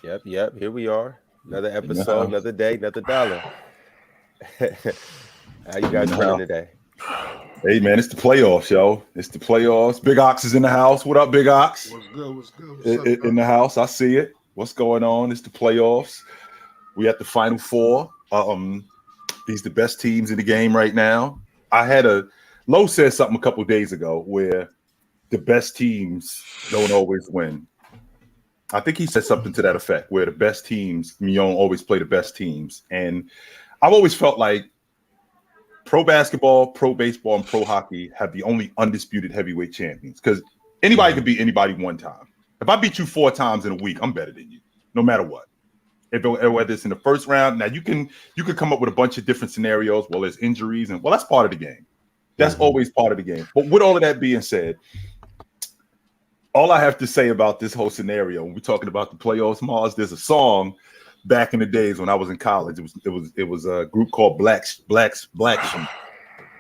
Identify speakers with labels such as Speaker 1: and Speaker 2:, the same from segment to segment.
Speaker 1: Yep. Here we are. Another episode, another day, another dollar. How you guys feeling today?
Speaker 2: Hey man, it's the playoffs, yo. It's the playoffs. Big Ox is in the house. What up, Big Ox?
Speaker 3: What's good? What's up,
Speaker 2: in the house. I see it. What's going on? It's the playoffs. We at the Final Four. These the best teams in the game right now. Lowe said something a couple days ago where the best teams don't always win. I think he said something to that effect, where the best teams, you don't always play the best teams. And I've always felt like pro basketball, pro baseball, and pro hockey have the only undisputed heavyweight champions, because anybody can beat anybody one time. If I beat you 4 times in a week, I'm better than you, no matter what. Whether it's in the first round, now you can come up with a bunch of different scenarios. Well, there's injuries, and that's part of the game. That's always part of the game. But with all of that being said, all I have to say about this whole scenario, when we're talking about the playoffs, Mars, there's a song back in the days when I was in college. It was a group called Black Sheep.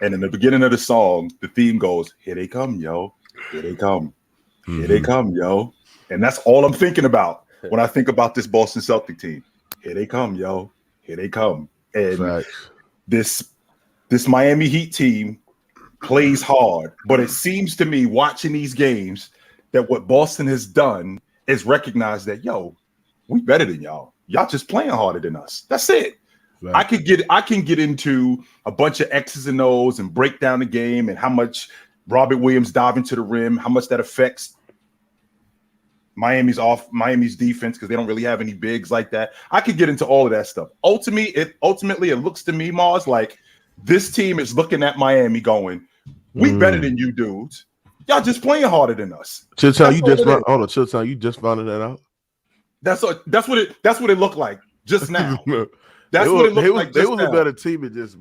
Speaker 2: And in the beginning of the song, the theme goes, "Here they come, yo. Here they come. Here they come, yo." And that's all I'm thinking about when I think about this Boston Celtic team. Here they come, yo. Here they come. And this Miami Heat team plays hard, but it seems to me watching these games that what Boston has done is recognize that, yo, we better than y'all. Y'all just playing harder than us. That's it. Right. I can get into a bunch of X's and O's and break down the game and how much Robert Williams diving to the rim, how much that affects Miami's defense, because they don't really have any bigs like that. I could get into all of that stuff. Ultimately, it looks to me, Mars, like this team is looking at Miami going, we better than you dudes. Y'all just playing harder than us.
Speaker 4: Chilltown, you just found that out.
Speaker 2: That's what it looked like just now. That's what it looked like.
Speaker 4: They was a better team than just.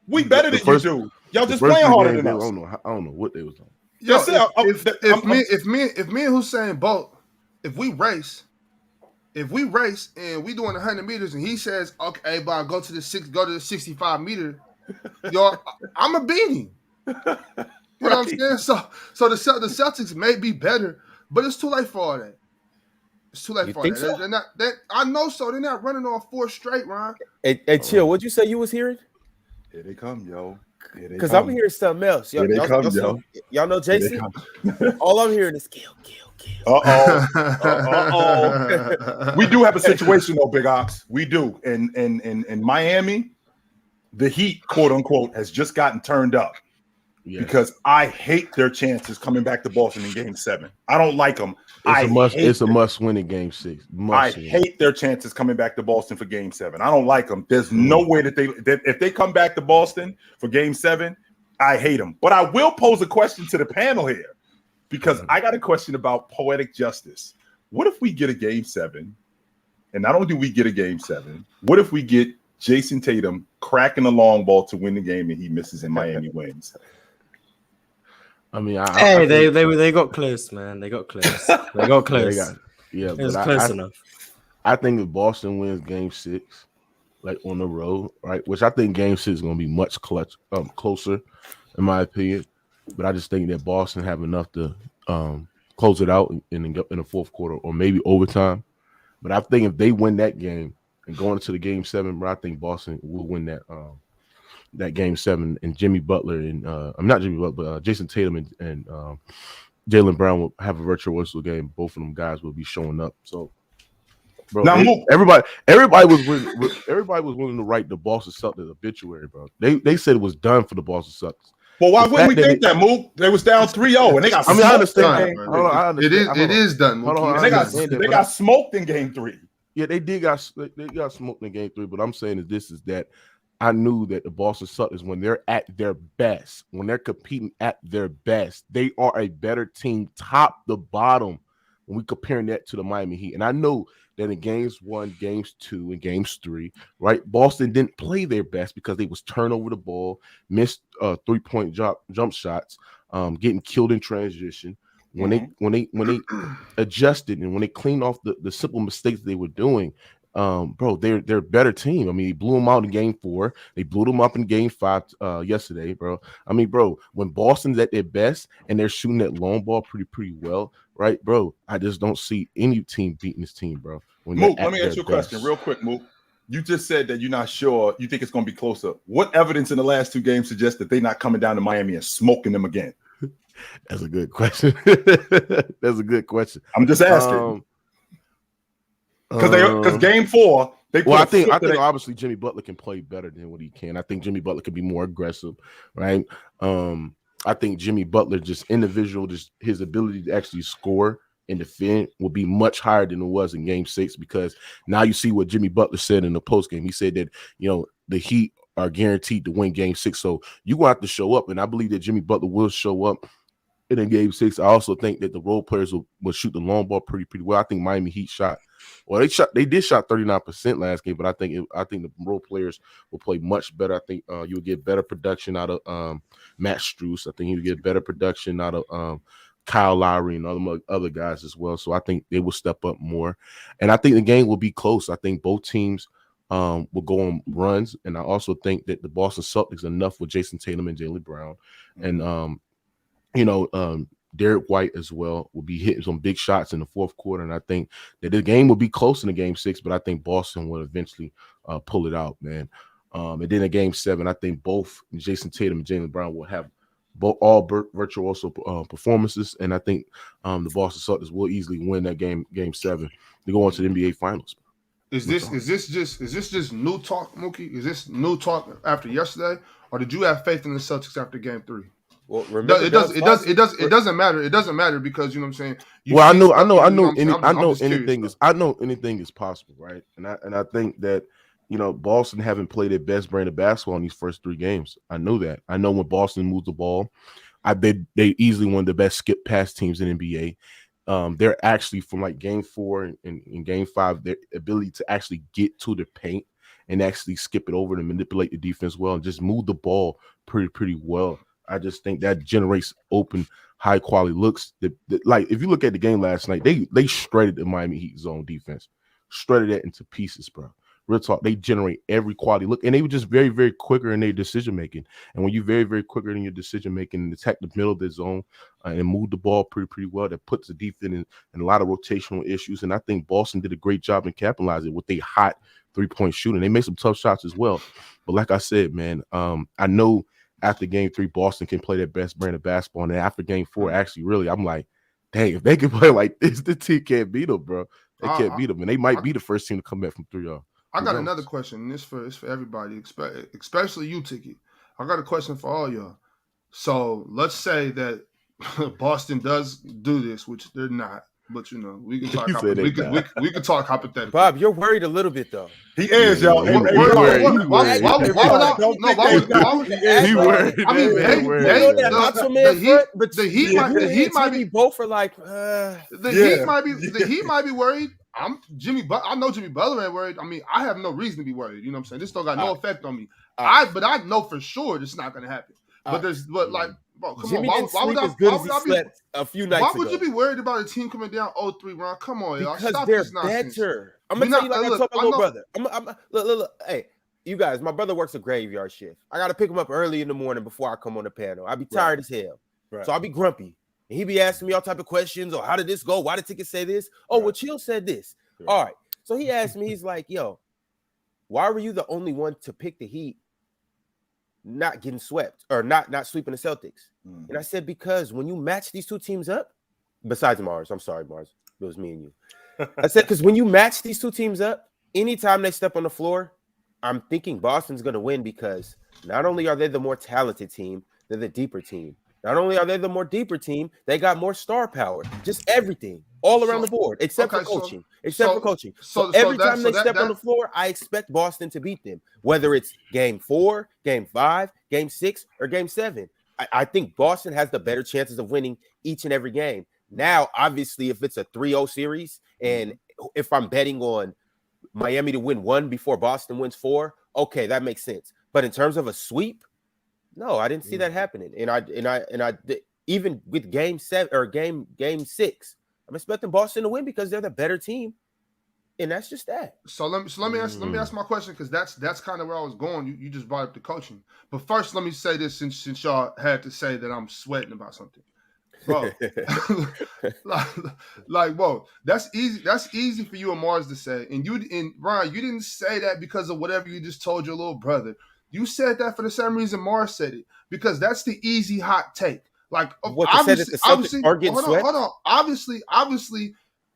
Speaker 2: We better than you do. Y'all just playing harder than us.
Speaker 4: I don't know what they was on.
Speaker 3: Yo, if me and Hussein both, if we race and we doing 100 meters and he says, okay, but go to the 65 meter, yo, I'm a beat him. You know what I'm saying? So the Celtics may be better, but it's too late for all that. It's too late for that. So? They're not. I know so. They're not running on 4 straight, Ron.
Speaker 1: Hey, chill. What'd you say you was hearing?
Speaker 2: Here they come, yo.
Speaker 1: Because I'm hearing something else. Y'all know Jason? All I'm hearing is kill.
Speaker 2: We do have a situation though, Big Ox. We do. In Miami, the Heat, quote unquote, has just gotten turned up. Yes. Because I hate their chances coming back to Boston in Game 7. I don't like them.
Speaker 4: It's a must win in Game 6.
Speaker 2: Hate their chances coming back to Boston for Game 7. I don't like them. There's no way that if they come back to Boston for Game 7, I hate them. But I will pose a question to the panel here, because I got a question about poetic justice. What if we get a Game 7, and not only do we get a Game 7, what if we get Jason Tatum cracking a long ball to win the game and he misses and Miami wins?
Speaker 4: I mean,
Speaker 5: they got close, man. They got close. It was close enough.
Speaker 4: I think if Boston wins Game 6, like on the road, right, which I think Game 6 is going to be much closer, in my opinion. But I just think that Boston have enough to close it out in the fourth quarter or maybe overtime. But I think if they win that game and go into the Game 7, bro, I think Boston will win that Game 7, and Jimmy Butler and Jason Tatum and Jaylen Brown will have a virtuoso game. Both of them guys will be showing up. So, bro, everybody was willing to write the Boston Celtics obituary, bro. They said it was done for the Boston Celtics.
Speaker 2: Well, why wouldn't we think that, Mook? They was down 3-0 and they got.
Speaker 4: I understand.
Speaker 3: It is done.
Speaker 2: They got smoked in Game 3.
Speaker 4: Yeah, they got smoked in Game 3. But I'm saying that I knew that the Boston Celtics, when they're at their best, when they're competing at their best, they are a better team, top to bottom, when we comparing that to the Miami Heat. And I know that in Games 1, Games 2, and Games 3, right, Boston didn't play their best because they was turn over the ball, missed 3-point jump shots, getting killed in transition. When they adjusted and when they cleaned off the simple mistakes they were doing, bro, they're a better team. I mean, they blew them out in Game 4. They blew them up in Game 5 yesterday, bro. I mean, bro, when Boston's at their best and they're shooting that long ball pretty well, right, bro? I just don't see any team beating this team, bro.
Speaker 2: Mook, let me ask you a question real quick, Mook. You just said that you're not sure. You think it's going to be closer. What evidence in the last 2 games suggests that they're not coming down to Miami and smoking them again?
Speaker 4: That's a good question. That's a good question.
Speaker 2: I'm just asking. Because game 4, I
Speaker 4: think obviously Jimmy Butler can play better than what he can. I think Jimmy Butler can be more aggressive, right? I think Jimmy Butler, just individual, just his ability to actually score and defend will be much higher than it was in game 6, because now you see what Jimmy Butler said in the post game. He said that, the Heat are guaranteed to win game 6. So you're going to have to show up. And I believe that Jimmy Butler will show up in game 6. I also think that the role players will shoot the long ball pretty well. I think Miami Heat they did shot 39% last game, but I think the role players will play much better. I think you'll get better production out of Matt Strus. I think you'll get better production out of Kyle Lowry and other guys as well. So I think they will step up more, and I think the game will be close. I think both teams will go on runs, and I also think that the Boston Celtics enough with Jason Tatum and Jaylen Brown, and Derek White as well will be hitting some big shots in the fourth quarter, and I think that the game will be close in the game 6, but I think Boston will eventually pull it out, man. And then in game 7, I think both Jason Tatum and Jaylen Brown will have all virtuoso performances, and I think the Boston Celtics will easily win that game 7 to go on to the NBA Finals.
Speaker 3: Is this just new talk, Mookie? Is this new talk after yesterday, or did you have faith in the Celtics after game 3?
Speaker 1: Well, remember,
Speaker 3: it doesn't matter. It doesn't matter because you know what I'm saying.
Speaker 4: I know anything is possible, right? And I think that Boston haven't played their best brand of basketball in these first 3 games. I know that. I know when Boston moves the ball, they easily one of the best skip pass teams in NBA. They're actually from like game 4 and game 5, their ability to actually get to the paint and actually skip it over and manipulate the defense well and just move the ball pretty well. I just think that generates open, high quality looks. Like if you look at the game last night, they shredded the Miami Heat zone defense, shredded that into pieces, bro. Real talk, they generate every quality look, and they were just very, very quicker in their decision making. And when you're very, very quicker in your decision making and attack the middle of the zone and move the ball pretty well, that puts the defense in a lot of rotational issues. And I think Boston did a great job in capitalizing with their hot 3-point shooting. They made some tough shots as well. But like I said, man, I know after game 3, Boston can play their best brand of basketball. And then after game 4, actually, really, I'm like, dang, if they can play like this, the team can't beat them, bro. They can't beat them. And they might be the first team to come back from 3-0.
Speaker 3: I got another question, and it's for everybody, especially you, Tiki. I got a question for all y'all. So let's say that Boston does do this, which they're not. But we can talk. We can talk hypothetically.
Speaker 1: Bob, you're worried a little bit though.
Speaker 2: He is, y'all.
Speaker 3: Why would I?
Speaker 4: He worried.
Speaker 3: I mean, the Heat might be
Speaker 1: both for like.
Speaker 3: The Heat might be worried. I know Jimmy Butler ain't worried. I mean, I have no reason to be worried. You know what I'm saying? This don't got no effect on me. But I know for sure it's not going to happen. Bro, come
Speaker 1: Jimmy
Speaker 3: on. Why would
Speaker 1: as good as he slept a few nights ago?
Speaker 3: Why would you be worried about a team coming down 0-3, Ron? Come on, y'all.
Speaker 1: Because
Speaker 3: Stop
Speaker 1: they're
Speaker 3: this nonsense.
Speaker 1: better. I'm gonna tell you like I told my little brother. Look. Hey, you guys, my brother works a graveyard shift. I gotta pick him up early in the morning before I come on the panel. I be tired as hell, so I'll be grumpy. And he be asking me all type of questions. Or how did this go? Why did Ticket say this? Oh, well, Chill said this. All right. So he asked me. He's like, "Yo, why were you the only one to pick the Heat not getting swept or not sweeping the Celtics?" And I said, because when you match these 2 teams up, besides Mars, I'm sorry, Mars, it was me and you. I said, because when you match these 2 teams up, anytime they step on the floor, I'm thinking Boston's going to win because not only are they the more talented team, they're the deeper team. Not only are they the more deeper team, they got more star power, just everything, all around the board, except for coaching. So every time they step on the floor, I expect Boston to beat them, whether it's game 4, game 5, game 6, or game 7. I think Boston has the better chances of winning each and every game. Now, obviously, if it's a 3-0 series, and if I'm betting on Miami to win 1 before Boston wins 4, okay, that makes sense. But in terms of a sweep, no, I didn't see that happening. And I even with game 7 or game 6, I'm expecting Boston to win because they're the better team. And that's just that.
Speaker 3: So let me ask my question, because that's kind of where I was going. You just brought up the coaching. But first, let me say this since y'all had to say that I'm sweating about something. bro. Bro, that's easy. That's easy for you and Mars to say. And Ryan, you didn't say that because of whatever you just told your little brother. You said that for the same reason Mars said it, because that's the easy hot take. Like, obviously, hold on. Obviously,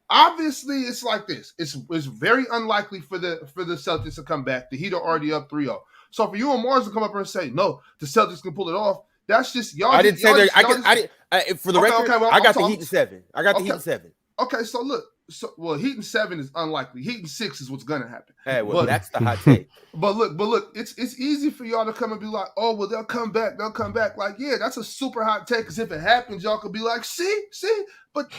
Speaker 3: it's like this. It's very unlikely for the Celtics to come back. The Heat are already up 3-0. So for you and Mars to come up here and say, no, the Celtics can pull it off, that's just y'all.
Speaker 1: I didn't say that. For the record, well, I got the Heat in 7. The Heat in 7.
Speaker 3: Okay, so look. Heat in 7 is unlikely. Heat in 6 is what's gonna happen.
Speaker 1: Hey, well, that's the hot take.
Speaker 3: But look, it's easy for y'all to come and be like, oh, well, they'll come back. Like, yeah, that's a super hot take. Because if it happens, y'all could be like, see. But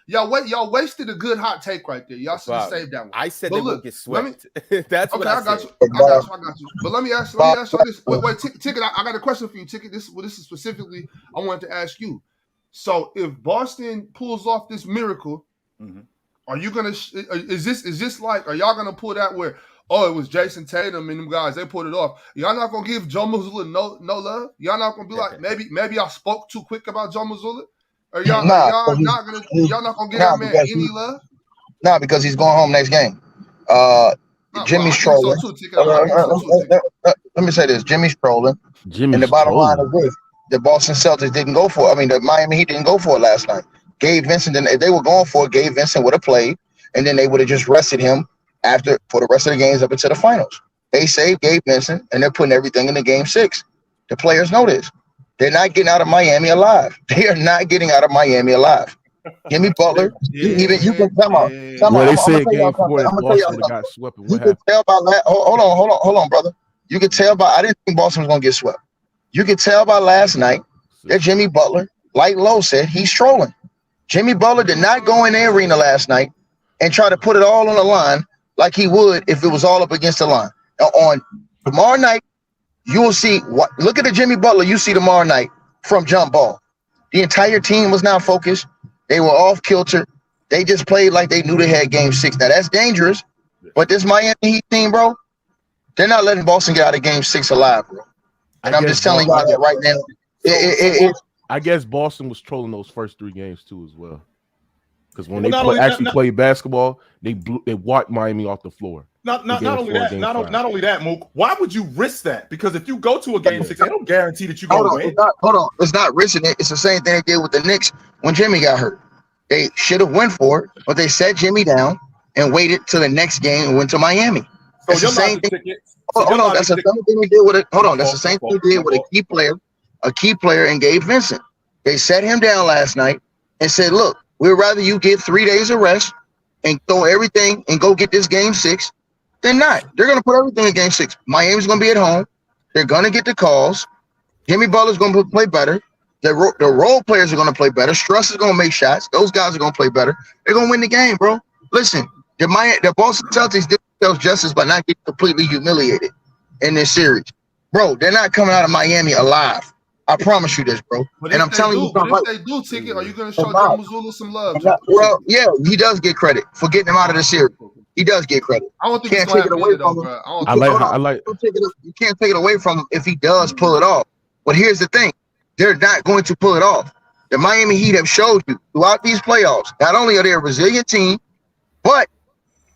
Speaker 3: y'all wasted a good hot take right there. Y'all should have saved that one.
Speaker 1: I said they won't get swept. That's what I got
Speaker 3: you. I got you. But let me ask you this. Wait, Ticket. I got a question for you, Ticket. This is specifically I wanted to ask you. So if Boston pulls off this miracle. Mm-hmm. Are you gonna? Is this like? Are y'all gonna pull that where? Oh, it was Jason Tatum and them guys. They pulled it off. Y'all not gonna give Joe Mazzulla no love. Y'all not gonna be like maybe I spoke too quick about Joe Mazzulla. Or y'all not gonna give that man any love?
Speaker 6: Nah, because he's going home next game. Jimmy's trolling. Let me say this: Jimmy's trolling. And the bottom line is this: the Boston Celtics didn't go for it. I mean, the Miami Heat didn't go for it last night. Gabe Vincent, if they were going for it, Gabe Vincent would have played, and then they would have just rested him for the rest of the games up into the finals. They saved Gabe Vincent, and they're putting everything into Game 6. The players know this. They're not getting out of Miami alive. They are not getting out of Miami alive. Jimmy Butler, you can come on.
Speaker 4: They said Game 4 Boston got swept.
Speaker 6: You can tell by hold on, brother. You can tell by I didn't think Boston was going to get swept. You can tell by last night that Jimmy Butler, like Lowe said, he's trolling. Jimmy Butler did not go in the arena last night and try to put it all on the line like he would if it was all up against the line. Now, on tomorrow night, you will see look at the Jimmy Butler you see tomorrow night from jump ball. The entire team was not focused. They were off kilter. They just played like they knew they had Game 6. Now, that's dangerous, but this Miami Heat team, bro, they're not letting Boston get out of Game 6 alive, bro. And I'm just telling y'all that right now.
Speaker 4: I guess Boston was trolling those first 3 games too, as well. Because when they played basketball, they wiped Miami off the floor.
Speaker 2: Not only that, Mook. Why would you risk that? Because if you go to a Game 6, they don't guarantee that you're going to win.
Speaker 6: Hold on. It's not risking it. It's the same thing they did with the Knicks when Jimmy got hurt. They should have went for it, but they set Jimmy down and waited till the next game and went to Miami. That's the same thing. Hold on. That's the same thing they did with it. Hold on. That's the same thing they did with a key player in Gabe Vincent. They sat him down last night and said, look, we'd rather you get 3 days of rest and throw everything and go get this Game 6 than not. They're going to put everything in Game 6. Miami's going to be at home. They're going to get the calls. Jimmy Butler's going to play better. The role players are going to play better. Struss is going to make shots. Those guys are going to play better. They're going to win the game, bro. Listen, the Boston Celtics did themselves justice by not getting completely humiliated in this series. Bro, they're not coming out of Miami alive. I promise you this, bro.
Speaker 3: But and I'm telling you, if they do, Ticket, are you going to show Joe Mazzulla some love?
Speaker 6: Well, yeah, he does get credit for getting him out of the series. He does get credit.
Speaker 3: I don't think you can't take it away from him.
Speaker 6: You can't take it away from him if he does pull it off. But here's the thing: they're not going to pull it off. The Miami Heat have showed you throughout these playoffs. Not only are they a resilient team, but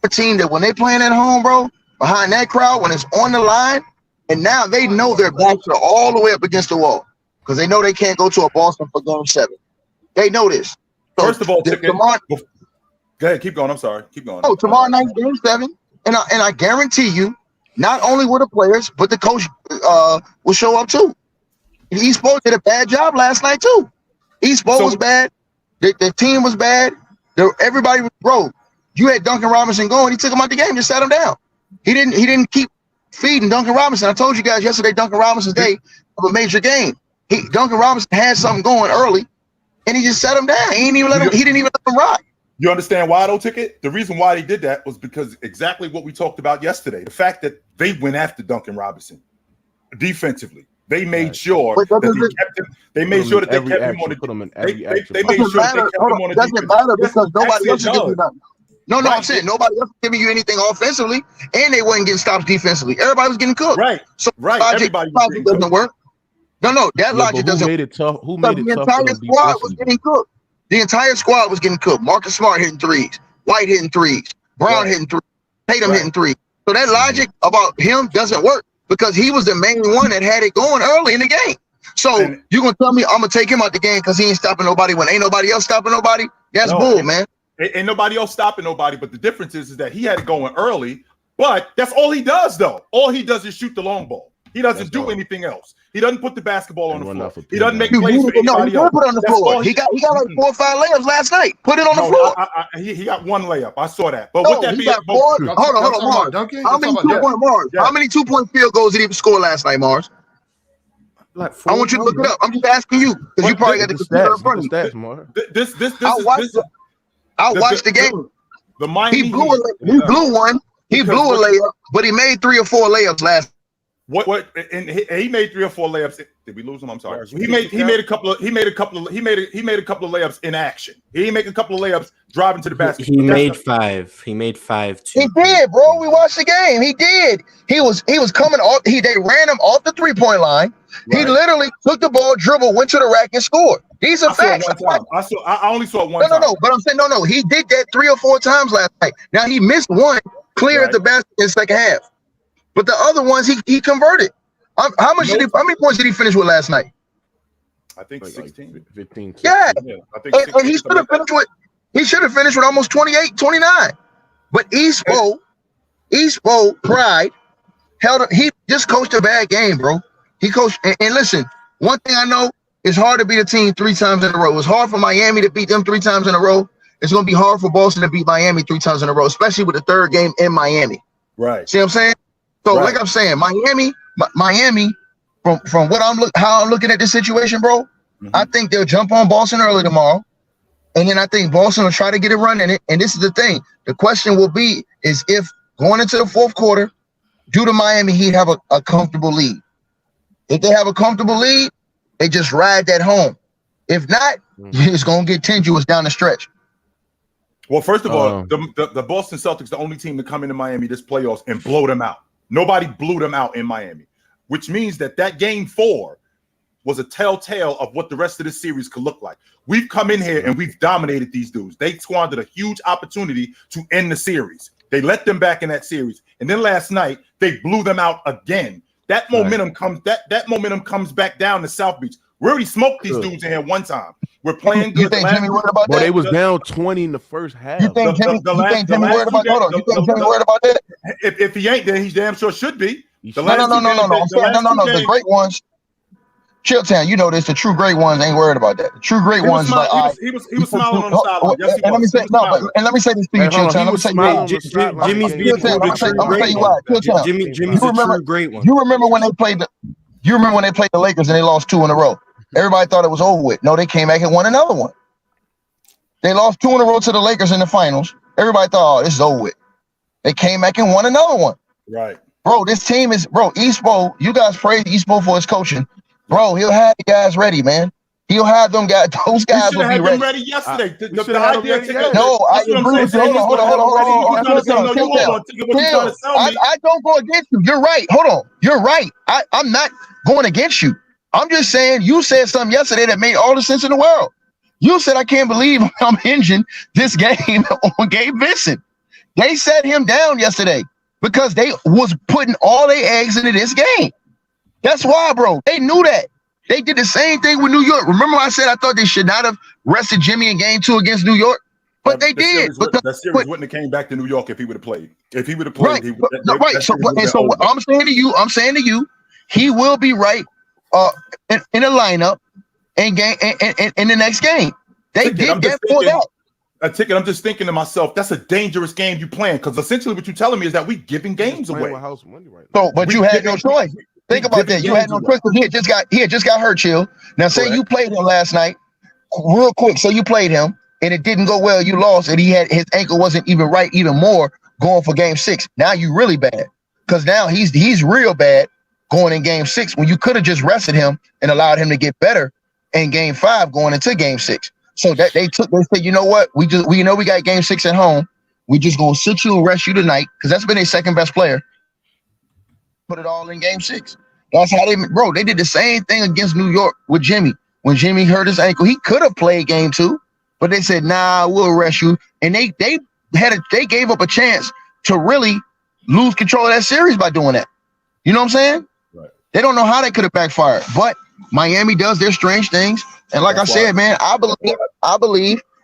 Speaker 6: a team that when they playing at home, bro, behind that crowd, when it's on the line, and now they know their backs are all the way up against the wall. Because they know they can't go to a Boston for Game 7. They know this.
Speaker 2: So First of all, go ahead, keep going. I'm sorry. Keep going.
Speaker 6: Oh, tomorrow night's Game 7. And I guarantee you, not only will the players, but the coach will show up too. East Spoke did a bad job last night too. East Spoke was bad. The team was bad. Everybody was broke. You had Duncan Robinson going. He took him out the game. Just sat him down. He didn't keep feeding Duncan Robinson. I told you guys yesterday, Duncan Robinson's day of a major game. Duncan Robinson had something going early, and he just set him down. He didn't even let him rock.
Speaker 2: You understand why, though, Ticket? The reason why they did that was because exactly what we talked about yesterday. The fact that they went after Duncan Robinson defensively. They made sure that they kept him. They made sure that they kept him on the. They made sure that they kept him on the.
Speaker 6: Doesn't matter because nobody else is giving you nothing. No, I'm saying nobody else is giving you anything offensively, and they wasn't getting stops defensively. Everybody was getting cooked.
Speaker 2: Right.
Speaker 6: So
Speaker 2: right.
Speaker 6: Everybody doesn't work. No, that logic doesn't.
Speaker 4: Who made it tough? Who made it tough?
Speaker 6: The entire squad was getting cooked. The entire squad was getting cooked. Marcus Smart hitting threes, White hitting threes, Brown hitting threes, Tatum hitting threes. So that logic about him doesn't work because he was the main one that had it going early in the game. So you gonna tell me I'm gonna take him out the game because he ain't stopping nobody when ain't nobody else stopping nobody? That's bull, man.
Speaker 2: Ain't nobody else stopping nobody. But the difference is that he had it going early. But that's all he does, though. All he does is shoot the long ball. He doesn't do anything else. He doesn't put the basketball on the floor. He doesn't make plays for anybody else.
Speaker 6: Put it on the floor. He got like 4 or 5 layups last night. Put it on the floor.
Speaker 2: He got 1 layup. I saw that. But with that being,
Speaker 6: hold on, Mars. How many 2-point Mars? How many 2-point field goals did he score last night, Mars?
Speaker 5: Like 4,
Speaker 6: I want you to look it up. I'm just asking you because you probably got the computer in front of you. I watched the game. He blew one. He blew a layup, but he made 3 or 4 layups last.
Speaker 2: What? And he made 3 or 4 layups. Did we lose him? I'm sorry. He made a couple of layups in action. He didn't make a couple of layups driving to the basket.
Speaker 5: He made 5. He made 5 too.
Speaker 6: He did, bro. We watched the game. He did. He was coming off. They ran him off the 3-point line. Right. He literally took the ball, dribbled, went to the rack, and scored. These are facts.
Speaker 2: I only saw it one time.
Speaker 6: No. But I'm saying no. He did that 3 or 4 times last night. Now he missed one clear at the basket in the second half. But the other ones he converted. How many points did he finish with last night?
Speaker 2: I think 16.
Speaker 4: 15.
Speaker 6: Yeah.
Speaker 2: I think
Speaker 6: and he should have finished with almost 28, 29. But Eastbo Pride held. He just coached a bad game, bro. He coached and listen, one thing I know, it's hard to beat a team 3 times in a row. It's hard for Miami to beat them 3 times in a row. It's gonna be hard for Boston to beat Miami 3 times in a row, especially with the 3rd game in Miami.
Speaker 2: Right.
Speaker 6: See what I'm saying? So like I'm saying, Miami, from how I'm looking at this situation, bro, I think they'll jump on Boston early tomorrow. And then I think Boston will try to get a run in it. And this is the thing. The question will be is if going into the 4th quarter, due to Miami Heat have a comfortable lead. If they have a comfortable lead, they just ride that home. If not, it's going to get tenuous down the stretch.
Speaker 2: Well, first of all, the Boston Celtics, the only team to come into Miami this playoffs and blow them out. Nobody blew them out in Miami, which means that game 4 was a telltale of what the rest of the series could look like. We've come in here and we've dominated these dudes. They squandered a huge opportunity to end the series. They let them back in that series. And then last night, they blew them out again. That momentum comes back down to South Beach. We already smoked these dudes in here one time. We're playing good.
Speaker 6: You think Jimmy worried about that?
Speaker 4: They was down 20 in the first half.
Speaker 6: You think Jimmy worried about that? You think Jimmy worried about that?
Speaker 2: If he ain't, then he damn sure should be.
Speaker 6: No. The great ones. Chilltown, you know this. The true great ones ain't worried about that. The true great ones,
Speaker 2: he was smiling on the sideline. Yes,
Speaker 6: and let me say this to you, Chilltown. Let me say
Speaker 5: Jimmy's being the true great one. Jimmy's the true great one.
Speaker 6: You remember when they played the Lakers and they lost 2 in a row? Everybody thought it was over with. No, they came back and won another one. They lost 2 in a row to the Lakers in the finals. Everybody thought, oh, this is over with. They came back and won another one.
Speaker 2: Right.
Speaker 6: Bro, this team is, Eastbo, you guys praise Eastbo for his coaching. Bro, he'll have the guys ready, man. He'll have them guys. Those guys will be ready.
Speaker 2: Yesterday.
Speaker 6: No, I agree with you. Hold on. I don't go against you. You're right. Hold on. You're right. I'm not going against you. I'm just saying you said something yesterday that made all the sense in the world. You said, I can't believe I'm hinging this game on Gabe Vincent. They set him down yesterday because they was putting all their eggs into this game. That's why, bro. They knew that. They did the same thing with New York. Remember I said I thought they should not have rested Jimmy in game 2 against New York? But they did.
Speaker 2: That series wouldn't have came back to New York if he would have played. If he would have played,
Speaker 6: right. So what I'm saying to you, he will be right in a lineup in the next game. They did that for that.
Speaker 2: I'm just thinking to myself, that's a dangerous game you playing because essentially what you're telling me is that we giving games away.
Speaker 6: But you had no choice. Think about that. You had no choice because he had just got hurt, Chill. Now say you played him last night, real quick. So you played him and it didn't go well. You lost, and his ankle wasn't even right, even more going for game 6. Now you really bad because now he's real bad going in game 6 when you could have just rested him and allowed him to get better in game 5 going into game 6. So that they said, you know what? We know we got game 6 at home. We just gonna sit you and rest you tonight because that's been their second best player. Put it all in game 6. That's how they did the same thing against New York with Jimmy. When Jimmy hurt his ankle, he could have played game 2, but they said, nah, we'll rest you. And they gave up a chance to really lose control of that series by doing that. You know what I'm saying? Right. They don't know how they could have backfired, but Miami does their strange things. And like I said, man, I believe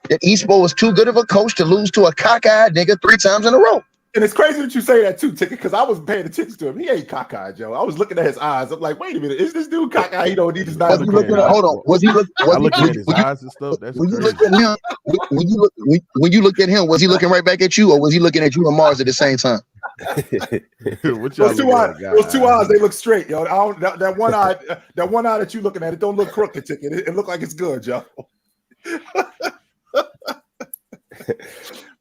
Speaker 6: that Espo was too good of a coach to lose to a cockeyed nigga 3 times in a row.
Speaker 2: And it's crazy that you say that too, Ticket, because I wasn't paying attention to him. He ain't cockeyed, Joe. I was looking at his eyes. I'm like, wait a minute, is this dude cockeyed? He don't need his eyes.
Speaker 6: Hold on. Was he looking at his eyes and stuff? That's when you look at him, when you look at him, was he looking right back at you, or was he looking at you and Mars at the same time?
Speaker 2: Those two eyes, they look straight, yo. That one eye that you looking at, it don't look crooked, Ticket. It look like it's good, Joe.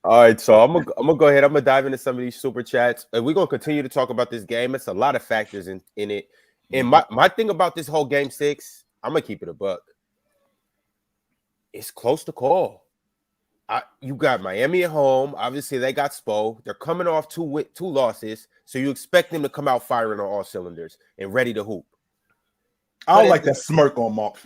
Speaker 1: All right, so I'm gonna go ahead. I'm gonna dive into some of these super chats, and we're gonna continue to talk about this game. It's a lot of factors in it. And my thing about this whole game 6, I'm gonna keep it a buck. It's close to call. You got Miami at home. Obviously, they got Spo. They're coming off two losses, so you expect them to come out firing on all cylinders and ready to hoop.
Speaker 2: I don't like that smirk on Mark's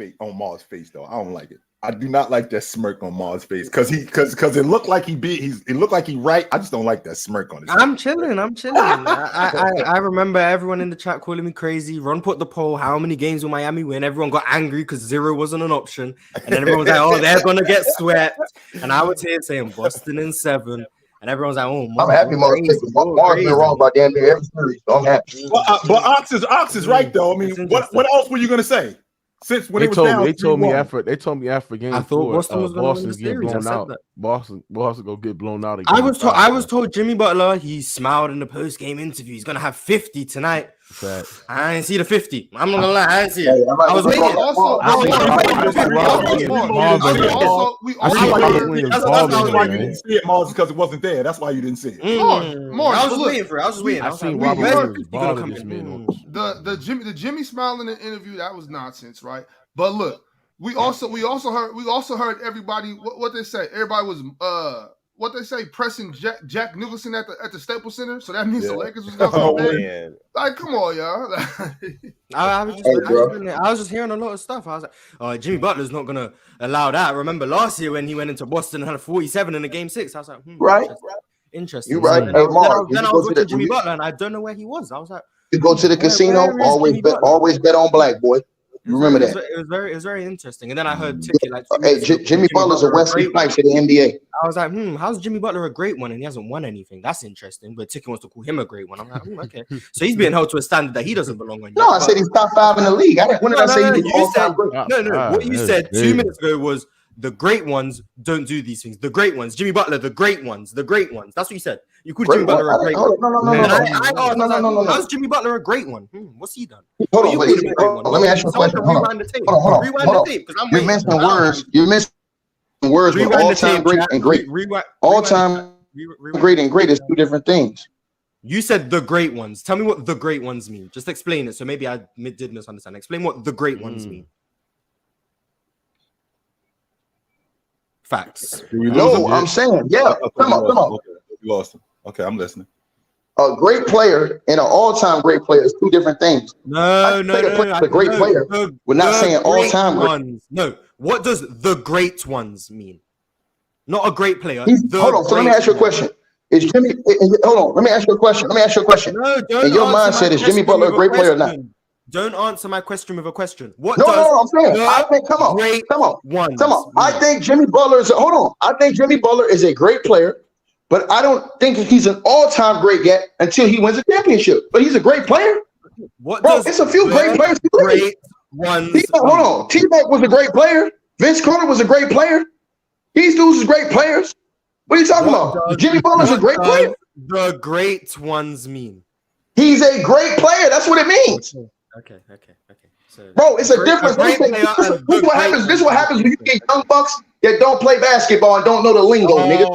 Speaker 2: face, though. I don't like it. I do not like that smirk on Mars' face because it looked like it looked like he right. I just don't like that smirk on his face.
Speaker 5: I'm chilling. I remember everyone in the chat calling me crazy. Ron put the poll, how many games will Miami win? Everyone got angry because 0 wasn't an option. And then everyone was like, oh, they're gonna get swept. And I was here saying Boston in 7. And everyone's like, oh,
Speaker 6: I'm happy Mars been wrong about damn near every series, so I'm happy.
Speaker 2: But Ox is right though. I mean, what else were you gonna say? Since when
Speaker 4: they told me after game,
Speaker 5: I thought Boston was going to win the
Speaker 4: get
Speaker 5: series.
Speaker 4: blown out. Boston gonna get blown out again.
Speaker 5: I was told Jimmy Butler, he smiled in the post game interview. He's gonna have 50 tonight. I didn't see the 50. I'm not gonna lie, I didn't see it. I was waiting.
Speaker 2: That's why you didn't see it, Mars, because it wasn't there. That's why you didn't see it.
Speaker 5: I was waiting for it. I was waiting.
Speaker 4: I seen Robert Williams bother this man.
Speaker 3: The Jimmy smile in the interview, that was nonsense, right? But look, we also heard everybody what they say. Everybody was what they say, pressing Jack Nicholson at the Staples Center. So that means the Lakers was going to win. Like, come on, y'all.
Speaker 5: I was just hearing a lot of stuff. I was like, Jimmy Butler's not gonna allow that. Remember last year when he went into Boston and had a 47 in a game 6. I was like,
Speaker 6: right,
Speaker 5: interesting.
Speaker 6: You're right.
Speaker 5: Then I was watching Jimmy Butler and I don't know where he was. I was like,
Speaker 6: you go to the casino, always bet on black, boy. Remember that.
Speaker 5: It was very interesting. And then I heard Ticket like,
Speaker 6: Jimmy Butler's a Wesley Snipes for the NBA.
Speaker 5: I was like, how's Jimmy Butler a great one and he hasn't won anything? That's interesting. But Ticket wants to call him a great one. I'm like, okay. So he's being held to a standard that he doesn't belong on.
Speaker 6: No, I said he's top 5 in the league. When did I say he was all-time great?
Speaker 5: No. What you said 2 minutes ago was the great ones don't do these things. The great ones, Jimmy Butler, the great ones. That's what you said. You called Jimmy Butler a great one. No. How's Jimmy Butler a great one? What's he done?
Speaker 6: Hold on, let me ask you a question. Hold on. Rewind the tape because You're missing words. You're missing words with all-time great and great. All-time great and great is 2 different things.
Speaker 5: You said the great ones. Tell me what the great ones mean. Just explain it. So maybe I did misunderstand. Explain what the great ones mean. Facts.
Speaker 6: No, I'm saying, yeah. Come on.
Speaker 2: Okay, you lost him. Okay, I'm listening.
Speaker 6: A great player and an all-time great player is 2 different things.
Speaker 5: No.
Speaker 6: A great player. We're not saying all-time
Speaker 5: ones. No. What does the great ones mean? Not a great player.
Speaker 6: Hold on. So let me ask you a question. Is Jimmy? Hold on. Let me ask you a question.
Speaker 5: No,
Speaker 6: in your mindset, is Jimmy Butler a great player or not?
Speaker 5: Don't answer my question with a question.
Speaker 6: No, I'm saying. I think. Come on. I think Jimmy Butler is. Hold on. I think Jimmy Butler is a great player, but I don't think he's an all-time great yet until he wins a championship. But he's a great player. It's a few great players.
Speaker 5: Great ones.
Speaker 6: Hold on. T-Mac was a great player. Vince Carter was a great player. These dudes are great players. What are you talking about? Jimmy Butler's a great player.
Speaker 5: The great ones mean.
Speaker 6: He's a great player. That's what it means.
Speaker 5: Okay. So,
Speaker 6: bro, it's a difference. This is what happens when you get young bucks that don't play basketball and don't know the lingo, nigga.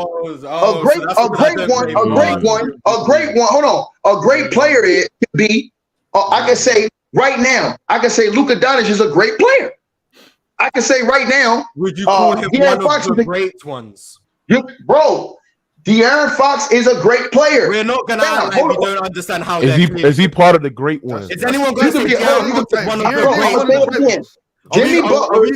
Speaker 6: A great player could be. I can say right now. I can say Luka Doncic is a great player. I can say right now.
Speaker 5: Would you call him one of the great ones?
Speaker 6: Bro, De'Aaron Fox is a great player.
Speaker 5: We're not gonna act like we don't understand how.
Speaker 4: Is he part of the great ones?
Speaker 5: Is anyone going to say De'Aaron Fox is one of the great ones?
Speaker 6: Jimmy Butler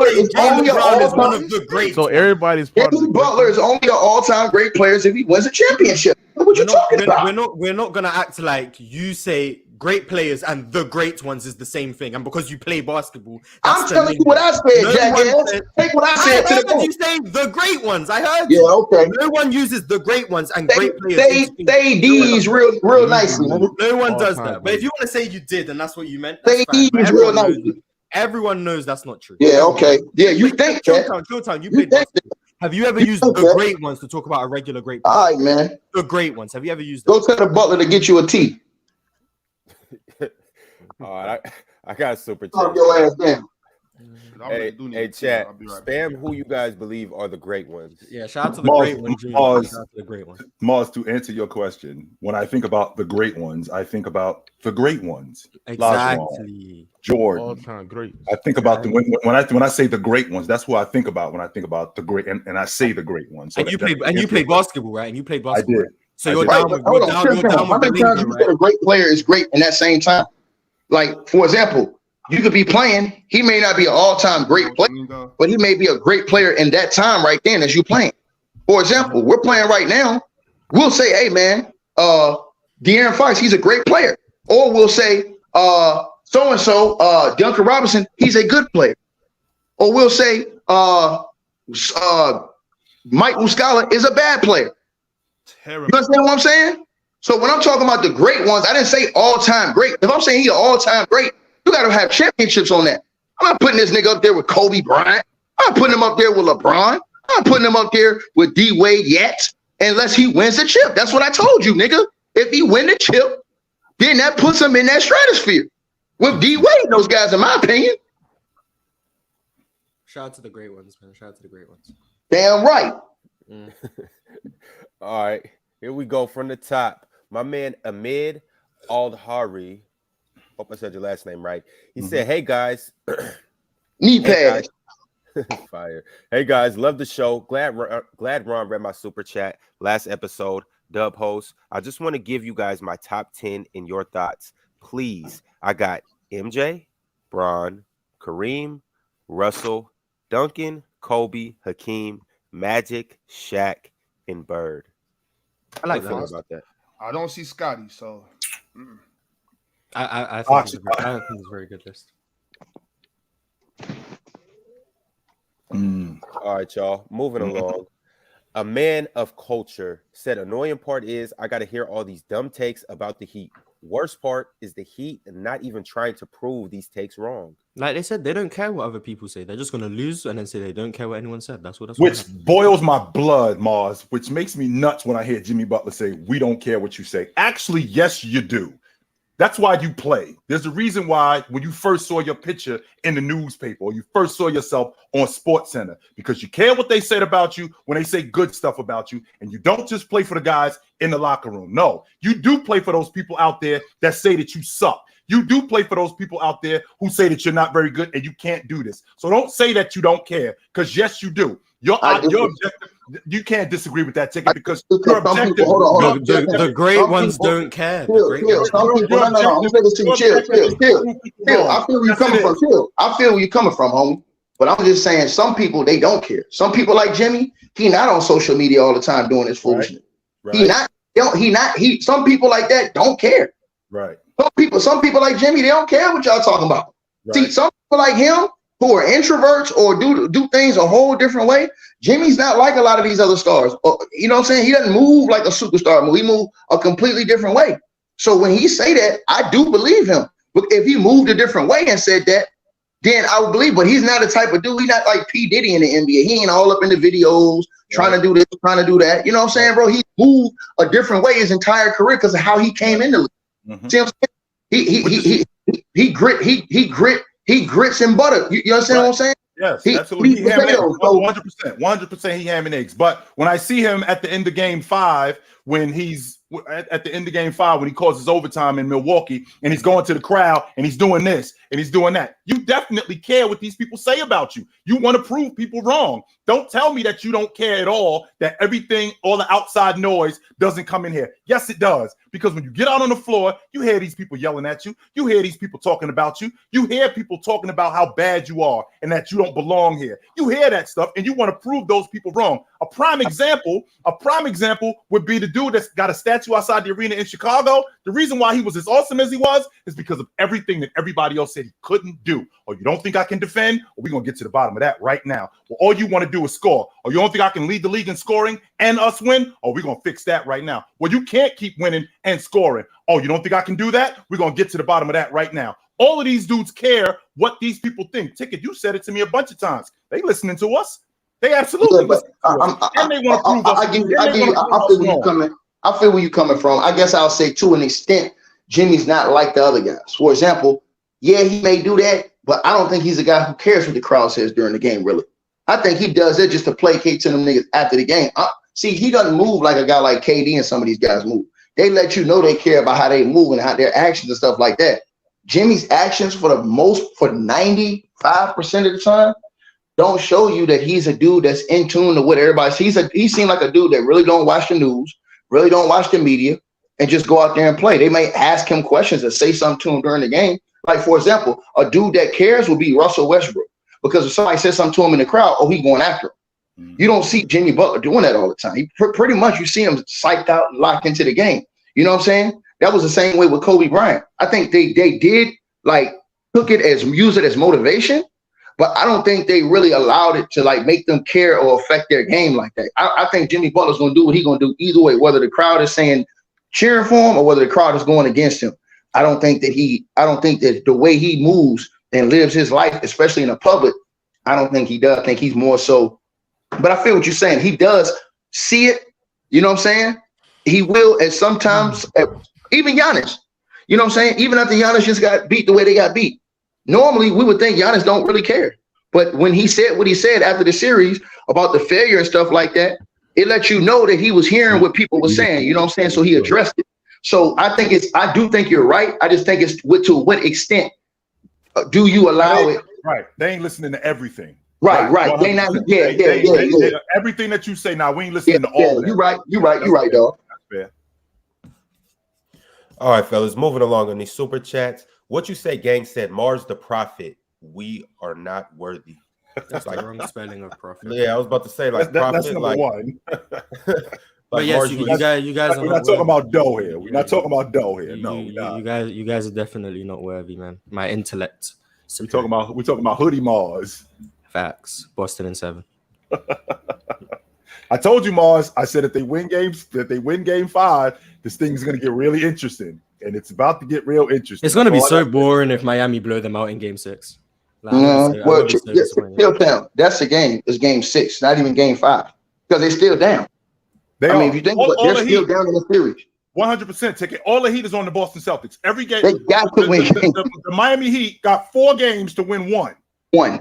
Speaker 6: is only an all-time.
Speaker 4: So everybody's part
Speaker 6: Jimmy Butler is only an all-time great player if he wins a championship. What you talking about?
Speaker 5: We're not gonna act like you say great players and the great ones is the same thing. And because you play basketball,
Speaker 6: I'm telling you what I said, jackass. Take what I said to the point.
Speaker 5: You say the great ones. I heard.
Speaker 6: Yeah, okay.
Speaker 5: No one uses the great ones and great players.
Speaker 6: Say these real nicely.
Speaker 5: No one does that. But if you want to say you did, and that's what you meant.
Speaker 6: Say these real nicely.
Speaker 5: Everyone knows that's not true.
Speaker 6: Yeah, okay. Yeah, you think that.
Speaker 5: Chilltown, you played basketball. Have you ever used the great ones to talk about a regular great player?
Speaker 6: All right, man.
Speaker 5: The great ones. Have you ever used
Speaker 6: them? Go tell the Butler to get you a tea.
Speaker 1: All right, I got super chat.
Speaker 6: Calm your ass down.
Speaker 1: Hey, chat. Spam who you guys believe are the great ones.
Speaker 5: Yeah, shout out to the great ones. Shout out to the great ones.
Speaker 2: Mars, to answer your question, when I think about the great ones, I think about the great ones.
Speaker 5: Exactly.
Speaker 2: Jordan.
Speaker 4: All-time great.
Speaker 2: I think about when I say the great ones, that's what I think about when I think about the great, and I say the great ones. So
Speaker 5: and you played basketball, right? And you played basketball.
Speaker 2: I did.
Speaker 5: So you're down with
Speaker 6: how many times you said a great player is great in that same time? Like, for example, you could be playing. He may not be an all-time great player, but he may be a great player in that time right then as you playing. For example, we're playing right now. We'll say, hey, man, De'Aaron Fox, he's a great player. Or we'll say, so-and-so, Duncan Robinson, he's a good player. Or we'll say, Mike Muscala is a bad player. Terrible. You understand what I'm saying? So when I'm talking about the great ones, I didn't say all-time great. If I'm saying he's an all-time great, you got to have championships on that. I'm not putting this nigga up there with Kobe Bryant. I'm not putting him up there with LeBron. I'm not putting him up there with D Wade yet, unless he wins the chip. That's what I told you, nigga. If he win the chip, then that puts him in that stratosphere with D Wade and those guys, in my opinion.
Speaker 5: Shout out to the great ones, man. Shout out to the great ones.
Speaker 6: Damn right.
Speaker 1: All right, here we go from the top. My man Ahmed Aldhari. Hope I said your last name right. He said, "Hey guys,
Speaker 6: knee pad,
Speaker 1: fire. Hey guys, love the show. Glad Ron read my super chat last episode. Dub host. I just want to give you guys my top 10 in your thoughts, please. I got MJ, Bron, Kareem, Russell, Duncan, Kobe, Hakeem, Magic, Shaq, and Bird."
Speaker 5: I like
Speaker 1: that. About that.
Speaker 3: I don't see Scotty, so.
Speaker 5: I think it's a very good list.
Speaker 1: All right, y'all. Moving along. A man of culture said, annoying part is I got to hear all these dumb takes about the Heat. Worst part is the Heat not even trying to prove these takes wrong.
Speaker 5: Like they said, they don't care what other people say. They're just going to lose and then say they don't care what anyone said. That's what.
Speaker 2: Which boils my blood, Mars, which makes me nuts when I hear Jimmy Butler say, we don't care what you say. Actually, yes, you do. That's why you play. There's a reason why when you first saw your picture in the newspaper or you first saw yourself on SportsCenter, because you care what they said about you when they say good stuff about you, and you don't just play for the guys in the locker room. No, you do play for those people out there that say that you suck. You do play for those people out there who say that you're not very good and you can't do this. So don't say that you don't care, because yes, you do. Your objective, you can't disagree with that ticket because your objective.
Speaker 5: The great ones don't care.
Speaker 6: Chill. I'm saying this to you. Chill. I feel where you're coming from. I feel where you're coming from, homie. But I'm just saying, some people, they don't care. Some people like Jimmy, he not on social media all the time doing his foolishness. Right. Some people like that don't care.
Speaker 2: Right.
Speaker 6: Some people like Jimmy, they don't care what y'all talking about. Right. See, some people like him who are introverts or do things a whole different way. Jimmy's not like a lot of these other stars. You know what I'm saying? He doesn't move like a superstar move. He move a completely different way. So when he say that, I do believe him. But if he moved a different way and said that, then I would believe. But he's not the type of dude. He's not like P. Diddy in the NBA. He ain't all up in the videos trying to do this, trying to do that. You know what I'm saying, bro? He moved a different way his entire career because of how he came in the league. See what I'm saying? He grits and butter. You understand what I'm saying?
Speaker 2: Yes, absolutely. He 100%. He ham and eggs. But when I see him at the end of game 5, when he's at the end of game 5 when he causes overtime in Milwaukee and he's going to the crowd and he's doing this and he's doing that. You definitely care what these people say about you. You want to prove people wrong. Don't tell me that you don't care at all, that everything, all the outside noise doesn't come in here. Yes, it does. Because when you get out on the floor, you hear these people yelling at you. You hear these people talking about you. You hear people talking about how bad you are and that you don't belong here. You hear that stuff and you want to prove those people wrong. A prime example would be the dude that's got a statue outside the arena in Chicago. The reason why he was as awesome as he was is because of everything that everybody else said he couldn't do. Or you don't think I can defend? Or we're going to get to the bottom of that right now. Well, all you want to do is score. Or you don't think I can lead the league in scoring and us win? Or we're going to fix that right now. Well, you can't keep winning and scoring. Oh, you don't think I can do that? We're going to get to the bottom of that right now. All of these dudes care what these people think. Ticket, you said it to me a bunch of times. They listening to us. They absolutely listen to us. And they want to prove us.
Speaker 6: I feel where you're coming from. I guess I'll say to an extent, Jimmy's not like the other guys. For example, yeah, he may do that, but I don't think he's a guy who cares what the crowd says during the game, really. I think he does it just to placate to them niggas after the game. See, he doesn't move like a guy like KD and some of these guys move. They let you know they care about how they move and how their actions and stuff like that. Jimmy's actions for 95% of the time don't show you that he's a dude that's in tune to what everybody sees. He seemed like a dude that really don't watch the news, really don't watch the media, and just go out there and play. They may ask him questions and say something to him during the game. Like, for example, a dude that cares would be Russell Westbrook, because if somebody says something to him in the crowd, oh, he going after him. You don't see Jimmy Butler doing that all the time. Pretty much you see him psyched out, locked into the game. You know what I'm saying? That was the same way with Kobe Bryant. I think they did use it as motivation, but I don't think they really allowed it to like make them care or affect their game like that. I think Jimmy Butler's going to do what he's going to do either way, whether the crowd is saying cheering for him or whether the crowd is going against him. I don't think that the way he moves and lives his life, especially in the public, I don't think he does. I think he's more so. But I feel what you're saying. He does see it. You know what I'm saying? He will, and sometimes even Giannis. You know what I'm saying? Even after Giannis just got beat the way they got beat. Normally, we would think Giannis don't really care. But when he said what he said after the series about the failure and stuff like that, it lets you know that he was hearing what people were saying. You know what I'm saying? So he addressed it. So I do think you're right. I just think it's to what extent do you allow it?
Speaker 2: Right. They ain't listening to everything.
Speaker 6: Right. They not. Yeah.
Speaker 2: Everything that you say now, we ain't listening to all of that.
Speaker 6: You're right, dog.
Speaker 2: That's fair.
Speaker 1: All right, fellas, moving along on these super chats. What you say, gang said, Mars the prophet. We are not worthy.
Speaker 5: That's like the wrong spelling of prophet.
Speaker 1: Yeah, I was about to say like prophet.
Speaker 2: That's number one.
Speaker 5: But yes, you guys are
Speaker 2: we're not talking about dough here. We're not talking about dough here. No,
Speaker 5: you guys are definitely not worthy, man. My intellect.
Speaker 2: We're talking about hoodie Mars.
Speaker 5: Facts. Boston in 7.
Speaker 2: I told you, Mars. I said if they win game 5, this thing's gonna get really interesting, and it's about to get real interesting.
Speaker 5: It's gonna be so boring if Miami blow them out in game 6.
Speaker 6: That's the game. It's game 6, not even game 5, because they're still down. If you think they're still down in the series.
Speaker 2: 100% ticket. All the heat is on the Boston Celtics. Every game
Speaker 6: they got to win.
Speaker 2: The Miami Heat got 4 games to win 1.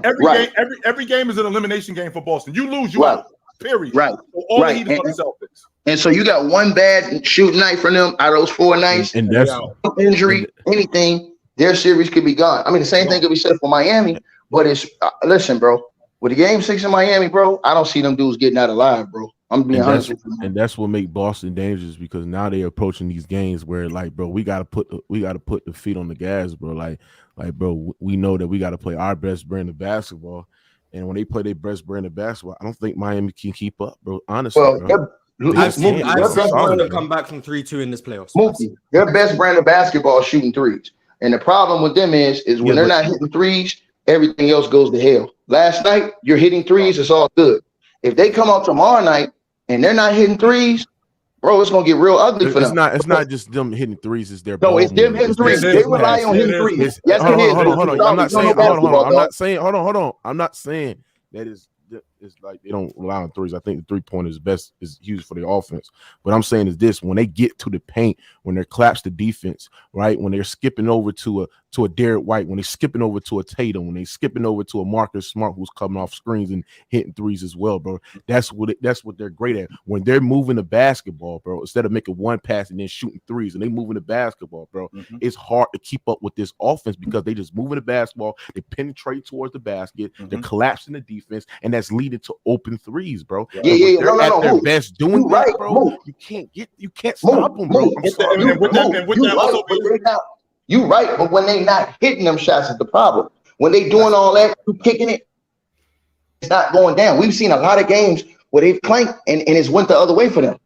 Speaker 2: Every game is an elimination game for Boston. You lose, you out. Period.
Speaker 6: Right.
Speaker 2: So all the heat is on the Celtics.
Speaker 6: And so you got one bad shooting night from them out of those 4 nights.
Speaker 4: And that's
Speaker 6: injury, anything, their series could be gone. I mean, the same thing could be said for Miami. But it's listen, bro. With the game 6 in Miami, bro, I don't see them dudes getting out alive, bro. I'm being honest with you.
Speaker 4: And that's what makes Boston dangerous, because now they're approaching these games where, like, bro, we gotta put the feet on the gas, bro. Like, bro, we know that we gotta play our best brand of basketball, and when they play their best brand of basketball, I don't think Miami can keep up, bro. Honestly,
Speaker 5: I've seen them come back from 3-2 in this playoffs.
Speaker 6: Mookie, their best brand of basketball is shooting threes, and the problem with them is when they're not hitting threes, everything else goes to hell. Last night, you're hitting threes, it's all good. If they come out tomorrow night and they're not hitting threes, bro, it's gonna get real ugly for them.
Speaker 4: It's not just them hitting threes. It's their
Speaker 6: it's them hitting threes. They rely on hitting threes. Yes, it is.
Speaker 4: Hold on. I'm not saying. Hold on. I'm not saying that is. it's like they don't rely on threes. I think the 3-pointer is huge for the offense. But I'm saying is this: when they get to the paint, when they collapse the defense, right? When they're skipping over to a Derek White, when they're skipping over to a Tatum, when they're skipping over to a Marcus Smart who's coming off screens and hitting threes as well, bro. That's what they're great at. When they're moving the basketball, bro, instead of making one pass and then shooting threes, and they moving the basketball, bro, it's hard to keep up with this offense because they just moving the basketball, they penetrate towards the basket, they're collapsing the defense, and that's leading to open threes, bro.
Speaker 6: Yeah.
Speaker 4: They're at their best doing that,
Speaker 6: right,
Speaker 4: bro. You can't stop them, bro.
Speaker 6: You right, but when they not hitting them shots is the problem. When they doing all that, you kicking it, it's not going down. We've seen a lot of games where they've clanked and it's went the other way for them.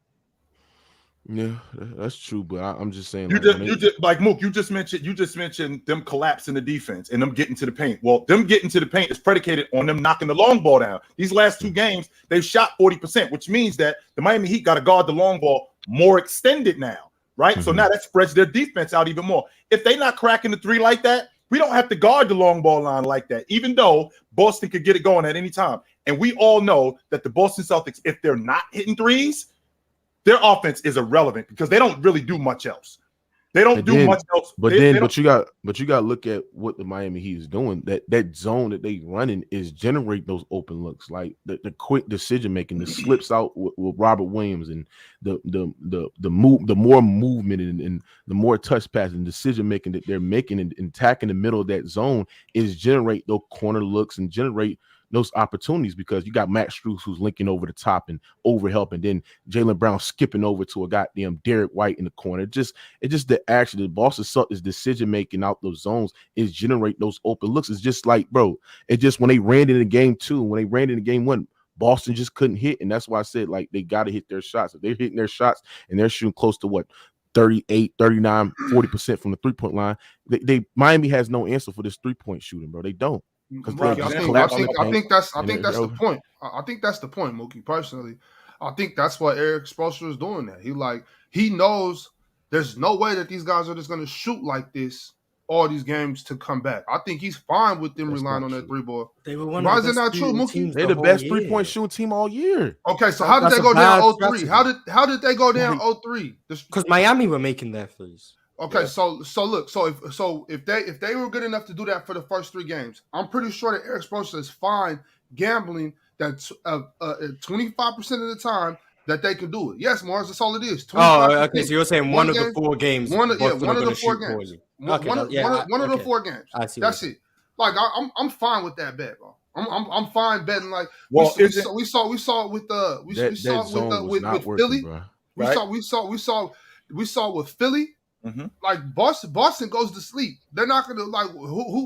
Speaker 4: Yeah, that's true, but I'm just saying.
Speaker 2: Mook, you just mentioned them collapsing the defense and them getting to the paint. Well, them getting to the paint is predicated on them knocking the long ball down. These last 2 games, they've shot 40%, which means that the Miami Heat got to guard the long ball more extended now, right? So now that spreads their defense out even more. If they're not cracking the 3 like that, we don't have to guard the long ball line like that, even though Boston could get it going at any time. And we all know that the Boston Celtics, if they're not hitting threes, their offense is irrelevant because they don't really do much else. They don't do much else.
Speaker 4: But you got to look at what the Miami Heat is doing. That zone that they running is generate those open looks, like the quick decision making, the slips out with Robert Williams, and the more movement and the more touch pass and decision making that they're making and attacking the middle of that zone is generate those corner looks and generate those opportunities, because you got Max Strus who's linking over the top and over help, and then Jaylen Brown skipping over to a goddamn Derek White in the corner. It just the action, the Boston Celtics decision making out those zones is generate those open looks. It's just like, bro, it just when they ran in the game 2, when they ran in the game 1, Boston just couldn't hit, and that's why I said like they got to hit their shots. If they're hitting their shots and they're shooting close to 38, 39, 40% from the 3-point line, Miami has no answer for this 3-point shooting, bro. They don't.
Speaker 3: Right. I think that's the point. I think that's the point, Mookie. Personally, I think that's why Eric Spoelstra is doing that. He knows there's no way that these guys are just going to shoot like this all these games to come back. I think he's fine with them relying on that 3 ball. Why is it not true, Mookie?
Speaker 4: They're the best 3-point shooting team all year.
Speaker 3: Okay, so how did they go down 0-3? How did they go down 0-3?
Speaker 5: Because Miami were making their threes.
Speaker 3: Okay, yeah. So look, if they were good enough to do that for the first 3 games, I'm pretty sure that Eric Spoelstra is fine gambling that 25% of the time that they can do it. Yes, Mars, that's all it is.
Speaker 5: Okay, so you're saying one of the 4 games.
Speaker 3: One of the 4 games. One of the 4 games. I see. That's it. Like I'm fine with that bet, bro. I'm fine betting. Like we saw it with Philly. We saw with Philly. Mm-hmm. Like Boston goes to sleep. They're not gonna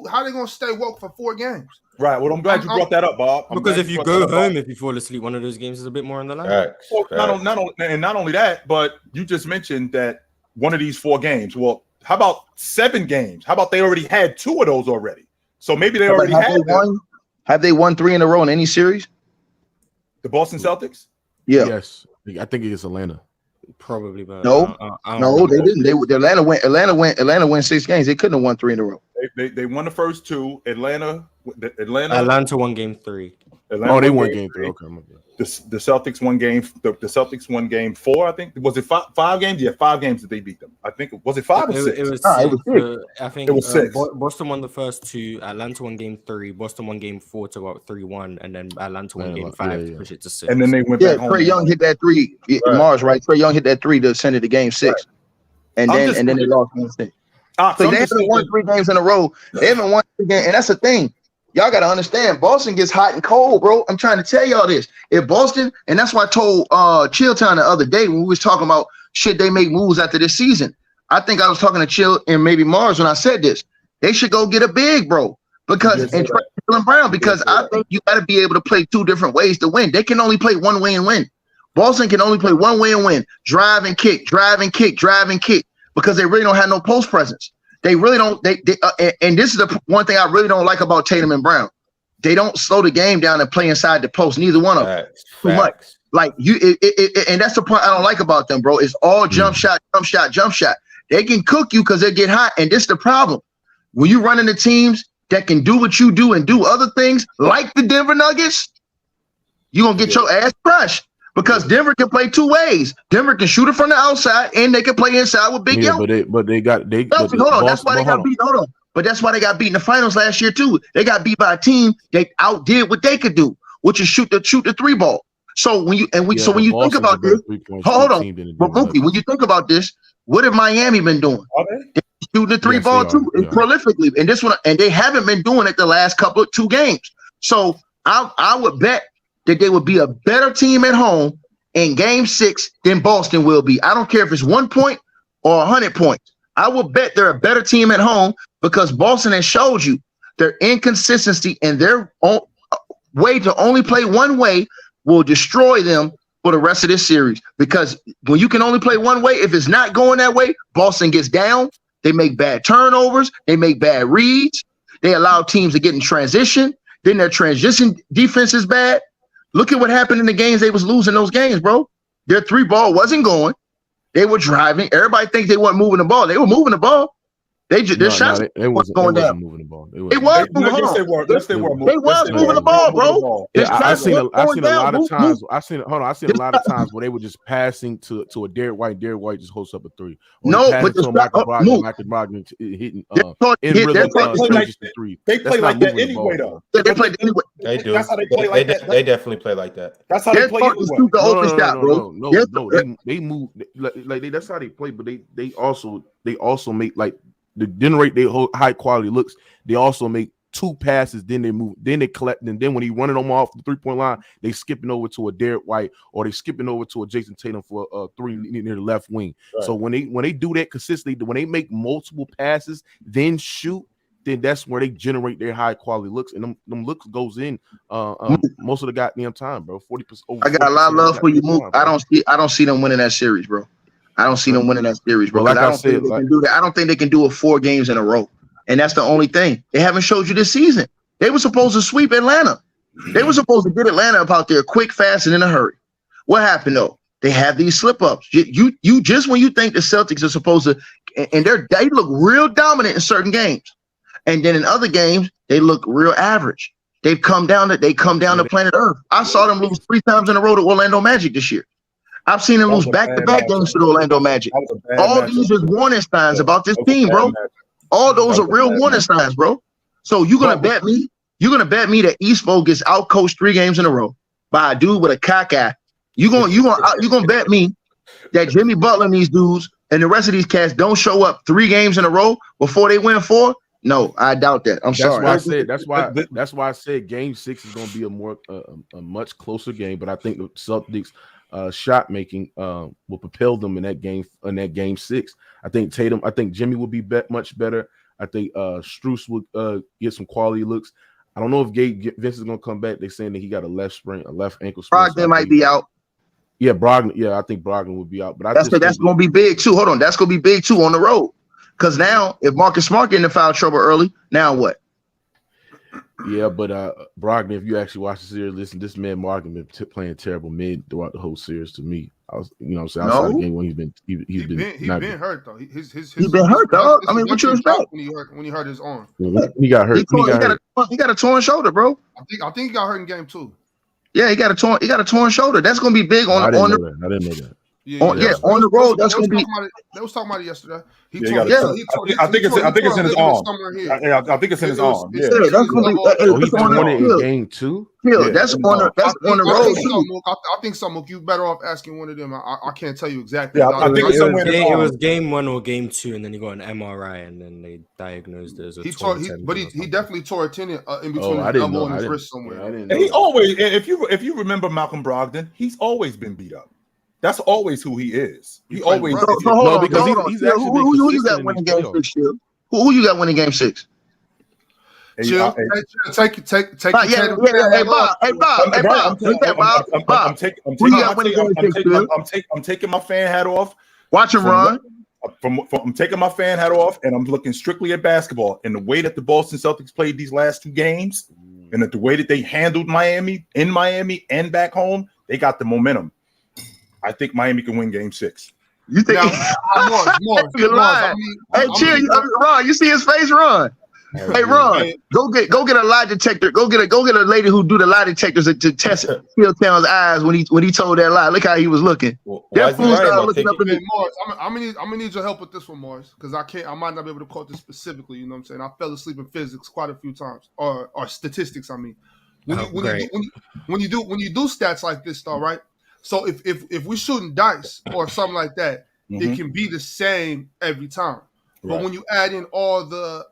Speaker 3: how they gonna stay woke for 4 games?
Speaker 2: Right. Well, I'm glad you brought that up, Bob.
Speaker 5: Because if you go home, if you fall asleep, one of those games is a bit more on the line.
Speaker 2: Right. Well, not only that, but you just mentioned that one of these 4 games. Well, how about 7 games? How about they already had 2 of those already? So maybe they already had
Speaker 6: one. Have they won 3 in a row in any series?
Speaker 2: The Boston Celtics?
Speaker 6: Yeah.
Speaker 4: Yes. I think it's Atlanta.
Speaker 5: Probably, but
Speaker 6: no, they didn't. Atlanta went 6 games. They couldn't have won 3 in a row.
Speaker 2: They won the first 2. Atlanta
Speaker 5: won game 3.
Speaker 4: They won game 3. Okay,
Speaker 2: the Celtics won game. The Celtics won game 4. I think was it 5 games? Yeah, 5 games that they beat them. I think was it 5 or 6?
Speaker 5: It was 6. I think
Speaker 2: it was 6.
Speaker 5: Boston won the first 2. Atlanta won game 3. Boston won game 4 to go up 3-1, and then Atlanta won game 5 to push it to 6.
Speaker 2: And then they went back home.
Speaker 6: Trae Young hit that 3. Mars, right? Trae Young hit that 3 to send it to game 6, and then they lost game 6. So they haven't won 3 games in a row. They haven't won 3 games, and that's the thing. Y'all got to understand, Boston gets hot and cold, bro. I'm trying to tell y'all this. If Boston, and that's why I told Chilltown the other day when we was talking about should they make moves after this season. I think I was talking to Chill and maybe Mars when I said this. They should go get a big, bro. Because and try Jaylen Brown, because I think you got to be able to play 2 different ways to win. They can only play one way and win. Boston can only play one way and win. Drive and kick, because they really don't have no post presence. They really don't. And this is the one thing I really don't like about Tatum and Brown. They don't slow the game down and play inside the post. Neither one of them. Too much. Like and that's the part I don't like about them, bro. It's all jump shot. They can cook you because they get hot, and this is the problem. When you run into teams that can do what you do and do other things, like the Denver Nuggets, You're going to get your ass crushed because Denver can play two ways. Denver can shoot it from the outside, and they can play inside with Big Yo.
Speaker 4: But they got
Speaker 6: hold on. That's why they got beat. Hold on. But that's why they got beat in the finals last year too. They got beat by a team they outdid what they could do, which is shoot the three ball. So when you think about this, hold on, but Mookie, when you think about this, what have Miami been doing? They're shooting the three ball too, prolifically, and this one, and they haven't been doing it the last two games. So I would bet that they would be a better team at home in Game 6 than Boston will be. I don't care if it's 1 point or 100 points. I will bet they're a better team at home because Boston has showed you their inconsistency and their way to only play one way will destroy them for the rest of this series. Because when you can only play one way, if it's not going that way, Boston gets down. They make bad turnovers. They make bad reads. They allow teams to get in transition. Then their transition defense is bad. Look at what happened in the games they was losing those games, bro. Their three ball wasn't going. They were driving. Everybody thinks they weren't moving the ball. They were moving the ball. Their shots wasn't going down.
Speaker 4: Moving the ball.
Speaker 6: They was moving the ball, bro.
Speaker 4: I've seen a lot of times. I've seen a lot of times where they were just passing to a Derek White. Derek White just hosts up a three.
Speaker 6: No, but
Speaker 4: Michael Brogdon hitting three.
Speaker 2: They play like that anyway, though.
Speaker 6: They play anyway.
Speaker 1: They do. That's how they play like that. They definitely play like that.
Speaker 2: That's how they play anyway.
Speaker 4: No, they move like that's how they play. But they also make like. To generate their high quality looks, they also make two passes, then they move, then they collect, and then when he running them off the 3-point line, they skipping over to a Derek White or they skipping over to a Jason Tatum for a three near the left wing. Right. So when they do that consistently, when they make multiple passes, then shoot, then that's where they generate their high quality looks, and them looks goes in most of the goddamn time, bro. 40%.
Speaker 6: I got a lot of love for you, Mook. I don't see them winning that series, bro. I don't see them winning that series, bro.
Speaker 4: Like I
Speaker 6: don't think they can do that. I don't think they can do it 4 games in a row. And that's the only thing. They haven't showed you this season. They were supposed to sweep Atlanta. They were supposed to get Atlanta up out there quick, fast, and in a hurry. What happened, though? They have these slip-ups. You just when you think the Celtics are supposed to, and they look real dominant in certain games. And then in other games, they look real average. They've come down to planet Earth. I saw them lose 3 times in a row to Orlando Magic this year. I've seen them lose back-to-back games to the Orlando Magic. All these is warning signs about this team, bro. All those are real warning signs, bro. So you're gonna bet me that Eastfold gets outcoached 3 games in a row by a dude with a cock eye. You gonna bet me that Jimmy Butler and these dudes and the rest of these cats don't show up 3 games in a row before they win 4? No, I doubt that. Sorry.
Speaker 4: That's why I said Game 6 is gonna be a much closer game, but I think the Celtics shot making will propel them in that game 6. I think Jimmy will be much better. I think Strus will get some quality looks. I don't know if Vince is gonna come back. They're saying that he got a left ankle sprain.
Speaker 6: Brogdon might be out.
Speaker 4: Yeah, Brogdon. Yeah, I think Brogdon will be out. But
Speaker 6: that's gonna be big too. Hold on, that's gonna be big too on the road. Because now, if Marcus Smart get into foul trouble early, now what?
Speaker 4: Yeah, but Brogdon, if you actually watch the series, listen, this man Martin been playing terrible mid throughout the whole series. To me, I was, outside the game when he's been
Speaker 3: hurt though. He's
Speaker 6: been hurt, dog. I mean, what you expect
Speaker 3: when he hurt his arm?
Speaker 4: He got hurt.
Speaker 6: He got a torn shoulder, bro.
Speaker 3: I think he got hurt in game 2.
Speaker 6: Yeah, he got a torn shoulder. That's gonna be big on.
Speaker 4: I didn't know that.
Speaker 6: On the road, that's gonna be.
Speaker 3: They was talking about it yesterday.
Speaker 2: I think it's in his arm. I think it's in his arm. Yeah,
Speaker 6: that's gonna be.
Speaker 4: He's won it in game 2.
Speaker 6: Yeah, that's on the road.
Speaker 3: I think some you better off asking one of them. I can't tell you exactly.
Speaker 5: Yeah, I think it was game 1 or game 2, and then he got an MRI, and then they diagnosed it as a tendon.
Speaker 3: But he definitely tore a tendon in between his elbow and his wrist somewhere.
Speaker 2: And he always, if you remember Malcolm Brogdon, he's always been beat up. That's always who he is. He always.
Speaker 6: Hold on. Who you got winning game 6? Who you got winning game 6?
Speaker 3: Chill. Take.
Speaker 6: Hey, Bob.
Speaker 2: I'm taking my fan hat off.
Speaker 6: Watch him run.
Speaker 2: I'm taking my fan hat off, and I'm looking strictly at basketball. And the way that the Boston Celtics played these last 2 games, and the way that they handled Miami in Miami and back home, they got the momentum. I think Miami can win game 6.
Speaker 6: You think? You're lying. Hey, chill, Ron. You see his face, Ron. Hey, Ron, go get a lie detector. Go get a lady who do the lie detectors to test Phil Town's eyes when he told that lie. Look how he was looking. That fool started looking up to me.
Speaker 3: Hey, Mars, I'm gonna need your help with this one, Mars, because I might not be able to quote this specifically. You know what I'm saying? I fell asleep in physics quite a few times, or statistics. I mean, when you do stats like this, though, right? So if we're shooting dice or something like that, it can be the same every time. Right. But when you add in all the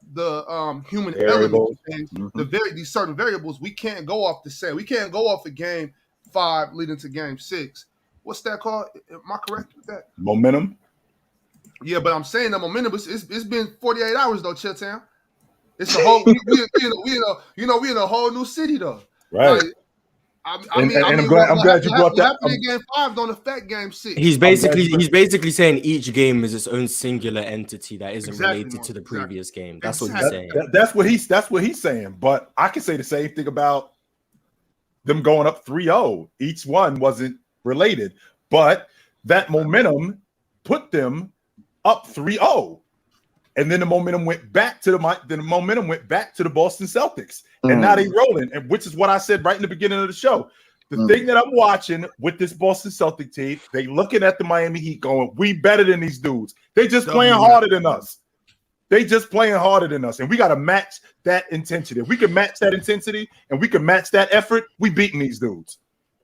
Speaker 3: human elements and these certain variables, we can't go off the same. We can't go off of game 5 leading to game 6. What's that called? Am I correct with that?
Speaker 2: Momentum.
Speaker 3: Yeah, but I'm saying the momentum. It's been 48 hours though, Chilltown. It's a whole. we in a whole new city though.
Speaker 2: Right.
Speaker 3: Like, I'm
Speaker 2: glad you brought that.
Speaker 3: What happened in game 5 don't affect game 6.
Speaker 5: He's basically saying each game is its own singular entity that isn't related to the previous game. That's what he's saying.
Speaker 2: That's what he's saying. But I can say the same thing about them going up 3-0. Each one wasn't related, but that momentum put them up 3-0. And then the momentum went back to the Boston Celtics, and now they rolling. And which is what I said right in the beginning of the show. The thing that I'm watching with this Boston Celtic team, they looking at the Miami Heat, going, "We better than these dudes. They just playing harder than us. And we got to match that intensity. If we can match that intensity and we can match that effort, we beating these dudes."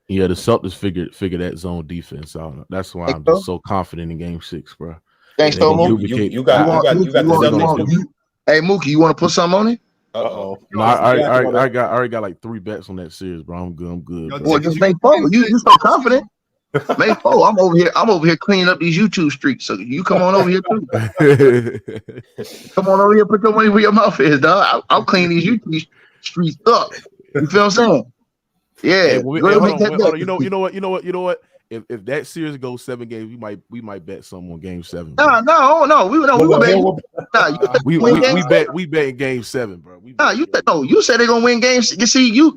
Speaker 4: Yeah, the Celtics figured that zone defense out. That's why I'm just so confident in Game 6, bro.
Speaker 6: Thanks, Tomo. You got the Celtics. Hey, Mookie, you want to put something on it?
Speaker 4: No, I already got like 3 bets on that series, bro. I'm good.
Speaker 6: Boy, just make four. You so confident. Make four. I'm over here cleaning up these YouTube streets. So you come on over here too. Come on over here, put your money where your mouth is, dog. I'll clean these YouTube streets up. You feel what I'm saying? Yeah.
Speaker 4: Hey, you know what? If that series goes 7 games, we might bet some on Game 7.
Speaker 6: No.
Speaker 4: We bet in Game 7, bro.
Speaker 6: You said they're gonna win games. You see, you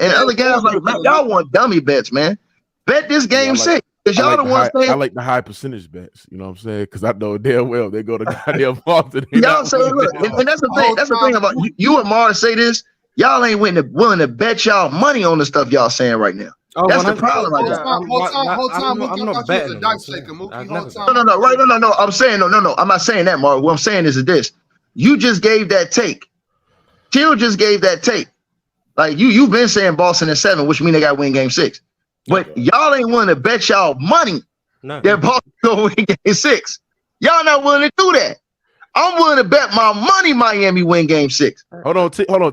Speaker 6: and other guys like y'all want dummy bets, man. Bet this game 6 because y'all the ones saying.
Speaker 4: I like the high percentage bets. You know what I'm saying? Because I know damn well they go to goddamn Boston.
Speaker 6: Y'all say, look, and that's the thing. That's the thing about you and Mars say this. Y'all ain't willing to bet y'all money on the stuff y'all saying right now. Oh, that's the problem.
Speaker 3: I'm not betting.
Speaker 6: No. I'm saying no. I'm not saying that, Mark. What I'm saying is this: you just gave that take. Chill just gave that take. Like you've been saying Boston in 7, which means they got to win Game 6. But y'all ain't willing to bet y'all money that Boston gonna win Game 6. Y'all not willing to do that. I'm willing to bet my money Miami win Game 6.
Speaker 4: Hold on.
Speaker 5: I'll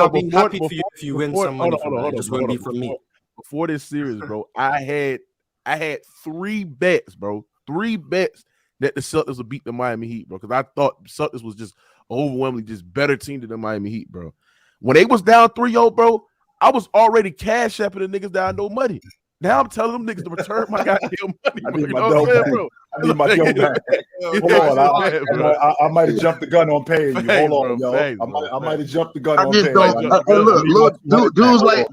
Speaker 5: be happy for you if you win some money. It just won't be from me.
Speaker 4: Before this series, bro, I had 3 bets, bro. 3 bets that the Celtics would beat the Miami Heat, bro. Because I thought the Celtics was just overwhelmingly just better team than the Miami Heat, bro. When they was down 3-0, bro, I was already cash apping the niggas down no money. Now I'm telling them niggas to return my goddamn money.
Speaker 2: I need my dough back. I need my dough back. Hold on, I might have jumped the gun on paying you. Hold on, yo. I might have jumped the gun on paying you.
Speaker 6: Look, dudes like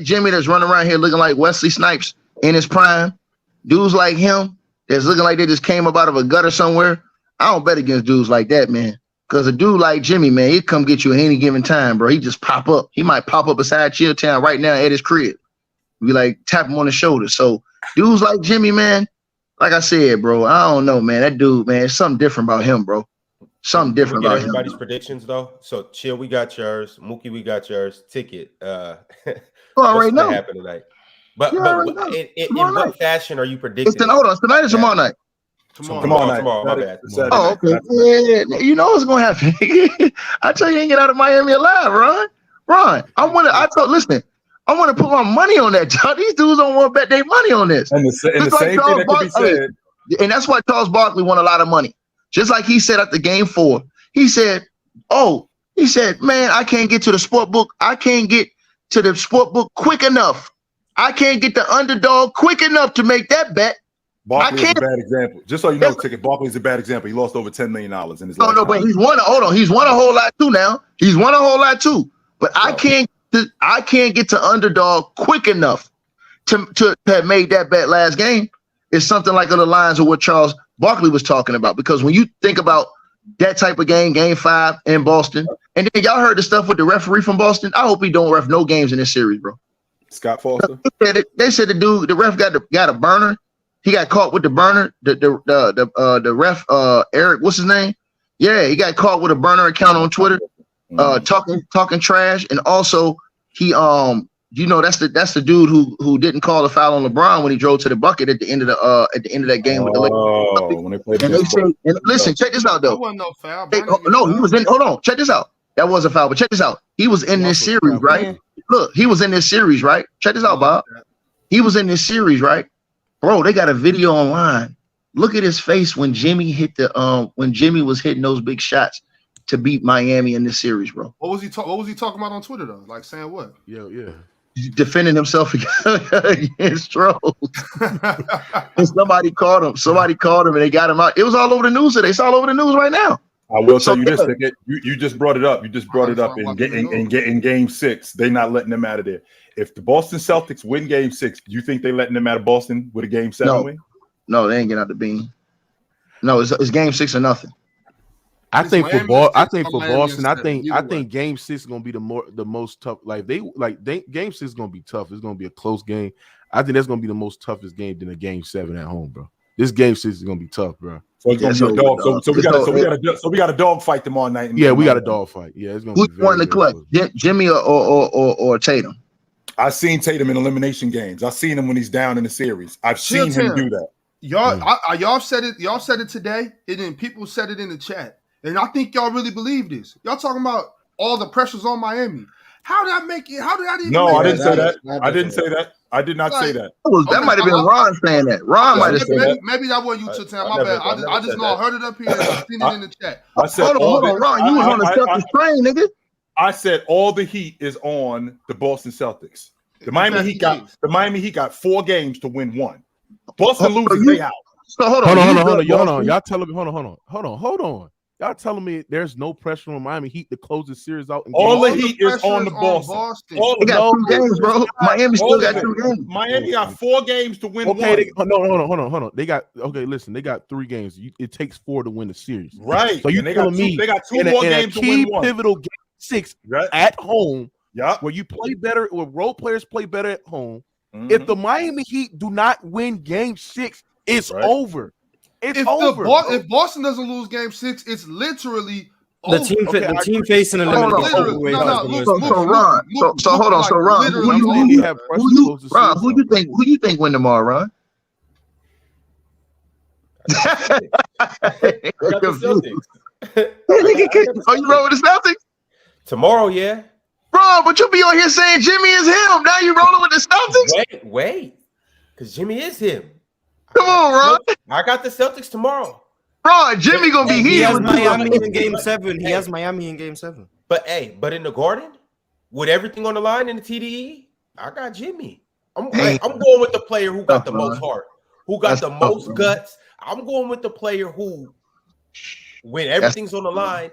Speaker 6: Jimmy that's running around here looking like Wesley Snipes in his prime. Dudes like him that's looking like they just came up out of a gutter somewhere. I don't bet against dudes like that, man. Because a dude like Jimmy, man, he'd come get you at any given time, bro. He just pop up. He might pop up beside Chilltown right now at his crib. We like tap him on the shoulder. So dudes like Jimmy, man, like I said, bro, I don't know, man. That dude, man, something different about him, bro. Something different about
Speaker 1: everybody's predictions, though. So Chill, we got yours. Mookie, we got yours. Ticket.
Speaker 6: Right now.
Speaker 1: Happen tonight. But in what fashion are you predicting?
Speaker 6: Hold on, tonight or tomorrow night?
Speaker 1: Tomorrow. My bad.
Speaker 6: Oh, okay. Yeah, you know what's gonna happen. I tell you, ain't get out of Miami alive, Ron. I want to put my money on that. These dudes don't want to bet their money on this.
Speaker 2: And the same thing that can be said.
Speaker 6: And that's why Charles Barkley won a lot of money. Just like he said after Game 4, he said, man, I can't get to the sport book. I can't get to the sport book quick enough. I can't get the underdog quick enough to make that bet.
Speaker 2: Barkley is a bad example. Just so you know, Ticket, Barkley is a bad example. He lost over $10 million in his life.
Speaker 6: No, but he's won a whole lot too now. He's won a whole lot too. But I can't get to underdog quick enough to have made that bet last game. It's something like on the lines of what Charles Barkley was talking about. Because when you think about that type of game, game 5 in Boston. And then y'all heard the stuff with the referee from Boston. I hope he don't ref no games in this series, bro.
Speaker 2: Scott Foster.
Speaker 6: They said the ref got a burner. He got caught with the burner. The ref Eric, what's his name? Yeah, he got caught with a burner account on Twitter, talking trash, and also he that's the dude who didn't call the foul on LeBron when he drove to the bucket at the end of that game with the Lakers. When they played. And they say, listen, check this out though.
Speaker 3: That wasn't no foul.
Speaker 6: He was in. Hold on, check this out. That was a foul, but check this out. He was in this series, right? Look, he was in this series, right? Check this out, Bob. He was in this series, right? Bro, they got a video online. Look at his face when Jimmy when Jimmy was hitting those big shots to beat Miami in this series, bro.
Speaker 3: What was he talking about on Twitter though? Like saying what?
Speaker 4: Yeah.
Speaker 6: Defending himself against trolls. And somebody caught him and they got him out. It was all over the news today. It's all over the news right now.
Speaker 2: I will tell you this, you just brought it up. You just brought it up in game 6. They're not letting them out of there. If the Boston Celtics win game 6, do you think they letting them out of Boston with a game 7 win?
Speaker 6: No, they ain't getting out the bean. No, it's game 6 or nothing.
Speaker 4: I think for Boston, I think game 6 is gonna be the most tough. Game 6 is gonna be tough. It's gonna be a close game. I think that's gonna be the most toughest game than a game 7 at home, bro. This game 6 is gonna be tough, bro.
Speaker 2: So it's gonna be a dog. So we got a dog fight tomorrow night.
Speaker 4: Yeah, we got a dog fight. Yeah, it's gonna
Speaker 6: be.
Speaker 4: Who's
Speaker 6: won the clutch? Jimmy or Tatum?
Speaker 2: I've seen Tatum in elimination games. I've seen him when he's down in the series. I've seen him do that.
Speaker 3: Y'all said it. Y'all said it today, and then people said it in the chat. And I think y'all really believe this. Y'all talking about all the pressures on Miami. How did I make it? How did I even?
Speaker 2: No, I didn't say that. I didn't say that. I did not say that.
Speaker 6: That might have been Ron saying that. Ron might have said that.
Speaker 3: Maybe that wasn't you, Chatan. My bad. I just know I heard it up here and I seen it in the chat.
Speaker 2: I said,
Speaker 6: hold on, Ron. You was on the Celtics train, nigga.
Speaker 2: I said all the heat is on the Boston Celtics. The Miami Heat got 4 games to win 1. Boston loses, they out.
Speaker 6: So hold
Speaker 4: on. Y'all telling me, hold on. Y'all telling me there's no pressure on Miami Heat to close the series out?
Speaker 2: All the heat is on the Boston.
Speaker 6: They got 2 games, bro. Miami still got 2 games.
Speaker 2: Miami got 4 games to win 1.
Speaker 4: Hold on. They got They got 3 games. It takes 4 to win the series.
Speaker 2: Right.
Speaker 4: So you telling me
Speaker 2: they got 2 more games to win 1.
Speaker 4: Pivotal game 6 at home.
Speaker 2: Yeah.
Speaker 4: Where you play better, where role players play better at home. Mm-hmm. If the Miami Heat do not win game 6, it's over. It's over.
Speaker 3: If Boston doesn't lose game 6, it's literally
Speaker 5: the team facing a limit.
Speaker 6: So Ron, hold on. So Ron, who you think win tomorrow, Ron?
Speaker 1: I got the Celtics.
Speaker 6: Are you rolling with the Celtics?
Speaker 1: Tomorrow, yeah.
Speaker 6: Bro, but you be on here saying Jimmy is him. Now you rolling with the Celtics?
Speaker 1: Wait. Because Jimmy is him.
Speaker 6: Come on, Ron.
Speaker 1: I got the Celtics tomorrow.
Speaker 6: Bro, Jimmy gonna be here.
Speaker 5: He has Miami in game 7. He has Miami in game 7.
Speaker 1: But in the Garden, with everything on the line in the TDE, I got Jimmy. I'm going with the player who got the most heart, who got the most guts. I'm going with the player who, when everything's on the line,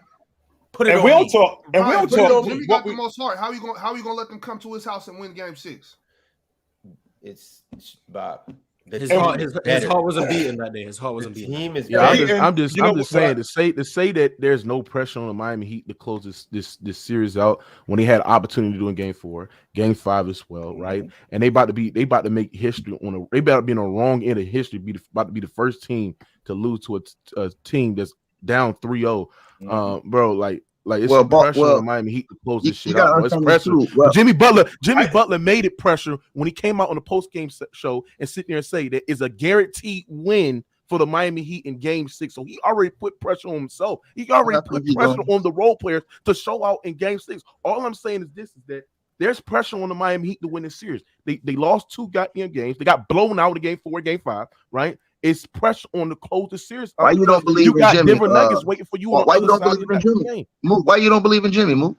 Speaker 1: put it on.
Speaker 2: We don't talk.
Speaker 3: Jimmy got the most heart. How you gonna let them come to his house and win game 6?
Speaker 1: It's Bob.
Speaker 5: His heart wasn't beating that day. His heart wasn't beating.
Speaker 4: I'm just saying to say that there's no pressure on the Miami Heat to close this series out when they had opportunity to do in game 4, game 5 as well, right? And they about to make history they about to be on the wrong end of history. About to be the first team to lose to a team that's down 3-0. Bro, it's pressure on the Miami Heat to close this shit out. It's pressure. Jimmy Butler made it pressure when he came out on the post-game show and sit there and say that it's a guaranteed win for the Miami Heat in game 6. So he already put pressure on himself. He already put pressure on the role players to show out in game 6. All I'm saying is that there's pressure on the Miami Heat to win this series. They lost 2 goddamn games. They got blown out in game 4, game 5, right? It's pressure on the close the series.
Speaker 6: Why you don't believe in Jimmy?
Speaker 4: Denver Nuggets waiting for you.
Speaker 6: Why you don't believe in Jimmy? Why you don't believe in Jimmy? Mook?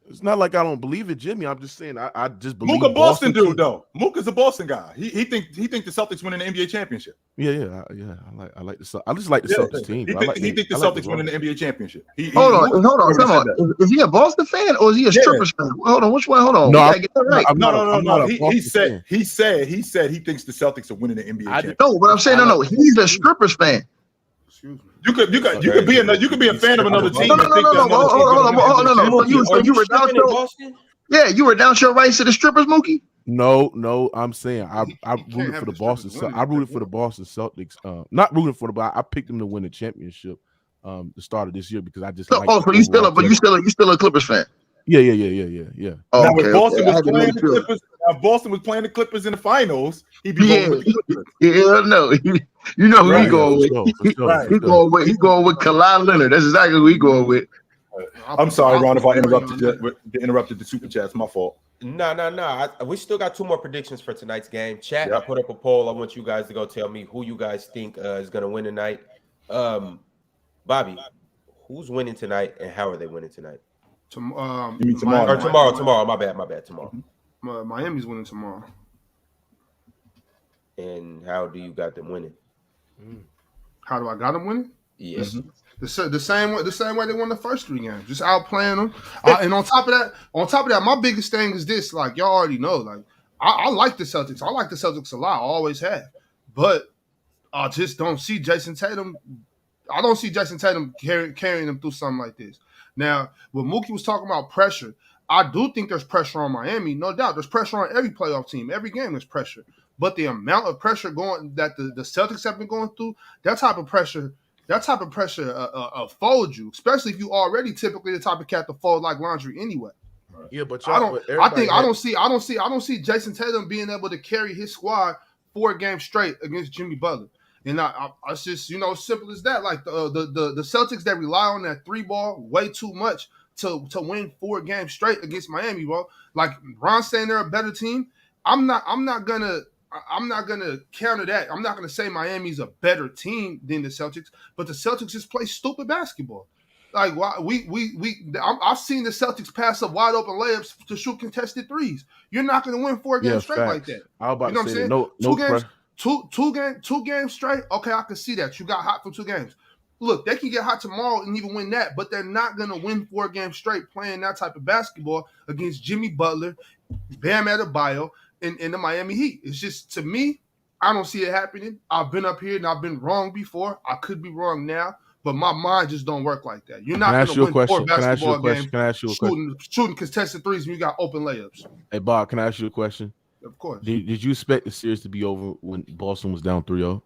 Speaker 4: It's not like I don't believe in Jimmy. I'm just saying I just believe.
Speaker 2: Mook a Boston dude though. Mook is a Boston guy. He think the Celtics winning the NBA championship.
Speaker 4: Yeah. I like the. I just like the Celtics team.
Speaker 2: He think the Celtics winning the NBA championship.
Speaker 6: Hold on. Is he a Boston fan or is he a Strippers fan? Hold on. Which one? Hold on.
Speaker 2: No. He said he thinks the Celtics are winning the NBA championship.
Speaker 6: No, but I'm saying no. He's a Strippers fan.
Speaker 3: Excuse me.
Speaker 2: You could be a fan of another team.
Speaker 6: No. You renounce your rights to the strippers, Mookie?
Speaker 4: No, I'm saying I rooted for the Boston. I rooted for the Boston Celtics. Not rooting for but I picked them to win the championship. The start of this year because I just.
Speaker 6: So you still a Clippers fan?
Speaker 4: Yeah.
Speaker 6: Oh,
Speaker 2: now,
Speaker 6: okay,
Speaker 2: if Boston was playing the Clippers, if Boston was playing the Clippers in the finals, he'd be going with the Clippers.
Speaker 6: Yeah, no, you know who he going with. He's going with Kawhi Leonard. That's exactly who he going with.
Speaker 2: I'm sorry, Ron, if I interrupted the super chats. My fault.
Speaker 1: No. We still got 2 more predictions for tonight's game. Chat, yep. I put up a poll. I want you guys to go tell me who you guys think is going to win tonight. Bobby, who's winning tonight and how are they winning tonight?
Speaker 2: You mean tomorrow?
Speaker 1: Tomorrow. My bad. Tomorrow.
Speaker 3: Miami's winning tomorrow.
Speaker 1: And how do you got them winning?
Speaker 3: How do I got them winning?
Speaker 1: Yes.
Speaker 3: Mm-hmm. The same way they won the first 3 games, just outplaying them. And on top of that, my biggest thing is this: like y'all already know, like I like the Celtics. I like the Celtics a lot. I always have, but I just don't see Jason Tatum. I don't see Jason Tatum carrying them through something like this. Now, when Mookie was talking about pressure, I do think there's pressure on Miami, no doubt. There's pressure on every playoff team. Every game there's pressure. But the amount of pressure that the Celtics have been going through, that type of pressure folds you, especially if you already typically the type of cat to fold like laundry anyway.
Speaker 4: Yeah, but
Speaker 3: I don't see Jason Tatum being able to carry his squad 4 games straight against Jimmy Butler. And I just, simple as that. Like the Celtics that rely on that 3-ball way too much to win 4 games straight against Miami, bro. Like Ron saying they're a better team. I'm not gonna counter that. I'm not gonna say Miami's a better team than the Celtics, but the Celtics just play stupid basketball. Like why I've seen the Celtics pass up wide open layups to shoot contested threes. You're not gonna win 4 games straight like that.
Speaker 4: I was about to say
Speaker 3: no games. Two games straight. Okay, I can see that. You got hot for 2 games. Look, they can get hot tomorrow and even win that, but they're not going to win 4 games straight playing that type of basketball against Jimmy Butler, Bam Adebayo, and the Miami Heat. It's just, to me, I don't see it happening. I've been up here and I've been wrong before. I could be wrong now, but my mind just don't work like that. You're not going to win 4 basketball games shooting contested threes when you got open layups.
Speaker 4: Hey, Bob, can I ask you a question?
Speaker 3: Of course.
Speaker 4: Did you expect the series to be over when Boston was down 3-0?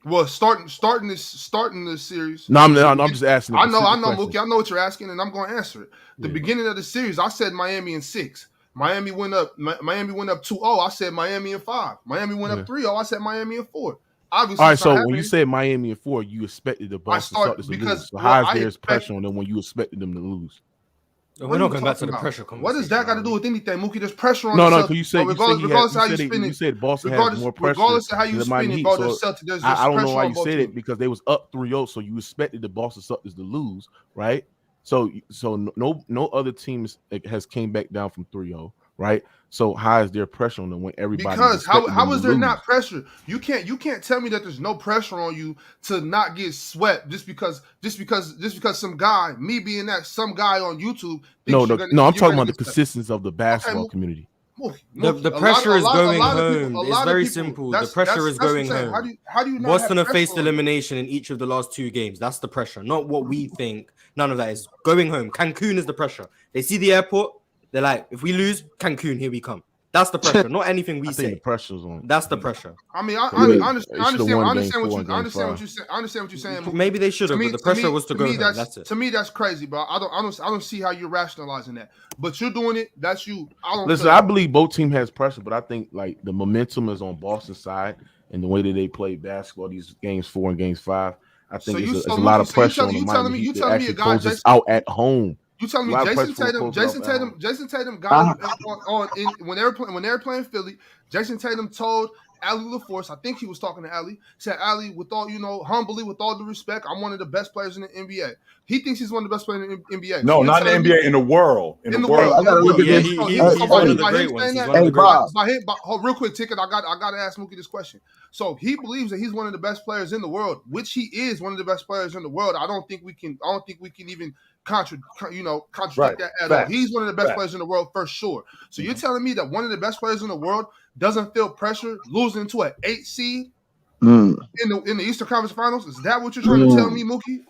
Speaker 3: Well, starting this series.
Speaker 4: No, I'm just asking.
Speaker 3: I know, Mookie. I know what you're asking, and I'm going to answer it. The beginning of the series, I said Miami in 6. Miami went up 2-0. I said Miami in 5. Miami went up 3-0. I said Miami in 4. Obviously,
Speaker 4: all right. So when you said Miami in 4, you expected the Boston Celtics to lose. So how is there pressure on them when you expected them to lose?
Speaker 5: We're not going back to the pressure conversation.
Speaker 3: What does that got to do with anything, Mookie? There's pressure on
Speaker 4: the
Speaker 3: Celtics.
Speaker 4: No, you said
Speaker 3: regardless of how you spin it.
Speaker 4: You said Boston has more pressure.
Speaker 3: Regardless of how you spin it, bro, there's Celtics. There's
Speaker 4: I don't know why you
Speaker 3: said
Speaker 4: it because they was up 3-0, so you expected the Boston Celtics to lose, right? So no other team has came back down from 3-0, right? So how is there pressure on them when everybody?
Speaker 3: Because how is there not pressure? You can't tell me that there's no pressure on you to not get swept just because some guy, me being that some guy on YouTube.
Speaker 4: No, I'm talking about the consistency of the basketball community.
Speaker 5: The pressure is going home. It's very simple. The pressure is going home.
Speaker 3: How do you not
Speaker 5: Boston have faced elimination in each of the last 2 games. That's the pressure, not what we think. None of that is going home. Cancun is the pressure. They see the airport. They're like, if we lose, Cancun, here we come. That's the pressure, not anything we say.
Speaker 4: The pressure's on.
Speaker 5: That's the pressure.
Speaker 3: I mean, I understand what you're saying.
Speaker 5: Maybe they should have, but the pressure was to go home. That's it.
Speaker 3: To me, that's crazy, bro. I don't see how you're rationalizing that. But you're doing it. That's you.
Speaker 4: I believe both teams has pressure, but I think like the momentum is on Boston's side and the way that they play basketball, these games 4 and games 5. I think it's a lot of pressure on the Miami Heat to actually close this out at home.
Speaker 3: You telling me Jason Tatum got when they were playing Philly, Jason Tatum told Ali LaForce, I think he was talking to Ali, said, Ali, with all, humbly, with all due respect, I'm one of the best players in the NBA. He thinks he's one of the best players in the NBA.
Speaker 2: No, not in the NBA, in the world.
Speaker 3: In the world. I gotta look at this.
Speaker 5: He's one of the great ones.
Speaker 3: Real quick, Ticket, I got to ask Mookie this question. So he believes that he's one of the best players in the world, which he is one of the best players in the world. I don't think we can even contradict that at all. He's one of the best players in the world for sure. So you're telling me that one of the best players in the world doesn't feel pressure losing to an 8 seed
Speaker 6: in
Speaker 3: the Eastern Conference Finals? Is that what you're trying to tell me, Mookie?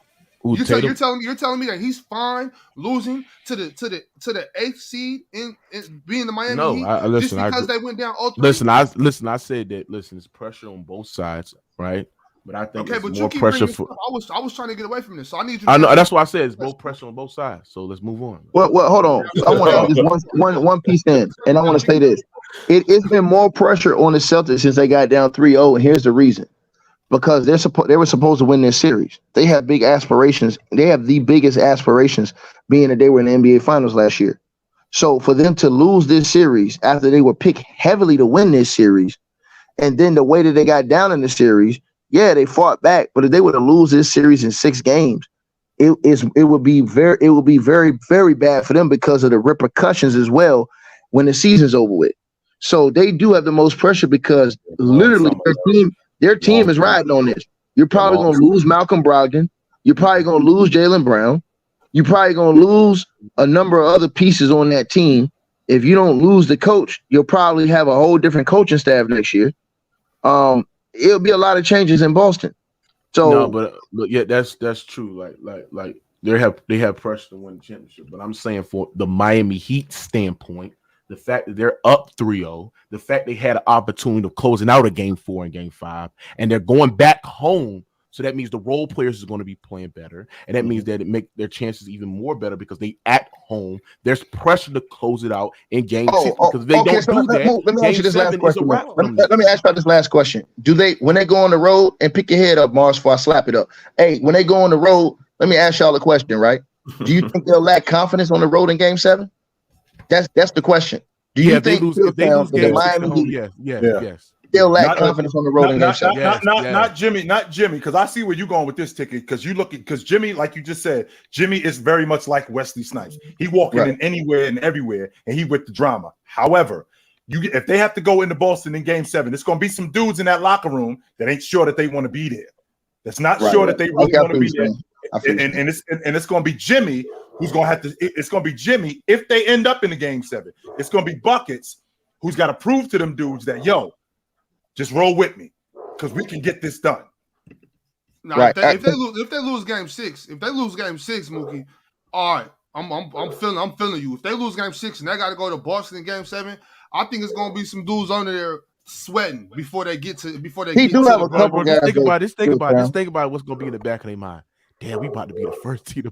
Speaker 3: You're telling me that he's fine losing to the 8th seed in being the Miami Heat just because they went down 0-3?
Speaker 4: Listen. I said that. Listen, it's pressure on both sides, right? But I think it's more pressure for.
Speaker 3: I was trying to get away from this, so I need you.
Speaker 4: I know that's why I said it's both pressure on both sides. So let's move on.
Speaker 6: Well, hold on. I want to add just one piece in, and I want to say this: it's been more pressure on the Celtics since they got down 3-0, and here's the reason. Because they were supposed to win this series. They have big aspirations. They have the biggest aspirations, being that they were in the NBA Finals last year. So for them to lose this series after they were picked heavily to win this series, and then the way that they got down in the series, yeah, they fought back. But if they were to lose this series in 6 games, it would be very, very bad for them because of the repercussions as well when the season's over with. So they do have the most pressure because literally their team is riding on this. You're probably going to lose Malcolm Brogdon. You're probably going to lose Jaylen Brown. You're probably going to lose a number of other pieces on that team. If you don't lose the coach, you'll probably have a whole different coaching staff next year. It'll be a lot of changes in Boston. So
Speaker 4: no, but yeah, that's true. Like they have pressure to win the championship. But I'm saying for the Miami Heat standpoint, the fact that they're up 3-0, the fact they had an opportunity of closing out a game 4 and game 5, and they're going back home. So that means the role players is going to be playing better. And that means that it make their chances even more better because they at home. There's pressure to close it out in game 6 because if they don't do that,
Speaker 6: let me ask you this last question. Let me ask you this last question. Do they, when they go on the road, and pick your head up, Mars, before I slap it up. Hey, when they go on the road, let me ask y'all a question, right? Do you think they'll lack confidence on the road in game 7? That's the question. Do you think
Speaker 4: if they lose game 6 at home, yes.
Speaker 6: They'll lack confidence on the road in game 7?
Speaker 2: Not Jimmy, because I see where you're going with this ticket. Because Jimmy, like you just said, Jimmy is very much like Wesley Snipes. He walking in anywhere and everywhere, and he with the drama. However, if they have to go into Boston in game 7, it's going to be some dudes in that locker room that ain't sure that they want to be there. That's not sure that they really want to be there. And it's going to be Jimmy who's going to have to. It's going to be Jimmy if they end up in the game 7. It's going to be Buckets who's got to prove to them dudes that just roll with me because we can get this done.
Speaker 3: Now, if they lose game 6, Mookie, all right, I'm feeling you. If they lose game 6 and they got to go to Boston in game 7, I think it's going to be some dudes under there sweating before they get to.
Speaker 6: He do have a couple guys.
Speaker 4: Think about what's going to be in the back of their mind. Damn, we about to be the first team to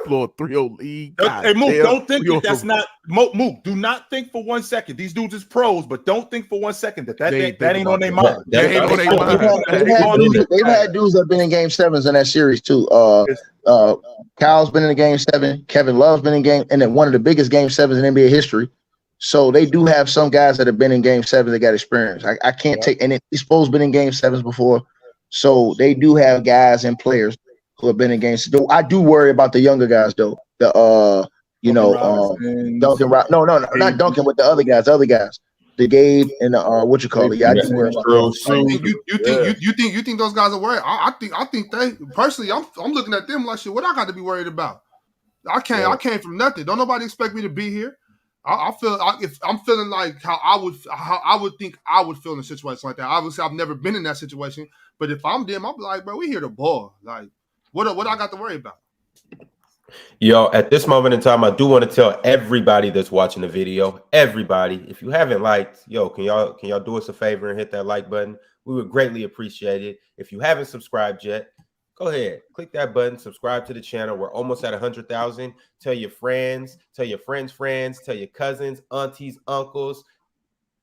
Speaker 4: blow a 3-0 lead.
Speaker 2: Hey, Mook, don't think that's not Mook. Do not think for 1 second. These dudes is pros, but don't think for 1 second that ain't on their mind. They've
Speaker 6: had dudes that have been in game 7s in that series too. Kyle's been in the game 7. Kevin Love's been in game, and then one of the biggest game 7s in NBA history. So they do have some guys that have been in game 7 that got experience. I can't take, and he's supposed been in game 7s before. So they do have guys and players who have been in games. I do worry about the younger guys though. Duncan not Duncan, with the other guys. The Gabe and what you call it. Yeah, I do worry about
Speaker 3: you think those guys are worried? I think they personally. I'm looking at them like shit. What I got to be worried about? I came from nothing. Don't nobody expect me to be here. If I'm feeling like how I would think I would feel in a situation like that. Obviously, I've never been in that situation, but if I'm them, I'll be like, bro, we here to ball. Like, what I got to worry about?
Speaker 1: Yo, at this moment in time, I do want to tell everybody that's watching the video, everybody, if you haven't liked, can y'all do us a favor and hit that like button? We would greatly appreciate it. If you haven't subscribed yet, go ahead, click that button, subscribe to the channel. We're almost at 100,000. Tell your friends, tell your friends, tell your cousins, aunties, uncles,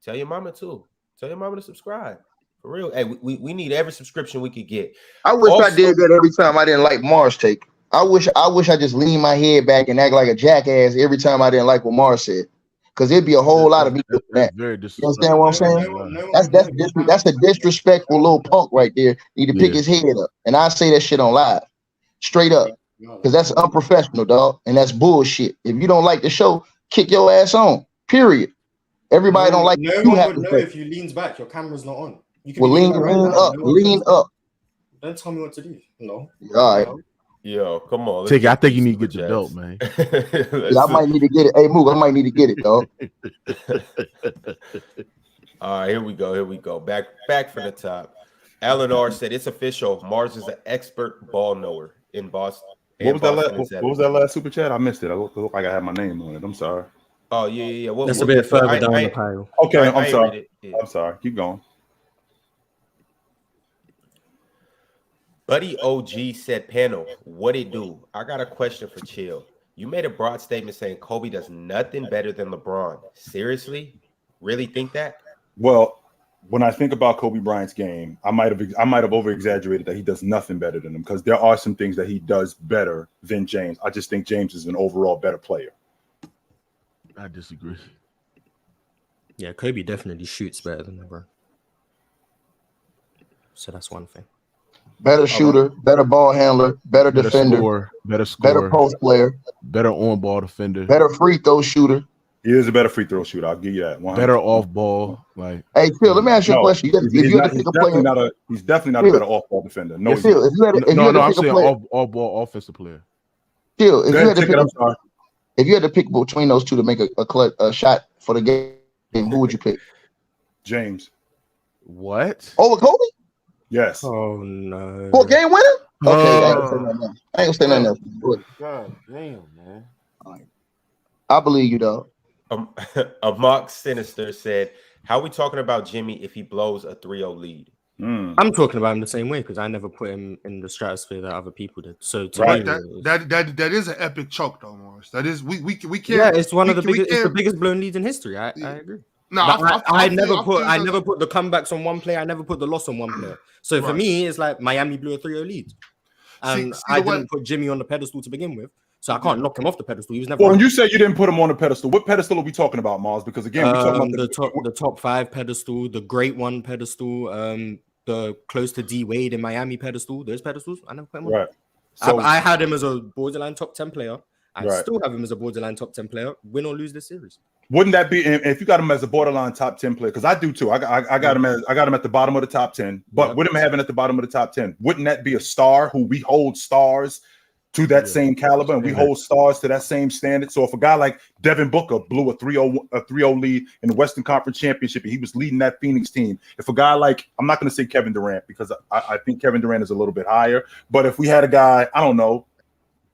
Speaker 1: tell your mama too. Tell your mama to subscribe. For real. Hey, we need every subscription we could get.
Speaker 6: I wish I did that every time I didn't like Mars take. I wish I just lean my head back and act like a jackass every time I didn't like what Mars said. Because it'd be a whole lot of me doing that. You understand what I'm saying? That's a disrespectful little punk right there. Need to pick his head up. And I say that shit on live. Straight up. Because that's unprofessional, dog. And that's bullshit. If you don't like the show, kick your ass on. Period. Everybody don't like
Speaker 5: no one would know if you leans back, your camera's not on. You can
Speaker 6: lean up.
Speaker 5: Don't tell me what to do. No.
Speaker 6: All right.
Speaker 1: Yo, come on.
Speaker 4: I think you need to get your belt, man.
Speaker 6: I might need to get it. Hey, Mook, I might need to get it, dog.
Speaker 1: All right, here we go. Back from the top. Alan R said it's official. Mars is an expert ball knower in Boston.
Speaker 2: What was that last super chat? I missed it. I looked like I had my name on it. I'm sorry.
Speaker 1: Oh yeah.
Speaker 5: That's a bit further down the pile.
Speaker 2: Okay, I'm sorry. Yeah. I'm sorry. Keep going.
Speaker 1: Buddy OG said, panel, what it do? I got a question for Chill. You made a broad statement saying Kobe does nothing better than LeBron. Seriously? Really think that?
Speaker 2: Well, when I think about Kobe Bryant's game, I might have over-exaggerated that he does nothing better than him, because there are some things that he does better than James. I just think James is an overall better player.
Speaker 4: I disagree.
Speaker 5: Yeah, Kobe definitely shoots better than LeBron. So that's one thing.
Speaker 6: Better shooter, better ball handler, better defender,
Speaker 4: better
Speaker 6: post player,
Speaker 4: better on-ball defender,
Speaker 6: better free throw shooter.
Speaker 2: He is a better free throw shooter. I'll give you that. 100%.
Speaker 4: Better off ball. Like,
Speaker 6: hey, Phil, let me ask you a question. He's definitely
Speaker 2: not a better off ball defender. No,
Speaker 6: Phil,
Speaker 2: I'm
Speaker 4: saying off ball offensive player.
Speaker 6: Phil, if you had to pick between those two to make a shot for the game, who would you pick?
Speaker 2: James.
Speaker 4: What?
Speaker 6: Over Kobe?
Speaker 2: Yes.
Speaker 5: Oh no.
Speaker 6: For a game winner? Okay, I ain't gonna say nothing else.
Speaker 4: God damn, man.
Speaker 6: I believe you, though.
Speaker 1: Mark Sinister said, how are we talking about Jimmy if he blows a 3-0 lead?
Speaker 5: I'm talking about him the same way, because I never put him in the stratosphere that other people did. So
Speaker 3: that is an epic choke, though, Morris. That is we can't.
Speaker 5: Yeah, it's one of the biggest. It's the biggest blown leads in history. I agree.
Speaker 3: No,
Speaker 5: I never put the comebacks on one player. I never put the loss on one player. So for me, it's like Miami blew a 3-0 lead, and I didn't put Jimmy on the pedestal to begin with. So I can't knock him off the pedestal. He was never.
Speaker 2: Well, when you say you didn't put him on the pedestal, what pedestal are we talking about, Mars? Because again, we're talking about
Speaker 5: the top 5 pedestal, the great one pedestal, the close to D Wade in Miami pedestal. Those pedestals, I never put him on.
Speaker 2: Right. So
Speaker 5: I had him as a borderline top 10 player. I still have him as a borderline top 10 player. Win or lose this series.
Speaker 2: Wouldn't that be if you got him as a borderline top 10 player? Because I do too. I got him at the bottom of the top 10. But with him having at the bottom of the top 10, wouldn't that be a star who we hold stars to that same caliber, and we hold stars to that same standard? So if a guy like Devin Booker blew a 3-0 lead in the Western Conference Championship, and he was leading that Phoenix team, if a guy like, I'm not going to say Kevin Durant, because I think Kevin Durant is a little bit higher, but if we had a guy, I don't know,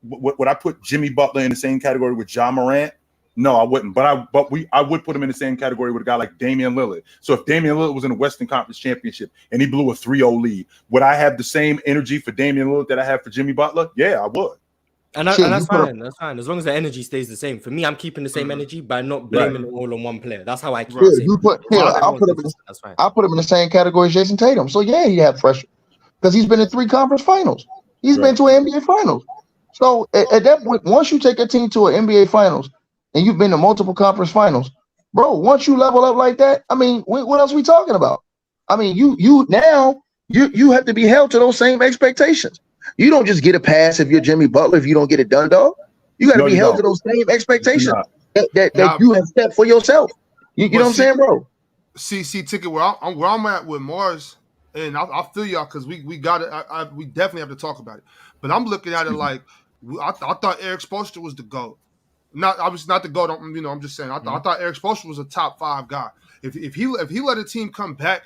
Speaker 2: would I put Jimmy Butler in the same category with Ja Morant? No, I wouldn't. But I would put him in the same category with a guy like Damian Lillard. So if Damian Lillard was in the Western Conference Championship and he blew a 3-0 lead, would I have the same energy for Damian Lillard that I have for Jimmy Butler? Yeah, I would.
Speaker 5: And that's fine. That's fine. As long as the energy stays the same. For me, I'm keeping the same energy by not blaming it all on one player. That's how I keep it.
Speaker 6: I'll put him in the same category as Jason Tatum. So yeah, he had pressure because he's been in 3 conference finals. He's been to an NBA finals. So at that point, once you take a team to an NBA finals and you've been to multiple conference finals, bro, once you level up like that, I mean, what else are we talking about? I mean, you have to be held to those same expectations. You don't just get a pass if you're Jimmy Butler if you don't get it done, dog. You got to be held to those same expectations that you have set for yourself. You know what I'm saying, bro?
Speaker 3: See, Ticket, where I'm at with Mars, and I feel y'all because we got it. We definitely have to talk about it. But I'm looking at it like I thought Eric Spoelstra was the GOAT. Obviously not the GOAT. I'm just saying. I thought Eric Spoelstra was a top 5 guy. If he let a team come back,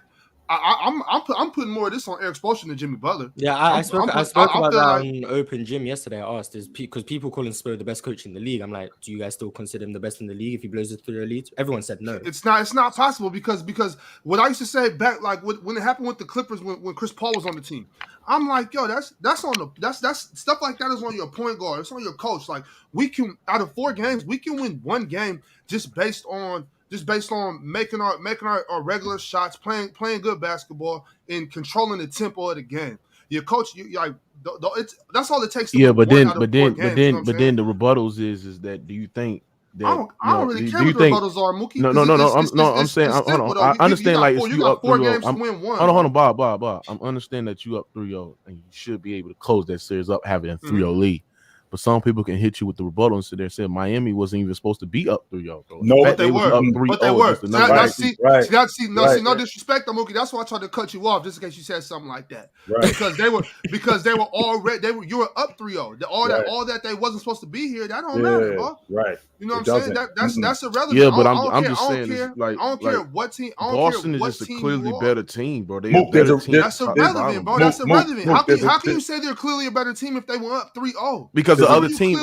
Speaker 3: I'm putting more of this on Eric Spoelstra than Jimmy Butler.
Speaker 5: Yeah, I spoke about that on Open Gym yesterday. I asked, because people calling Spo the best coach in the league. I'm like, do you guys still consider him the best in the league if he blows the 3 leads? Everyone said no.
Speaker 3: It's not possible because what I used to say back, like when it happened with the Clippers when Chris Paul was on the team, I'm like, yo, that's stuff like that is on your point guard. It's on your coach. Like, we can, out of 4 games, we can win 1 game just based on making our regular shots, playing good basketball, and controlling the tempo of the game. Your coach, that's all it takes.
Speaker 4: But then the rebuttals is that, do you think that
Speaker 3: I don't really care what the rebuttals are, Mookie?
Speaker 4: No. I'm saying, hold on. I understand, like, if you up
Speaker 3: 4 games to win 1.
Speaker 4: Hold on, Bob. I understand that you up 3-0 and you should be able to close that series up having a 3-0 lead. But some people can hit you with the rebuttal and sit there and say Miami wasn't even supposed to be up 3-0, bro.
Speaker 2: No,
Speaker 3: but they were.
Speaker 4: Up 3-0
Speaker 3: but they were. No,
Speaker 2: Right.
Speaker 3: disrespect, Mookie. That's why I tried to cut you off just in case you said something like that.
Speaker 2: Right.
Speaker 3: Because they were already you were up 3-0. All that they wasn't supposed to be here. That don't matter, bro.
Speaker 2: Right.
Speaker 3: You know what I'm saying? That's irrelevant.
Speaker 4: Yeah, but I'm just saying,
Speaker 3: I don't care what team.
Speaker 4: Boston is just a clearly better team, bro.
Speaker 3: That's irrelevant, bro. That's irrelevant. How can you say they're clearly a better team if they went up 3-0?
Speaker 4: Because the other team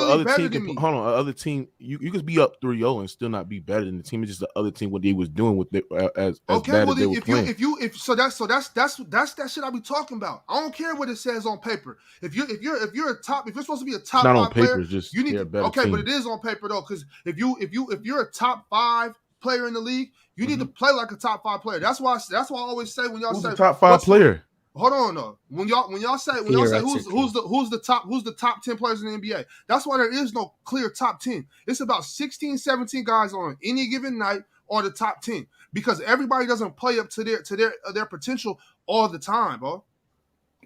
Speaker 4: you could be up 3-0 and still not be better than the team. It's just the other team what they was doing with it as bad as they were playing.
Speaker 3: That's that shit I be talking about. I don't care what it says on paper. If you're supposed to be a top 5 player, you need to, okay, but it is on paper though, because if you're a top 5 player in the league, you need to play like a top 5 player. That's why I always say when y'all say
Speaker 4: a top 5 player.
Speaker 3: Hold on though. When y'all say who's the top 10 players in the NBA, that's why there is no clear top 10. It's about 16, 17 guys on any given night or the top 10 because everybody doesn't play up to their potential all the time, bro.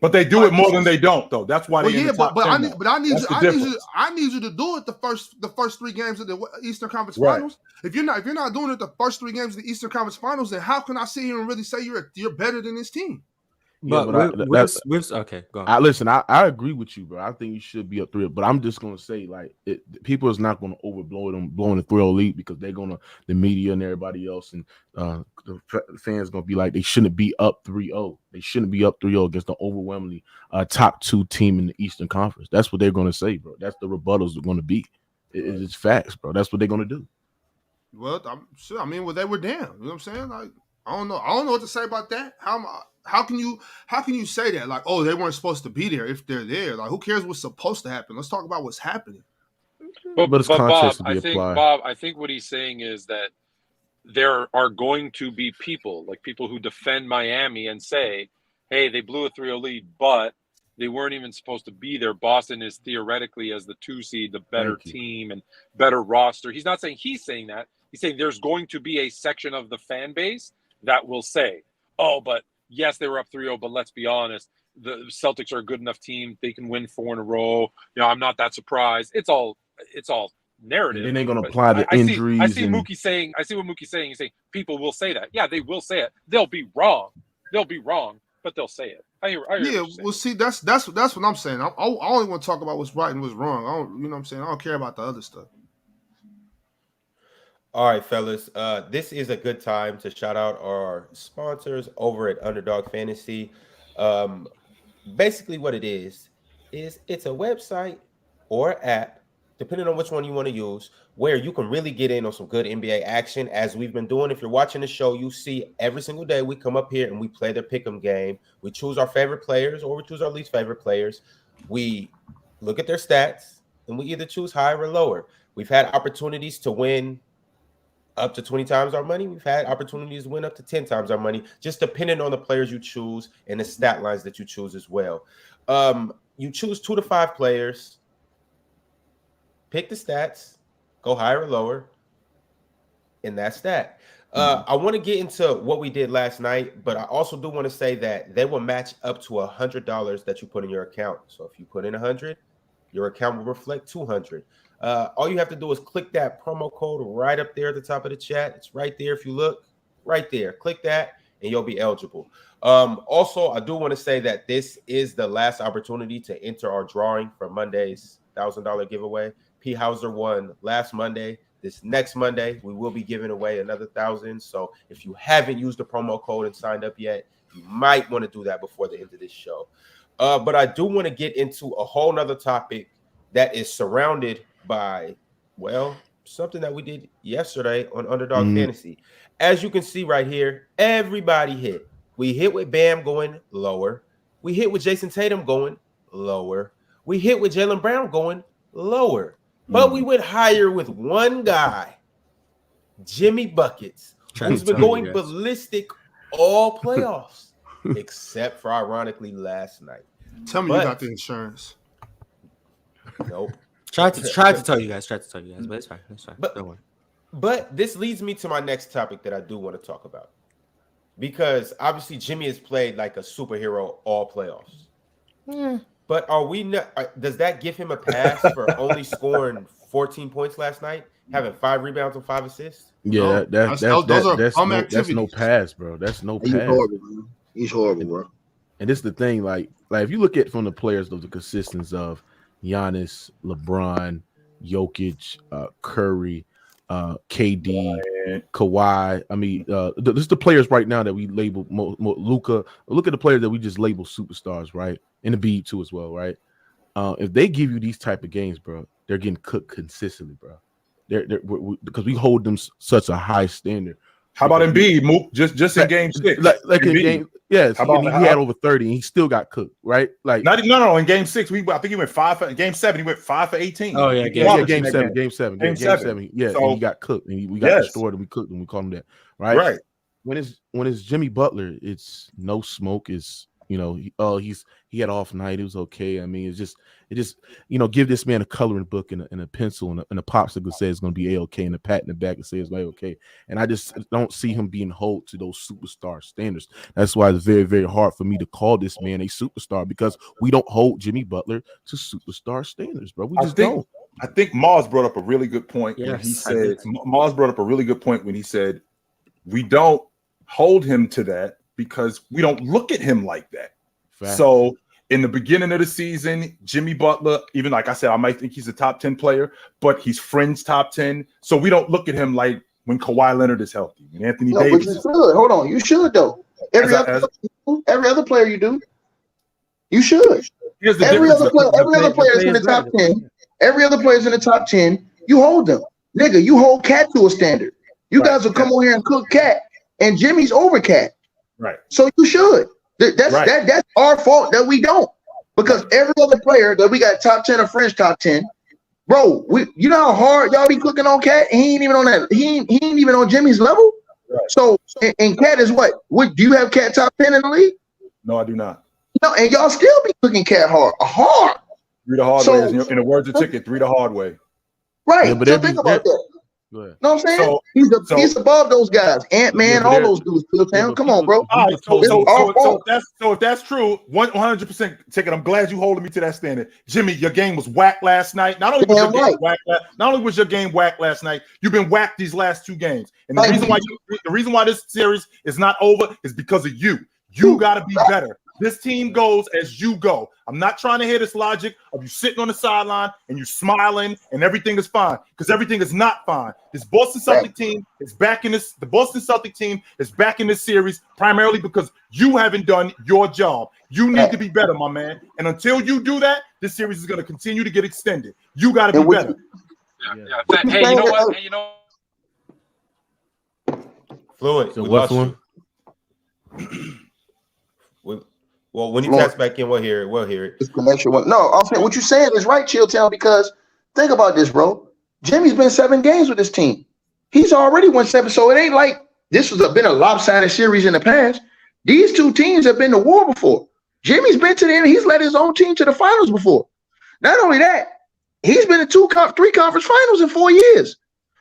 Speaker 2: But they do it more than they don't, though. That's why they.
Speaker 3: I need you to do it the first 3 games of the Eastern Conference Finals. If you're not doing it the first 3 games of the Eastern Conference Finals, then how can I sit here and really say you're better than this team?
Speaker 5: But okay, go on.
Speaker 4: Listen, I agree with you, bro. I think you should be up 3-0, but I'm just gonna say, like, people is not gonna overblow them blowing the 3-0 lead because they're gonna, the media and everybody else and the fans gonna be like they shouldn't be up 3-0. They shouldn't be up 3-0 against the overwhelmingly top 2 team in the Eastern Conference. That's what they're gonna say, bro. That's the rebuttals they're gonna be. It's facts, bro. That's what they're gonna do.
Speaker 3: Well, I'm sure. I mean, they were down. You know what I'm saying? Like, I don't know what to say about that. How can you say that? Like, oh, they weren't supposed to be there if they're there. Like, who cares what's supposed to happen? Let's talk about what's happening.
Speaker 4: But it's
Speaker 7: Bob, I think what he's saying is that there are going to be people who defend Miami and say, hey, they blew a 3-0 lead, but they weren't even supposed to be there. Boston is theoretically, as the 2 seed, the better team and better roster. He's not saying he's saying that. He's saying there's going to be a section of the fan base that will say, oh, but yes, they were up 3-0, but let's be honest, the Celtics are a good enough team. They can win 4 in a row. I'm not that surprised. It's all narrative.
Speaker 4: And then they're going to apply the injuries.
Speaker 7: I see what Mookie's saying. He's saying people will say that. Yeah, they will say it. They'll be wrong, but they'll say it. I hear
Speaker 3: well, see, that's what I'm saying. I only want to talk about what's right and what's wrong. You know what I'm saying? I don't care about the other stuff.
Speaker 1: All right, fellas. This is a good time to shout out our sponsors over at Underdog Fantasy. Basically, what it is it's a website or app, depending on which one you want to use, where you can really get in on some good NBA action, as we've been doing. If you're watching the show, you see every single day we come up here and we play the pick'em game. We choose our favorite players or we choose our least favorite players. We look at their stats and we either choose higher or lower. We've had opportunities to win up to 20 times our money. We've had opportunities to win up to 10 times our money, just depending on the players you choose and the stat lines that you choose as well. You choose 2 to 5 players, pick the stats, go higher or lower in that stat. I want to get into what we did last night, but I also do want to say that they will match up to $100 that you put in your account. So if you put in 100, your account will reflect 200. All you have to do is click that promo code right up there at the top of the chat. It's right there. If you look right there, click that and you'll be eligible. Also, I do want to say that this is the last opportunity to enter our drawing for Monday's $1,000 giveaway. P. Hauser won last Monday. This next Monday, we will be giving away another $1,000. So if you haven't used the promo code and signed up yet, you might want to do that before the end of this show. But I do want to get into a whole nother topic that is surrounded by, well, something that we did yesterday on Underdog Fantasy. As you can see right here, everybody hit. We hit with Bam going lower. We hit with Jason Tatum going lower. We hit with Jaylen Brown going lower. But we went higher with one guy, Jimmy Buckets, who's been going ballistic all playoffs, except for, ironically, last night.
Speaker 3: Tell me you got the insurance.
Speaker 1: Nope.
Speaker 5: Try to tell you guys, but it's fine. Don't worry.
Speaker 1: But this leads me to my next topic that I do want to talk about. Because obviously Jimmy has played like a superhero all playoffs. But are we not? Does that give him a pass for only scoring 14 points last night, having 5 rebounds and 5 assists?
Speaker 4: Yeah, that's no pass, bro. That's no pass.
Speaker 6: He's horrible, man. He's horrible, bro.
Speaker 4: And this is the thing, like if you look at from the players of the consistency of Giannis, LeBron, Jokic, Curry, KD, Kawhi. I mean, this is the players right now that we label Luka. Look at the players that we just label superstars, right? And the B too as well, right? If they give you these type of games, bro, they're getting cooked consistently, bro. Because we hold them such a high standard.
Speaker 2: How about Embiid, Mook? Just in game 6,
Speaker 4: like in game, yes. He had over 30, and he still got cooked, right? Like
Speaker 2: no. In game 6, I think he went 5 for game 7. He went 5 for 18.
Speaker 5: Oh yeah,
Speaker 4: game 7. Yeah, so, and he got cooked, and we got destroyed, and we cooked, and we called him that, right?
Speaker 2: Right.
Speaker 4: When it's Jimmy Butler, it's no smoke. It's he had off night. It was okay. I mean, it just give this man a coloring book and a pencil and a popsicle say it's going to be A-okay, and a pat in the back and say it's A-okay. And I just don't see him being held to those superstar standards. That's why it's very, very hard for me to call this man a superstar, because we don't hold Jimmy Butler to superstar standards, bro. We just don't.
Speaker 2: I think Mars brought up a really good point when he said we don't hold him to that because we don't look at him like that. Fact. So in the beginning of the season, Jimmy Butler, even like I said, I might think he's a top 10 player, but he's fringe top 10. So we don't look at him like when Kawhi Leonard is healthy, when Anthony Davis.
Speaker 6: But you should. Hold on, you should though. Every other player you do, you should. Every other player is in the top 10. Every other player is in the top 10. You hold them, nigga. You hold Cat to a standard. You guys will come on here and cook Cat, and Jimmy's over Cat.
Speaker 2: Right.
Speaker 6: So you should. That's our fault that we don't, because every other player that we got top 10 or fringe top 10, bro. You know how hard y'all be cooking on Cat? He ain't even on that. He ain't even on Jimmy's level. Right. So and Cat is what? Do you have Cat top 10 in the league?
Speaker 2: No, I do not.
Speaker 6: No, and y'all still be cooking Cat hard.
Speaker 2: 3 the hard way. In the words of Ticket, 3 the hard way.
Speaker 6: Right. Yeah, so think about that. Know what I'm saying? So, he's above those guys. Ant-Man, all those dudes. Come on, bro.
Speaker 2: All right, so if that's true, 100% Ticket, I'm glad you holding me to that standard. Jimmy, your game was whack last night. Not only was your game whack last night, you've been whacked these last 2 games. And the reason why this series is not over is because of you. You got to be better. This team goes as you go. I'm not trying to hear this logic of you sitting on the sideline and you smiling and everything is fine, because everything is not fine. This Boston Celtics team is back in this. The Boston Celtics team is back in this series primarily because you haven't done your job. You need to be better, my man. And until you do that, this series is going to continue to get extended. You got to be better.
Speaker 7: Hey, you know what?
Speaker 1: Fluid.
Speaker 4: So what's one?
Speaker 1: Well, when you text back in, we'll hear it.
Speaker 6: It's connection. No, I'm saying what you're saying is right, Chilltown, because think about this, bro. Jimmy's been 7 games with this team. He's already won 7, so it ain't like this has been a lopsided series in the past. These 2 teams have been to war before. Jimmy's been to the end. He's led his own team to the finals before. Not only that, he's been to 3 conference finals in 4 years.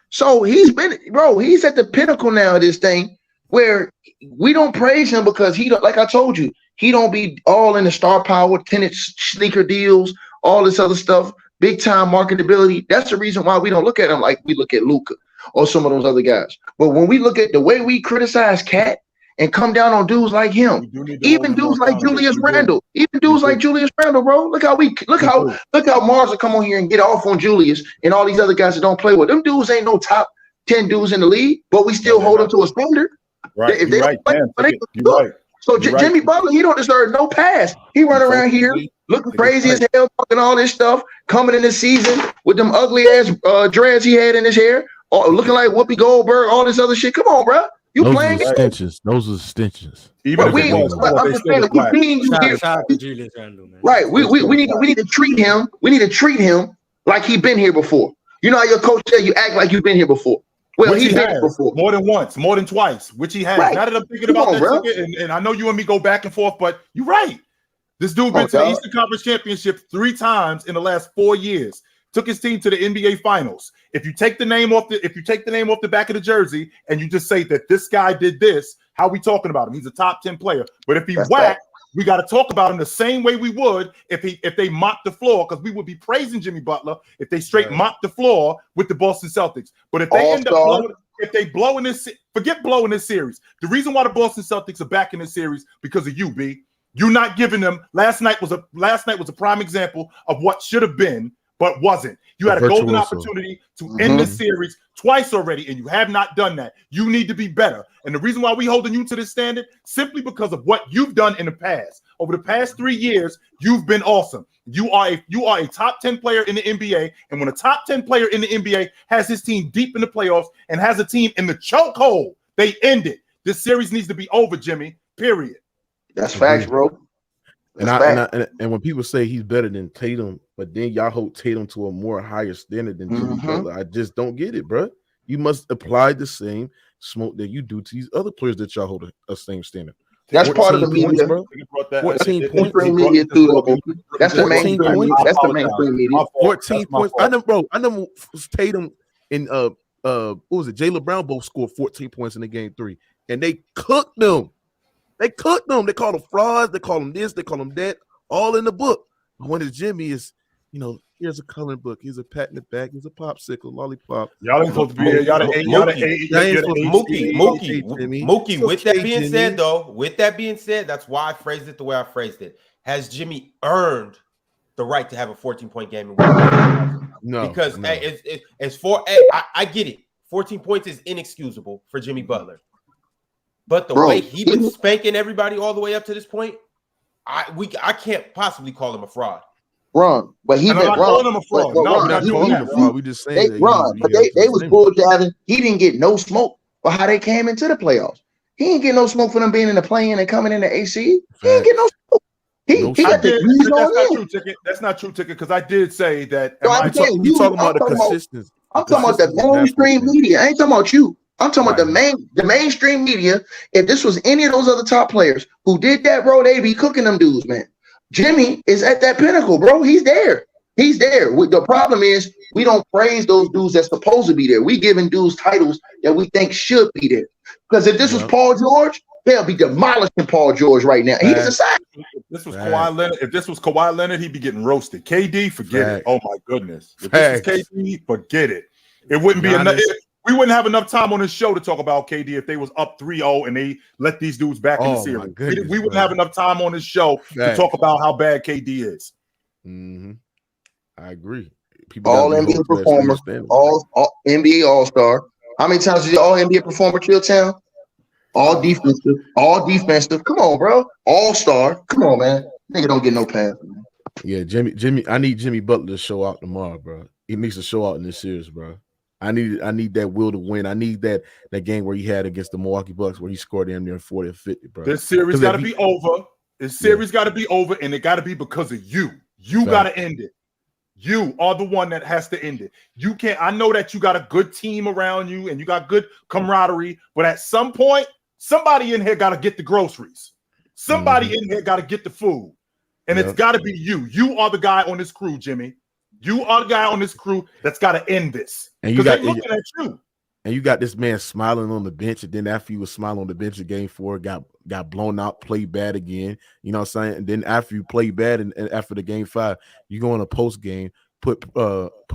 Speaker 6: So he's at the pinnacle now of this thing, where we don't praise him because he don't, like I told you, he don't be all in the star power, tenant sneaker deals, all this other stuff, big time marketability. That's the reason why we don't look at him like we look at Luka or some of those other guys. But when we look at the way we criticize Cat and come down on dudes like him, even dudes like Julius Randle, bro. Look how Mars will come on here and get off on Julius and all these other guys that don't play with them. Dudes ain't no top 10 dudes in the league, but we still hold them to a standard.
Speaker 2: Right. If they don't play, you're right.
Speaker 6: So Jimmy Butler, he don't deserve no pass. He run around here looking crazy as hell, talking all this stuff, coming in the season with them ugly ass dreads he had in his hair, looking like Whoopi Goldberg, all this other shit. Come on, bro.
Speaker 4: Those are extensions. Those are extensions.
Speaker 6: I'm just saying, we being you here.
Speaker 5: Julius Randle, man.
Speaker 6: Right. We need to treat him. We need to treat him like he been here before. You know how your coach said you act like you've been here before. Well, he's been here before.
Speaker 2: More than once, more than twice, which he has. Right. Now that I'm thinking about that, and I know you and me go back and forth, but you're right. This dude been to the Eastern Conference Championship 3 times in the last 4 years. Took his team to the NBA Finals. If you take the name off the back of the jersey and you just say that this guy did this, how we talking about him? He's a top 10 player. But if he whack, we got to talk about him the same way we would if they mopped the floor, because we would be praising Jimmy Butler if they straight mopped the floor with the Boston Celtics. But if they end up blowing, if they blow in this, forget blowing this series. The reason why the Boston Celtics are back in this series because of you, B. You're not giving them. Last night was a prime example of what should have been, but wasn't. You had a golden opportunity to end this series twice already, and you have not done that. You need to be better. And the reason why we holding you to this standard, simply because of what you've done in the past. Over the past 3 years, you've been awesome. You are a top 10 player in the NBA, and when a top 10 player in the NBA has his team deep in the playoffs and has a team in the chokehold, they end it. This series needs to be over, Jimmy. Period.
Speaker 6: That's facts, bro.
Speaker 4: And when people say he's better than Tatum, but then y'all hold Tatum to a more higher standard than Jimmy Butler, I just don't get it, bro. You must apply the same smoke that you do to these other players that y'all hold a same standard.
Speaker 6: That's part of the media,
Speaker 4: bro. 14 points.
Speaker 6: That's the mainstream media.
Speaker 4: 14 points. I know Tatum and what was it? Jaylen Brown both scored 14 points in the game 3, and they cooked them. They cooked them. They call them frauds. They call them this. They call them that. All in the book. But when it's Jimmy, is here's a coloring book. Here's a pat in the back. Here's a popsicle, lollipop.
Speaker 2: Y'all ain't supposed to be here.
Speaker 1: Mookie. With that being said, that's why I phrased it the way I phrased it. Has Jimmy earned the right to have a 14-point game?
Speaker 4: No,
Speaker 1: because I get it. 14 points is inexcusable for Jimmy Butler. But the way he's been spanking everybody all the way up to this point, I can't possibly call him a fraud.
Speaker 6: Wrong, but he been
Speaker 2: calling him a fraud.
Speaker 4: No, we're not calling him a fraud. We just saying
Speaker 6: they wrong, but they was bullshitting. He didn't get no smoke for how they came into the playoffs. He didn't get no smoke for them being in the play-in and coming in the AC. He didn't get no smoke. He got the grease on him.
Speaker 2: That's not true, Ticket, because I did say that.
Speaker 4: You talking about the consistency?
Speaker 6: I'm talking about the mainstream media. I ain't talking about you. I'm talking about the mainstream media. If this was any of those other top players who did that, bro, they'd be cooking them dudes, man. Jimmy is at that pinnacle, bro. He's there. He's there. The problem is we don't praise those dudes that's supposed to be there. We giving dudes titles that we think should be there. Because if this was Paul George, they'll be demolishing Paul George right now. He's a side.
Speaker 2: If this was Kawhi Leonard, he'd be getting roasted. KD, forget it. Oh my goodness. If this is KD, forget it. It wouldn't be enough. We wouldn't have enough time on this show to talk about KD if they was up 3-0 and they let these dudes back in the series. We wouldn't have enough time on this show to talk about how bad KD is.
Speaker 4: I agree.
Speaker 6: All NBA performer, all NBA All-Star. How many times did you all NBA performer Chill Town? All defensive. Come on, bro. All-Star. Come on, man. Nigga don't get no pass, man.
Speaker 4: Yeah, Jimmy. I need Jimmy Butler to show out tomorrow, bro. He needs to show out in this series, bro. I need that will to win. I need that game where he had against the Milwaukee Bucks where he scored damn near 40 or 50, bro.
Speaker 2: This series got to be over. This series got to be over, and it got to be because of you. You got to end it. You are the one that has to end it. You can't. I know that you got a good team around you and you got good camaraderie, but at some point, somebody in here got to get the groceries. Somebody in here got to get the food, and it's got to be you. You are the guy on this crew, Jimmy. You are the guy on this crew that's got to end this.
Speaker 4: And you got
Speaker 2: looking at you.
Speaker 4: And you got this man smiling on the bench, and then after you was smiling on the bench in game 4, got blown out, played bad again. You know what I'm saying? And then after you play bad and after the game 5, you go in a post game, put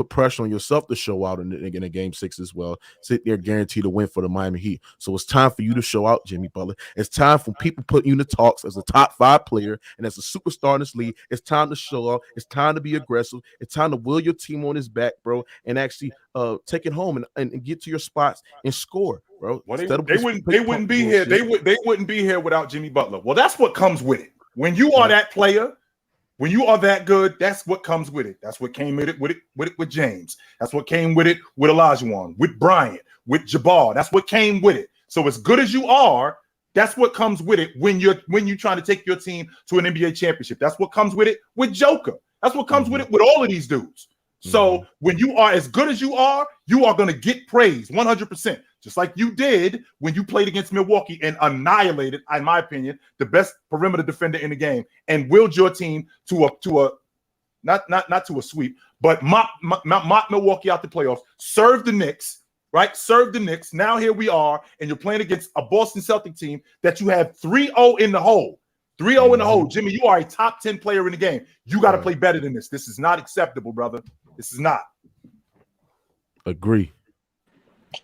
Speaker 4: pressure on yourself to show out in a game 6 as well. Sit there guaranteed to win for the Miami Heat. So it's time for you to show out, Jimmy Butler. It's time for people putting you in the talks as a top 5 player and as a superstar in this league. It's time to show out. It's time to be aggressive. It's time to wheel your team on his back, bro, and actually take it home and get to your spots and score, bro.
Speaker 2: Well, they wouldn't be here. They wouldn't be here without Jimmy Butler. Well, that's what comes with it. When you are that player, when you are that good, that's what comes with it. That's what came with it with James. That's what came with it with Olajuwon, with Bryant, with Jabbar. That's what came with it. So as good as you are, that's what comes with it when you're trying to take your team to an NBA championship. That's what comes with it with Joker. That's what comes with it with all of these dudes. So when you are as good as you are going to get praise 100%, just like you did when you played against Milwaukee and annihilated, in my opinion, the best perimeter defender in the game and willed your team to a not to a sweep, but mop Milwaukee out the playoffs. Serve the Knicks, right? Serve the Knicks. Now here we are, and you're playing against a Boston Celtics team that you have 3-0 in the hole. 3-0 in the hole. Jimmy, you are a top 10 player in the game. You got to play better than this. This is not acceptable, brother. This is not.
Speaker 4: Agree.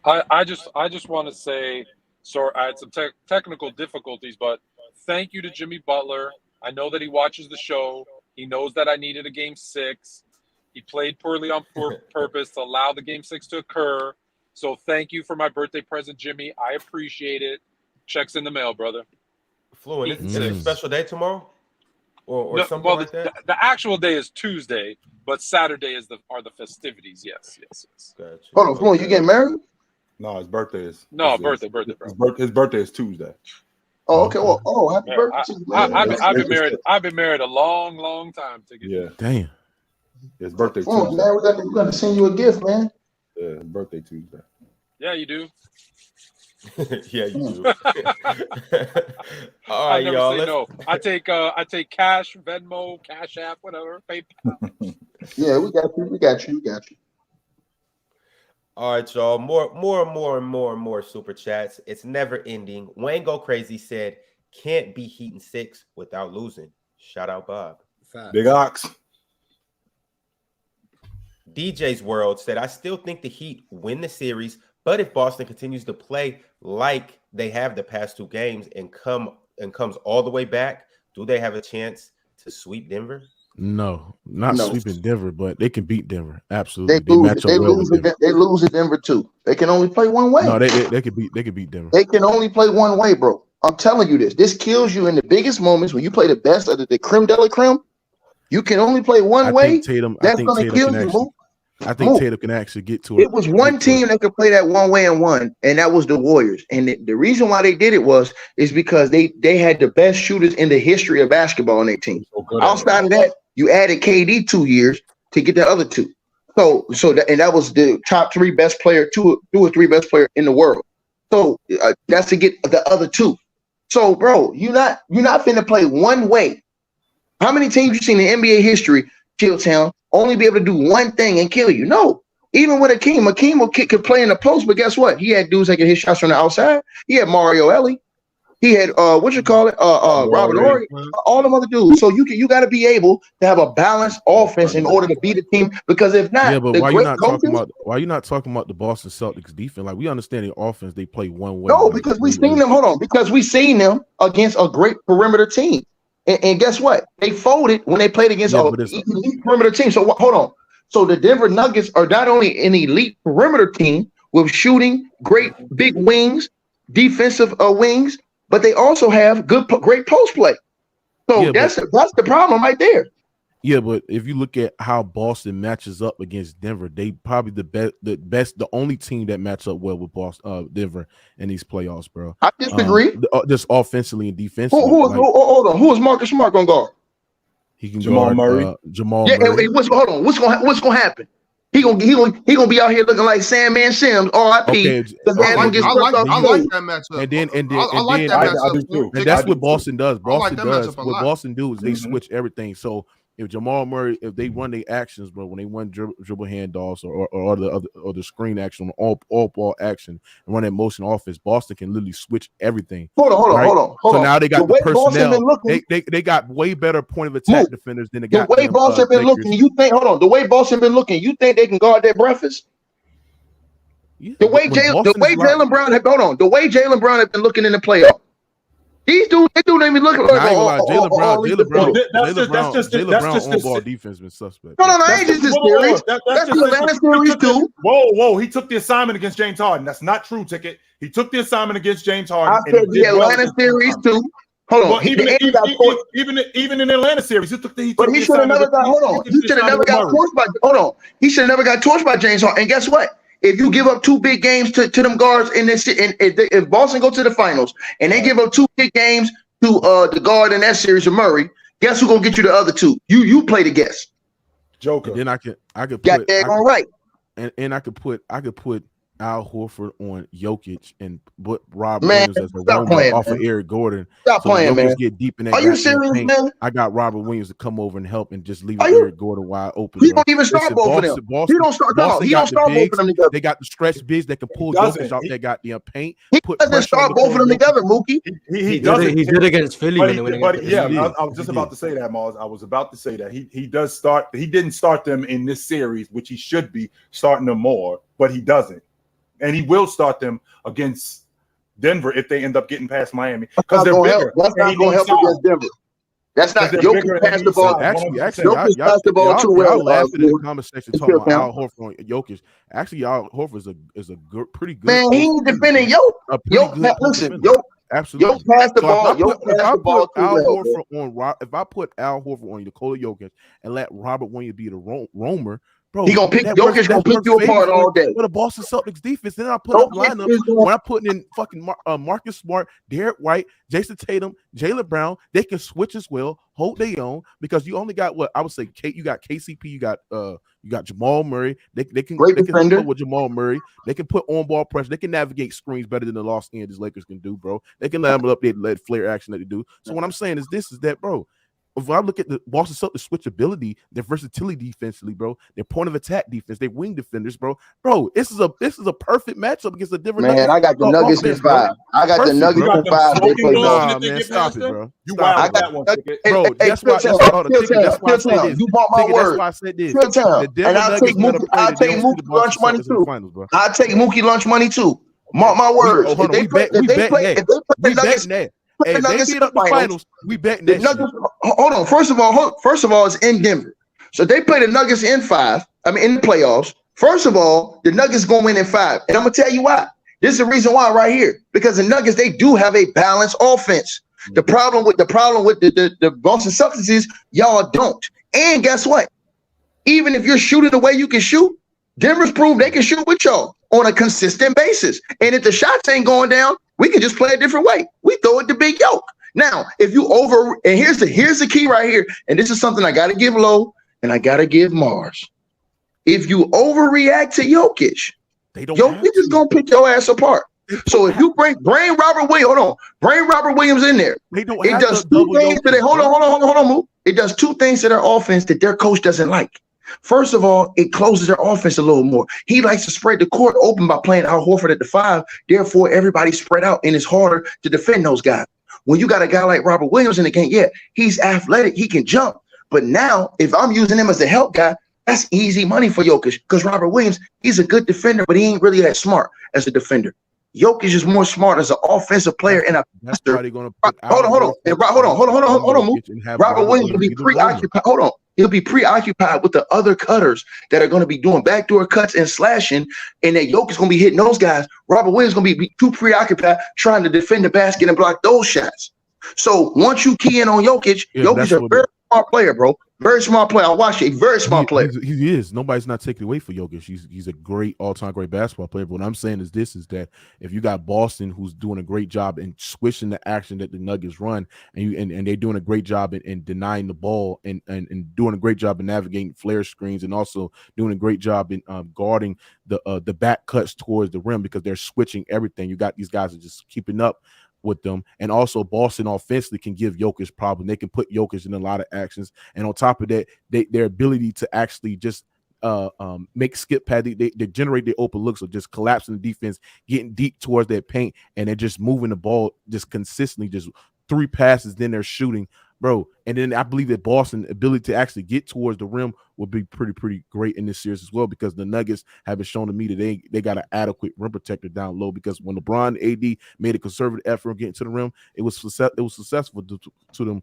Speaker 7: I just want to say, sorry, I had some technical difficulties, but thank you to Jimmy Butler. I know that he watches the show. He knows that I needed a game 6. He played poorly on purpose to allow the game 6 to occur. So thank you for my birthday present, Jimmy. I appreciate it. Checks in the mail, brother.
Speaker 1: Fluent. Is it a special day tomorrow? Or something like that?
Speaker 7: The actual day is Tuesday, but Saturday are the festivities. Yes.
Speaker 6: Gotcha. Hold on, Fluent, you getting married?
Speaker 2: No, his birthday is.
Speaker 7: Birthday, bro.
Speaker 2: His birthday is Tuesday.
Speaker 6: Oh, okay. Well, happy birthday.
Speaker 7: I've been married a long time.
Speaker 2: Yeah.
Speaker 4: Damn.
Speaker 2: His birthday
Speaker 6: Tuesday. Man, we're gonna send you a gift, man.
Speaker 2: Yeah, his birthday Tuesday.
Speaker 7: Yeah, you do.
Speaker 1: Yeah, you do. All
Speaker 7: I
Speaker 1: right,
Speaker 7: never
Speaker 1: y'all.
Speaker 7: say no. I take cash, Venmo, Cash App, whatever. PayPal.
Speaker 6: Yeah, we got you.
Speaker 1: All right, y'all. More super chats. It's never ending. Wayne Go Crazy said, "Can't be Heat in 6 without losing." Shout out, Bob.
Speaker 2: Big Ox.
Speaker 1: DJ's World said, "I still think the Heat win the series, but if Boston continues to play like they have the past 2 games and comes all the way back, do they have a chance to sweep Denver?"
Speaker 4: No, not sweeping Denver, but they can beat Denver. Absolutely,
Speaker 6: They lose at Denver too. They can only play one way.
Speaker 4: No, they could beat Denver.
Speaker 6: They can only play one way, bro. I'm telling you this. This kills you in the biggest moments when you play the best of the creme de la creme. You can only play one way. That's going to kill you.
Speaker 4: I think Tatum can actually get to it.
Speaker 6: It was one team that could play that one way and won, and that was the Warriors. And the reason why they did it is because they had the best shooters in the history of basketball on their team. Outside of that, you added KD 2 years to get the other 2. So that was the top 3 best player, 2 or 3 best player in the world. So that's to get the other 2. So, bro, you're not finna play one way. How many teams you seen in NBA history, Chilltown, only be able to do one thing and kill you? No. Even with Akeem could play in the post, but guess what? He had dudes that could hit shots from the outside. He had Mario Ellie. He had Robert Horry, all them other dudes. So you got to be able to have a balanced offense in order to beat a team. Because if not,
Speaker 4: yeah, but why you not talking about the Boston Celtics defense? Like, we understand the offense, they play one way.
Speaker 6: No, because we seen them. Hold on, because we seen them against a great perimeter team. And guess what? They folded when they played against an elite perimeter team. So hold on. So the Denver Nuggets are not only an elite perimeter team with shooting, great big defensive wings, but they also have great post play. So that's the problem right there.
Speaker 4: Yeah, but if you look at how Boston matches up against Denver, they probably the only team that match up well with Denver in these playoffs, bro.
Speaker 6: I disagree.
Speaker 4: Just offensively and defensively.
Speaker 6: Hold on. Who is Marcus Smart gonna guard?
Speaker 4: He can guard Murray. Jamal
Speaker 6: Murray. What's gonna happen? He gonna be out here looking like Sandman Sims, R.I.P.
Speaker 3: I like that matchup.
Speaker 4: I like that matchup. And that's what Boston does. What Boston do is they switch everything. So if Jamal Murray, if they run their actions, bro, when they run dribble handoffs or the screen action, all ball action, and run that motion offense, Boston can literally switch everything.
Speaker 6: Hold on.
Speaker 4: So now they got the personnel. They got way better point of attack defenders than the
Speaker 6: way Boston been looking. You think? Hold on. The way Boston been looking, you think they can guard their breakfast? Yeah, the way Jaylen Brown had been looking in the playoffs. These dudes, they don't even look like
Speaker 4: Jaylen Brown on ball defense been suspect.
Speaker 6: No, I ain't just this series. That's the last series too.
Speaker 2: Whoa! He took the assignment against James Harden. That's not true, Ticket. He took the assignment against James Harden.
Speaker 6: I said the Atlanta series too. Hold on.
Speaker 2: Well, even in the Atlanta series, he should have never got.
Speaker 6: Hold on. He should have never got torched by. Hold on. He should have never got torched by James Harden. And guess what? If you give up 2 big games to them guards in this, if Boston go to the finals and they give up 2 big games to the guard in that series of Murray, guess who's gonna get you the other 2? You play the guess.
Speaker 2: Joker.
Speaker 4: And then I could
Speaker 6: got that all right.
Speaker 4: And I could put Al Horford on Jokic and put Rob
Speaker 6: Man,
Speaker 4: Williams as the
Speaker 6: stop
Speaker 4: roamer
Speaker 6: playing,
Speaker 4: off
Speaker 6: man.
Speaker 4: of Eric Gordon.
Speaker 6: Stop
Speaker 4: So
Speaker 6: playing,
Speaker 4: Jokic
Speaker 6: man.
Speaker 4: get deep in that
Speaker 6: Are you
Speaker 4: goddamn
Speaker 6: serious,
Speaker 4: paint.
Speaker 6: man?
Speaker 4: I got Robert Williams to come over and help and just leave
Speaker 6: Are you?
Speaker 4: Eric Gordon wide open.
Speaker 6: He
Speaker 4: Bro.
Speaker 6: don't even start
Speaker 4: Listen,
Speaker 6: both of them. He don't start. No, he don't start both of them together.
Speaker 4: They got the stretch bigs that can pull Jokic out that goddamn paint.
Speaker 6: He doesn't start both of them together, Mookie.
Speaker 1: He did against Philly when they went against
Speaker 2: Philly. I was just about to say that, Mars. I was about to say that he does start. He didn't start them in this series, which he should be starting them more, but he doesn't, and he will start them against Denver if they end up getting past Miami because they're bigger.
Speaker 6: That's not going to help against Denver. That's not Jokic pass the ball.
Speaker 4: Actually,
Speaker 6: Jokic pass the ball too well.
Speaker 4: Y'all laughing in the comment section talking about Al Horford on Jokic. Actually, Al Horford is a pretty good.
Speaker 6: Man, he ain't defending Jokic. Listen,
Speaker 4: absolutely.
Speaker 6: Jokic pass the ball.
Speaker 4: If I put Al Horford on Nikola Jokic and let Robert Williams be the roamer, bro,
Speaker 6: he gonna pick Jokic. Gonna pick you apart all day.
Speaker 4: For the Boston Celtics defense, then I put up lineup when I'm putting in fucking Marcus Smart, Derek White, Jason Tatum, Jaylen Brown. They can switch as well, hold their own because you only got what I would say. You got KCP, you got Jamal Murray. They can deal with Jamal Murray. They can put on ball pressure. They can navigate screens better than the Los Angeles Lakers can do, bro. They can let them up there, let flare action that they do. So what I'm saying is that, bro. If I look at the Boston Celtics switchability, their versatility defensively, bro, their point of attack defense, their wing defenders, bro, this is a perfect matchup against a different.
Speaker 6: Man, I got the Nuggets in 5. I got the Nuggets in 5. They play
Speaker 4: nah, man, stop it, bro.
Speaker 2: You wild that one,
Speaker 4: bro. That's why
Speaker 6: you bought my word.
Speaker 4: That's why I said this.
Speaker 6: And I'll take Mookie lunch money too. I'll take Mookie lunch money too. Mark my words. If they play the Nuggets.
Speaker 4: Hey, if they beat up the finals, we betting that
Speaker 6: Nuggets. Hold on. First of all, it's in Denver. So they play the Nuggets in the playoffs. First of all, the Nuggets going to win in 5. And I'm going to tell you why. This is the reason why right here. Because the Nuggets, they do have a balanced offense. The problem with the Boston Celtics is y'all don't. And guess what? Even if you're shooting the way you can shoot, Denver's proved they can shoot with y'all on a consistent basis. And if the shots ain't going down, we can just play a different way. We throw it to Big Yoke. Now, if you and here's the key right here, and this is something I got to give Low and I got to give Mars. If you overreact to Jokic, Jokic is gonna pick your ass apart. So if you bring Robert Williams in there, it does two things that hold on, move. It does two things to their offense that their coach doesn't like. First of all, it closes their offense a little more. He likes to spread the court open by playing Al Horford at the 5. Therefore, everybody's spread out, and it's harder to defend those guys. When you got a guy like Robert Williams in the game, yeah, he's athletic, he can jump. But now, if I'm using him as a help guy, that's easy money for Jokic because Robert Williams, he's a good defender, but he ain't really that smart as a defender. Jokic is more smart as an offensive player and a passer. Hold on. Robert Williams will be preoccupied. Hold on. He'll be preoccupied with the other cutters that are going to be doing backdoor cuts and slashing, and that Jokic is going to be hitting those guys. Robert Williams is going to be too preoccupied trying to defend the basket and block those shots. So once you key in on Jokic, Jokic is a very smart player, bro. Very smart player. I watched it. Very smart player.
Speaker 4: He is. Nobody's not taking away for Jokic. He's a great all-time great basketball player. But what I'm saying is that if you got Boston who's doing a great job in switching the action that the Nuggets run, and they're doing a great job in denying the ball and doing a great job in navigating flare screens and also doing a great job in guarding the back cuts towards the rim because they're switching everything. You got these guys are just keeping up with them, and also Boston offensively can give Jokic problem. They can put Jokic in a lot of actions, and on top of that, their ability to actually just make skip pad, they generate their open looks or just collapsing the defense, getting deep towards that paint, and they're just moving the ball just consistently, just 3 passes, then they're shooting, bro. And then I believe that Boston's ability to actually get towards the rim will be pretty great in this series as well, because the Nuggets have been shown to me that they got an adequate rim protector down low, because when LeBron and AD made a conservative effort of getting to the rim, it was successful to them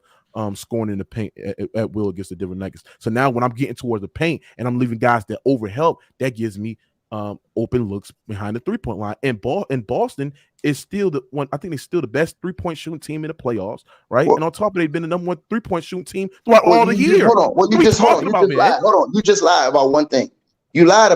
Speaker 4: scoring in the paint at will against the Denver Nuggets. So now when I'm getting towards the paint and I'm leaving guys that overhelp, that gives me open looks behind the 3-point line. And Boston is still the one. I think they're still the best 3-point shooting team in the playoffs, right? Well, and on top of it, they've been the number 1 3-point shooting team throughout all the year. You just lied about one thing. You lied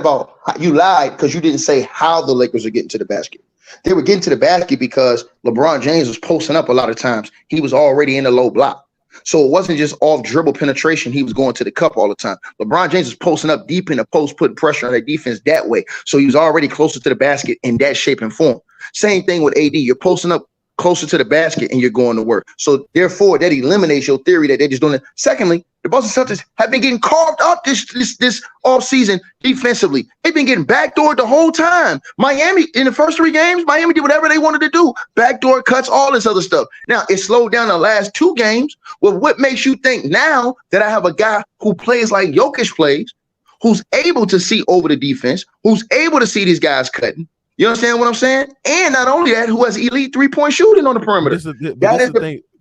Speaker 4: because you didn't say how the Lakers are getting to the basket. They were getting to the basket because LeBron James was posting up a lot of times. He was already in the low block.
Speaker 6: So it wasn't just off dribble penetration. He was going to the cup all the time. LeBron James was posting up deep in the post, putting pressure on their defense that way. So he was already closer to the basket in that shape and form. Same thing with AD. You're posting up closer to the basket and you're going to work. So therefore, that eliminates your theory that they're just doing it. Secondly, the Boston Celtics have been getting carved up this off season defensively. They've been getting backdoored the whole time. Miami, in the first 3 games, Miami did whatever they wanted to do. Backdoor cuts, all this other stuff. Now, it slowed down the last 2 games. Well, what makes you think now that I have a guy who plays like Jokic plays, who's able to see over the defense, who's able to see these guys cutting? You understand what I'm saying? And not only that, who has elite 3-point shooting on the perimeter.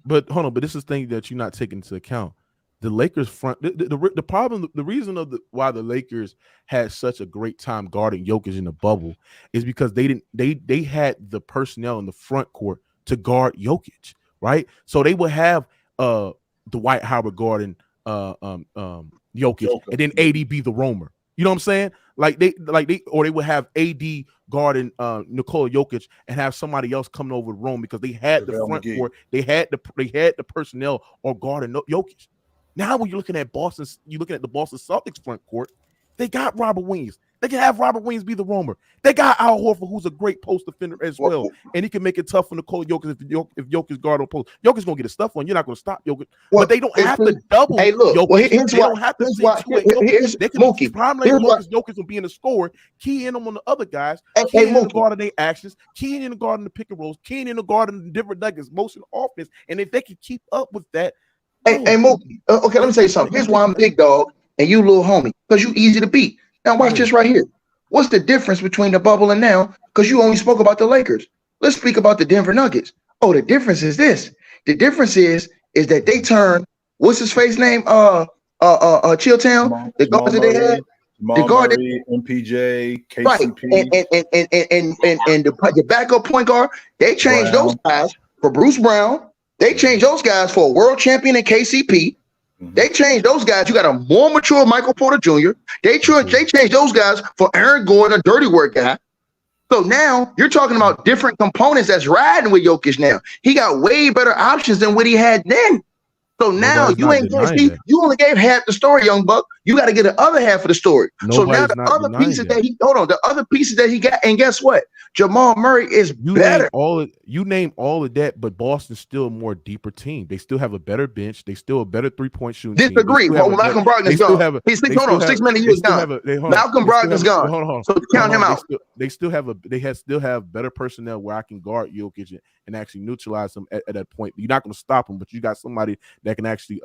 Speaker 4: But hold on, but this is the thing that you're not taking into account. The Lakers front, the problem, the reason why the Lakers had such a great time guarding Jokic in the bubble is because they had the personnel in the front court to guard Jokic, right? So they would have Dwight Howard guarding Jokic, and then AD be the roamer. You know what I'm saying? They would have AD guarding Nikola Jokic and have somebody else coming over to Rome because they had the front court, they had the personnel or guarding Jokic. Now when you're looking at Boston, you're looking at the Boston Celtics front court, they got Robert Williams. They can have Robert Williams be the roamer. They got Al Horford, who's a great post defender as well, and he can make it tough for Nikola Jokic if Jokic guard on post. Jokic's gonna get his stuff on. You're not gonna stop Jokic, but they don't have to double.
Speaker 6: Hey, look,
Speaker 4: Jokic.
Speaker 6: Here's
Speaker 4: they don't have to
Speaker 6: Here's
Speaker 4: they can
Speaker 6: Mookie.
Speaker 4: Jokic will be in the score, keying them on the other guys, keying in the guarding their actions, keying in the guarding the pick and rolls, keying in the guarding the different nuggets, motion offense, and if they can keep up with that.
Speaker 6: Hey, Mookie. Okay, let me tell you something. Here's why I'm big dog and you little homie, because you easy to beat. Now watch this right here. What's the difference between the bubble and now? Because you only spoke about the Lakers. Let's speak about the Denver Nuggets. Oh, the difference is this. The difference is that they turn, what's his face name? Chilltown. The guards that they had. The guard
Speaker 2: MPJ, KCP.
Speaker 6: Right. And the backup point guard, they changed those guys for Bruce Brown. They changed those guys for a world champion in KCP. They changed those guys. You got a more mature Michael Porter Jr. They changed those guys for Aaron Gordon, a dirty work guy. So now you're talking about different components that's riding with Jokic now. He got way better options than what he had then. So now you only gave half the story, young buck. You got to get the other half of the story. So now the other pieces the other pieces that he got, and guess what? Jamal Murray is better.
Speaker 4: You name all of that, but Boston's still a more deeper team. They still have a better bench. They still a better 3-point shooting.
Speaker 6: Disagree. Malcolm Brogdon's gone. He's 6 minutes. He was gone. Malcolm Brogdon's gone. Hold on. So count him out.
Speaker 4: They still have better personnel where I can guard Jokic and actually neutralize him at that point. You're not going to stop him, but you got somebody that can actually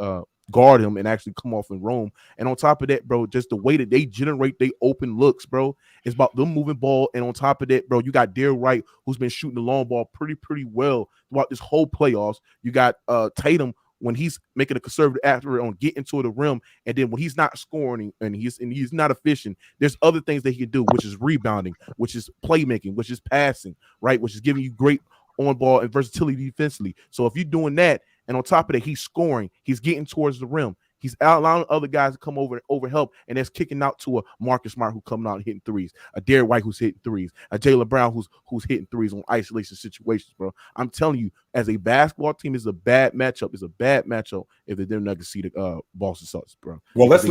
Speaker 4: guard him and actually come off and roam. And on top of that, bro, just the way that they generate they open looks, bro, it's about them moving ball. And on top of that, bro, you got Derrick White, who's been shooting the long ball pretty well throughout this whole playoffs. You got Tatum when he's making a conservative effort on getting to the rim, and then when he's not scoring and he's not efficient, there's other things that he can do, which is rebounding, which is playmaking, which is passing, right, which is giving you great on ball and versatility defensively. So if you're doing that, and on top of that, he's scoring, he's getting towards the rim, he's allowing other guys to come over help, and that's kicking out to a Marcus Smart who coming out and hitting threes, a Derrick White who's hitting threes, a Jaylen Brown who's hitting threes on isolation situations, bro. I'm telling you, as a basketball team, it's a bad matchup. It's a bad matchup if the Denver Nuggets see the Boston Celtics, bro.
Speaker 2: Well, let's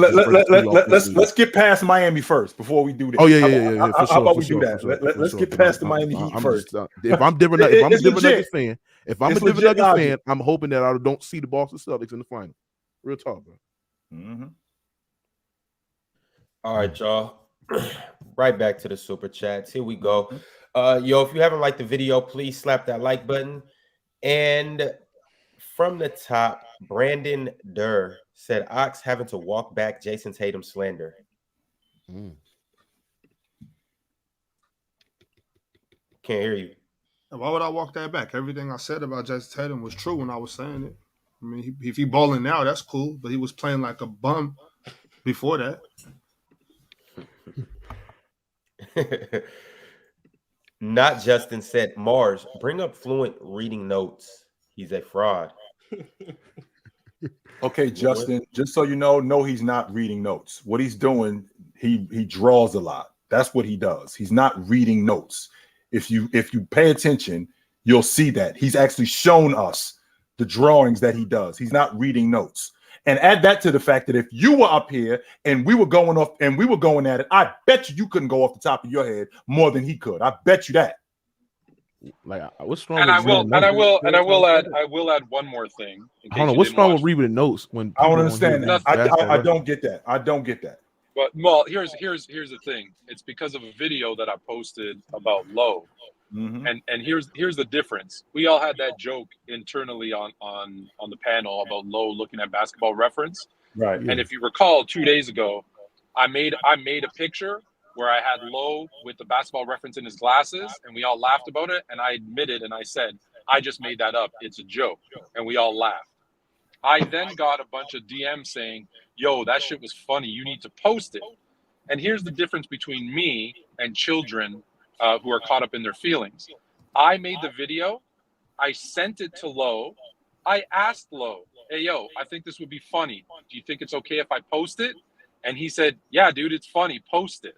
Speaker 2: get past Miami first before we do that.
Speaker 4: Oh yeah.
Speaker 2: How about we do that? Let's get past the Miami Heat first.
Speaker 4: If I'm Denver Nuggets fan, I'm hoping that I don't see the Boston Celtics in the final. Real talk, bro.
Speaker 1: Mm-hmm. All right, y'all. Right back to the super chats. Here we go. Yo, if you haven't liked the video, please slap that like button. And from the top, Brandon Durr said Ox having to walk back Jason Tatum slander. Can't hear you.
Speaker 3: Why would I walk that back? Everything I said about Jason Tatum was true when I was saying it. I mean, if he balling now, that's cool. But he was playing like a bum before that.
Speaker 1: Not Justin said, Mars, bring up Fluent reading notes. He's a fraud.
Speaker 2: Okay, Justin, just so you know, no, he's not reading notes. What he's doing, he draws a lot. That's what he does. He's not reading notes. If you pay attention, you'll see that. He's actually shown us the drawings that he does. He's not reading notes. And add that to the fact that if you were up here and we were going off and we were going at it, I bet you couldn't go off the top of your head more than he could. I bet you that.
Speaker 4: Like, what's wrong?
Speaker 7: And I will add one more thing.
Speaker 4: I don't know what's wrong with reading notes when
Speaker 2: I don't understand that. I don't get that. I don't get that.
Speaker 7: But well, here's the thing. It's because of a video that I posted about Low. Mm-hmm. And here's the difference. We all had that joke internally on the panel about Low looking at Basketball Reference.
Speaker 2: Right.
Speaker 7: And if you recall, 2 days ago, I made a picture where I had Low with the Basketball Reference in his glasses, and we all laughed about it. And I admitted and I said, I just made that up. It's a joke. And we all laughed. I then got a bunch of DMs saying, yo, that shit was funny. You need to post it. And here's the difference between me and children who are caught up in their feelings. I made the video. I sent it to Low. I asked Low, hey, yo, I think this would be funny. Do you think it's okay if I post it? And he said, yeah, dude, it's funny. Post it.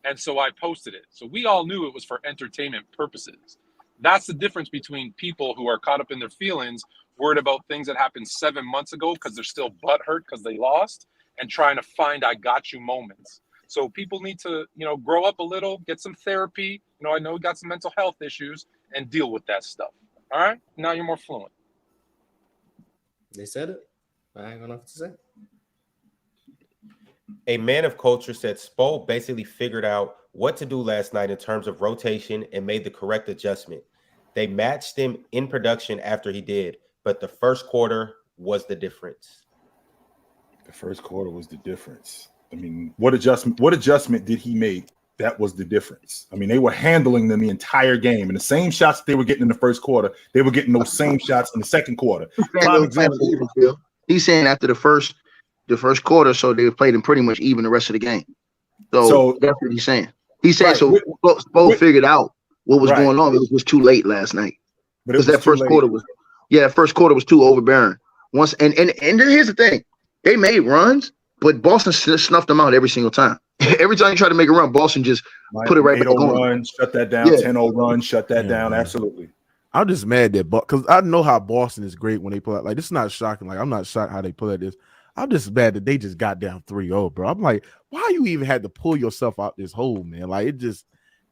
Speaker 7: And so I posted it. So we all knew it was for entertainment purposes. That's the difference between people who are caught up in their feelings, worried about things that happened 7 months ago because they're still butthurt because they lost, and trying to find I got you moments. So people need to, grow up a little, get some therapy. I know we got some mental health issues, and deal with that stuff. All right? Now you're more fluent.
Speaker 5: They said it. I ain't got nothing to say.
Speaker 1: A man of culture said Spo basically figured out what to do last night in terms of rotation and made the correct adjustment. They matched him in production after he did, but the first quarter was the difference.
Speaker 2: The first quarter was the difference. I mean, what adjustment did he make? That was the difference. I mean, they were handling them the entire game, and the same shots they were getting in the first quarter, they were getting those same shots in the second quarter.
Speaker 6: He's saying after the first quarter, so they played him pretty much even the rest of the game. So that's what he's saying. He said right. So Spo figured out what was going on. It was too late last night because that first quarter was too overbearing. And here's the thing: they made runs, but Boston snuffed them out every single time. Every time you try to make a run, Boston just put it right back on.
Speaker 2: Run, shut that down. 10-0 run, shut that down. Absolutely.
Speaker 4: I'm just mad that because I know how Boston is great when they pull out. Like, this is not shocking. Like, I'm not shocked how they pull at this. I'm just mad that they just got down 3-0, bro. I'm like, why you even had to pull yourself out this hole, man? Like, it just,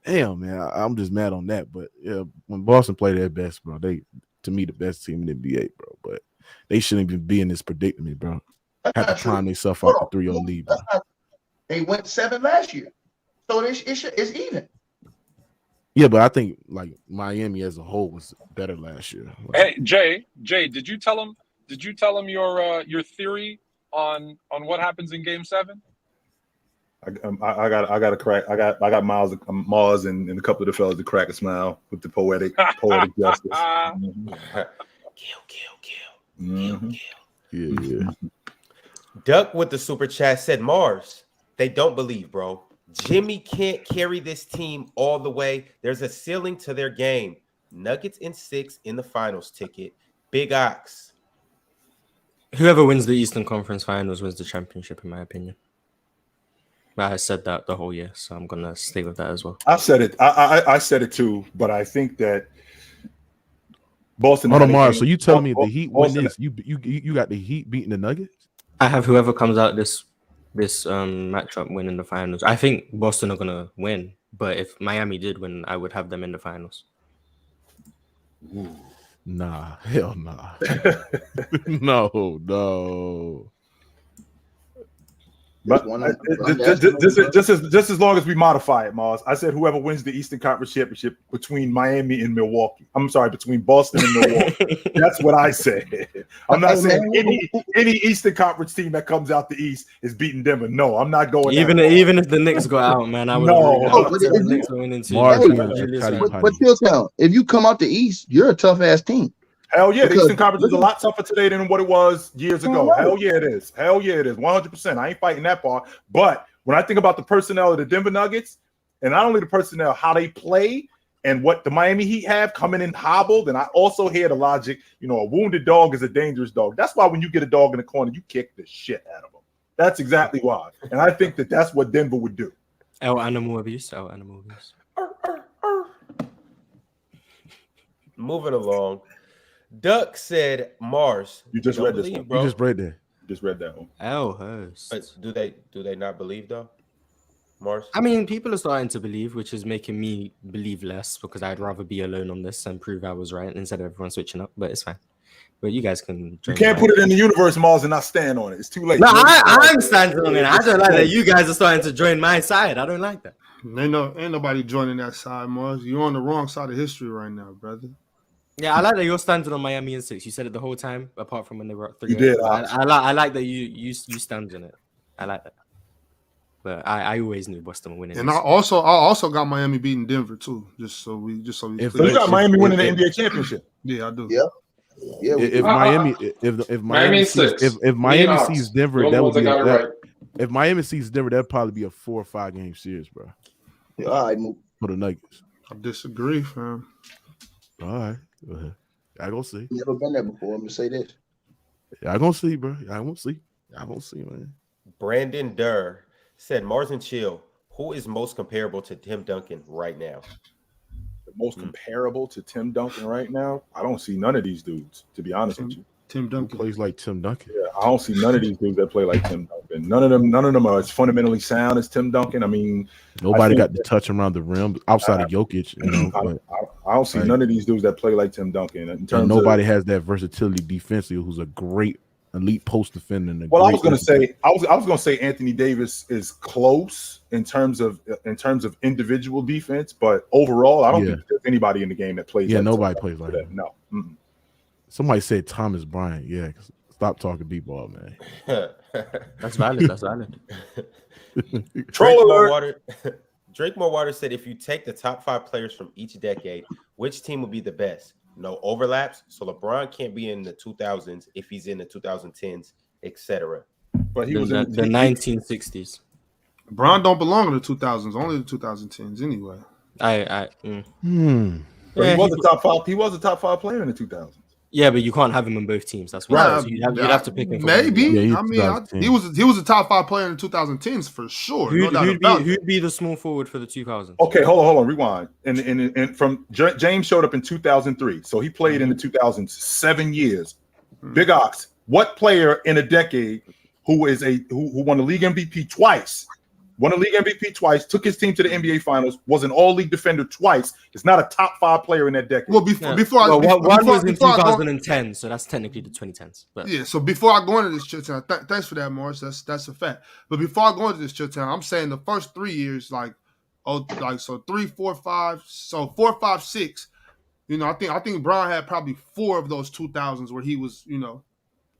Speaker 4: damn, man. I'm just mad on that. But yeah, when Boston played their best, bro, they, to me, the best team in the NBA, bro. But they shouldn't even be in this predicament, bro. Have to climb themselves out the 3-0 lead, bro.
Speaker 6: They went 7 last year, so it's even.
Speaker 4: Yeah, but I think like Miami as a whole was better last year.
Speaker 7: Hey, Jay, did you tell him your theory on what happens in Game 7?
Speaker 2: I got a crack. I got Mars and a couple of the fellas to crack a smile with the poetic justice. Mm-hmm.
Speaker 1: Kill.
Speaker 4: Yeah.
Speaker 1: Duck with the super chat said, Mars, they don't believe, bro. Jimmy can't carry this team all the way. There's a ceiling to their game. Nuggets in 6 in the finals ticket. Big Ox.
Speaker 5: Whoever wins the Eastern Conference Finals wins the championship, in my opinion. I said that the whole year, so I'm gonna stay with that as well.
Speaker 2: I said it. I said it too, but I think that Boston.
Speaker 4: Hold on, Mars. So you telling me the Heat win this? You got the Heat beating the Nuggets?
Speaker 5: I have whoever comes out this matchup win in the finals. I think Boston are gonna win, but if Miami did win, I would have them in the finals.
Speaker 4: Ooh. Nah, hell nah. No.
Speaker 2: But just as long as we modify it, Mars. I said whoever wins the Eastern Conference Championship between Miami and Milwaukee. I'm sorry, between Boston and Milwaukee. That's what I said. I'm not saying any Eastern Conference team that comes out the East is beating Denver. No, I'm not going.
Speaker 5: Even if the Knicks go out, man, I would. The Knicks are winning too.
Speaker 6: But still, tell if you come out the East, you're a tough ass team.
Speaker 2: Hell yeah, the Eastern Conference is a lot tougher today than what it was years ago. Hell yeah, it is. 100%. I ain't fighting that part. But when I think about the personnel of the Denver Nuggets, and not only the personnel, how they play, and what the Miami Heat have coming in hobbled, and I also hear the logic, a wounded dog is a dangerous dog. That's why when you get a dog in the corner, you kick the shit out of them. That's exactly why. And I think that that's what Denver would do.
Speaker 5: Animal abuse.
Speaker 1: Moving along. Duck said Mars.
Speaker 2: You just read this one,
Speaker 4: bro. You just read that.
Speaker 2: Just read that one.
Speaker 1: But do they not believe though? Mars?
Speaker 5: I mean, people are starting to believe, which is making me believe less because I'd rather be alone on this and prove I was right instead of everyone switching up. But it's fine. But you guys can.
Speaker 2: You can't put it in the universe, Mars, and not stand on it. It's too late.
Speaker 5: No, I'm standing on it. I don't like that you guys are starting to join my side. I don't like that.
Speaker 3: Ain't nobody joining that side, Mars. You're on the wrong side of history right now, brother.
Speaker 5: Yeah, I like that you're standing on Miami in 6. You said it the whole time, apart from when they were up 3.
Speaker 2: You did.
Speaker 5: I like that you stand on it. I like that. But I always knew Boston were winning.
Speaker 3: And I also got Miami beating Denver too. Just so we.
Speaker 2: So you got Miami winning the NBA championship.
Speaker 3: Yeah, I do.
Speaker 6: Yeah. Yeah.
Speaker 4: If Miami sees Denver, that would be if Miami sees Denver, that'd probably be a 4 or 5 game series, bro.
Speaker 6: Yeah, all right,
Speaker 4: for the Nuggets.
Speaker 3: I disagree, fam.
Speaker 4: All right. I gonna see.
Speaker 6: Never been there before. I'm gonna say this.
Speaker 4: I gonna see, bro. I gonna see, man.
Speaker 1: Brandon Durr said, Mars and Chill, who is most comparable to Tim Duncan right now?
Speaker 2: The most comparable to Tim Duncan right now? I don't see none of these dudes, to be honest with you.
Speaker 3: Tim Duncan
Speaker 4: who plays like Tim Duncan.
Speaker 2: Yeah, I don't see none of these dudes that play like Tim Duncan. None of them are as fundamentally sound as Tim Duncan. I mean,
Speaker 4: nobody got the touch around the rim outside of Jokic. You know,
Speaker 2: I don't see none of these dudes that play like Tim Duncan. In terms
Speaker 4: nobody has that versatility defensively. Who's a great elite post defender.
Speaker 2: Well, I was going to say Anthony Davis is close in terms of individual defense, but overall, I don't think there's anybody in the game that plays.
Speaker 4: Yeah,
Speaker 2: like
Speaker 4: nobody plays like that.
Speaker 2: No. Mm-mm.
Speaker 4: Somebody said Thomas Bryant. Yeah, stop talking b-ball, man.
Speaker 5: That's valid. That's valid.
Speaker 1: Drake Morewater said, if you take the top 5 players from each decade, which team will be the best? No overlaps, so LeBron can't be in the 2000s if he's in the 2010s, etc.
Speaker 2: But he was
Speaker 5: in the 1960s.
Speaker 3: LeBron don't belong in the 2000s, only the 2010s anyway.
Speaker 2: But he was a top 5. He was a top 5 player in the 2000s.
Speaker 5: Yeah, but you can't have him in both teams. That's right. So you'd have to pick him.
Speaker 3: Maybe. He was a top 5 player in the 2010s for sure.
Speaker 5: Who'd be the small forward for the 2000s?
Speaker 2: Okay, hold on, rewind. And from James showed up in 2003, so he played in the 2000s 7 years. Big Ox. What player in a decade who won the league MVP twice? Won a league MVP twice, took his team to the NBA Finals, was an all-league defender twice. It's not a top 5 player in that decade.
Speaker 3: Well, one
Speaker 5: was in 2010, so that's technically the 2010s. But.
Speaker 3: Yeah, so before I go into this Chill Town, thanks for that, Morris. That's a fact. But before I go into this Chill Town, I'm saying the first 3 years, so 3, 4, 5, so 4, 5, 6. You know, I think Bron had probably 4 of those 2000s where he was, you know,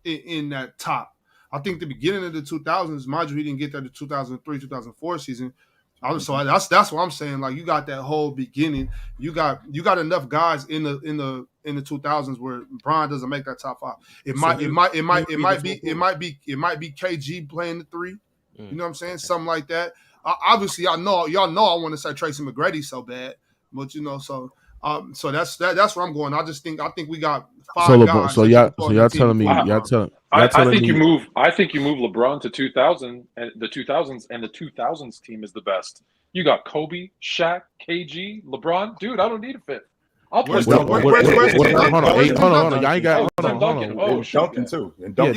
Speaker 3: in that top. I think the beginning of the 2000s, mind you, he didn't get there the 2003, 2004 season. So that's what I'm saying. Like, you got that whole beginning. You got enough guys in the 2000s where Bron doesn't make that top 5. It might be KG playing the 3. You know what I'm saying? Something like that. Obviously, y'all know I want to say Tracy McGrady so bad, but you know, so that's where I'm going. I think we got 5 guys.
Speaker 4: So y'all telling me
Speaker 7: I think you move LeBron to 2000 and the 2000s, and the 2000s team is the best. You got Kobe, Shaq, KG, LeBron. Dude, I don't need a 5th. I'll put
Speaker 4: hold on. Y'all ain't got
Speaker 7: Tim Duncan.
Speaker 2: Duncan too.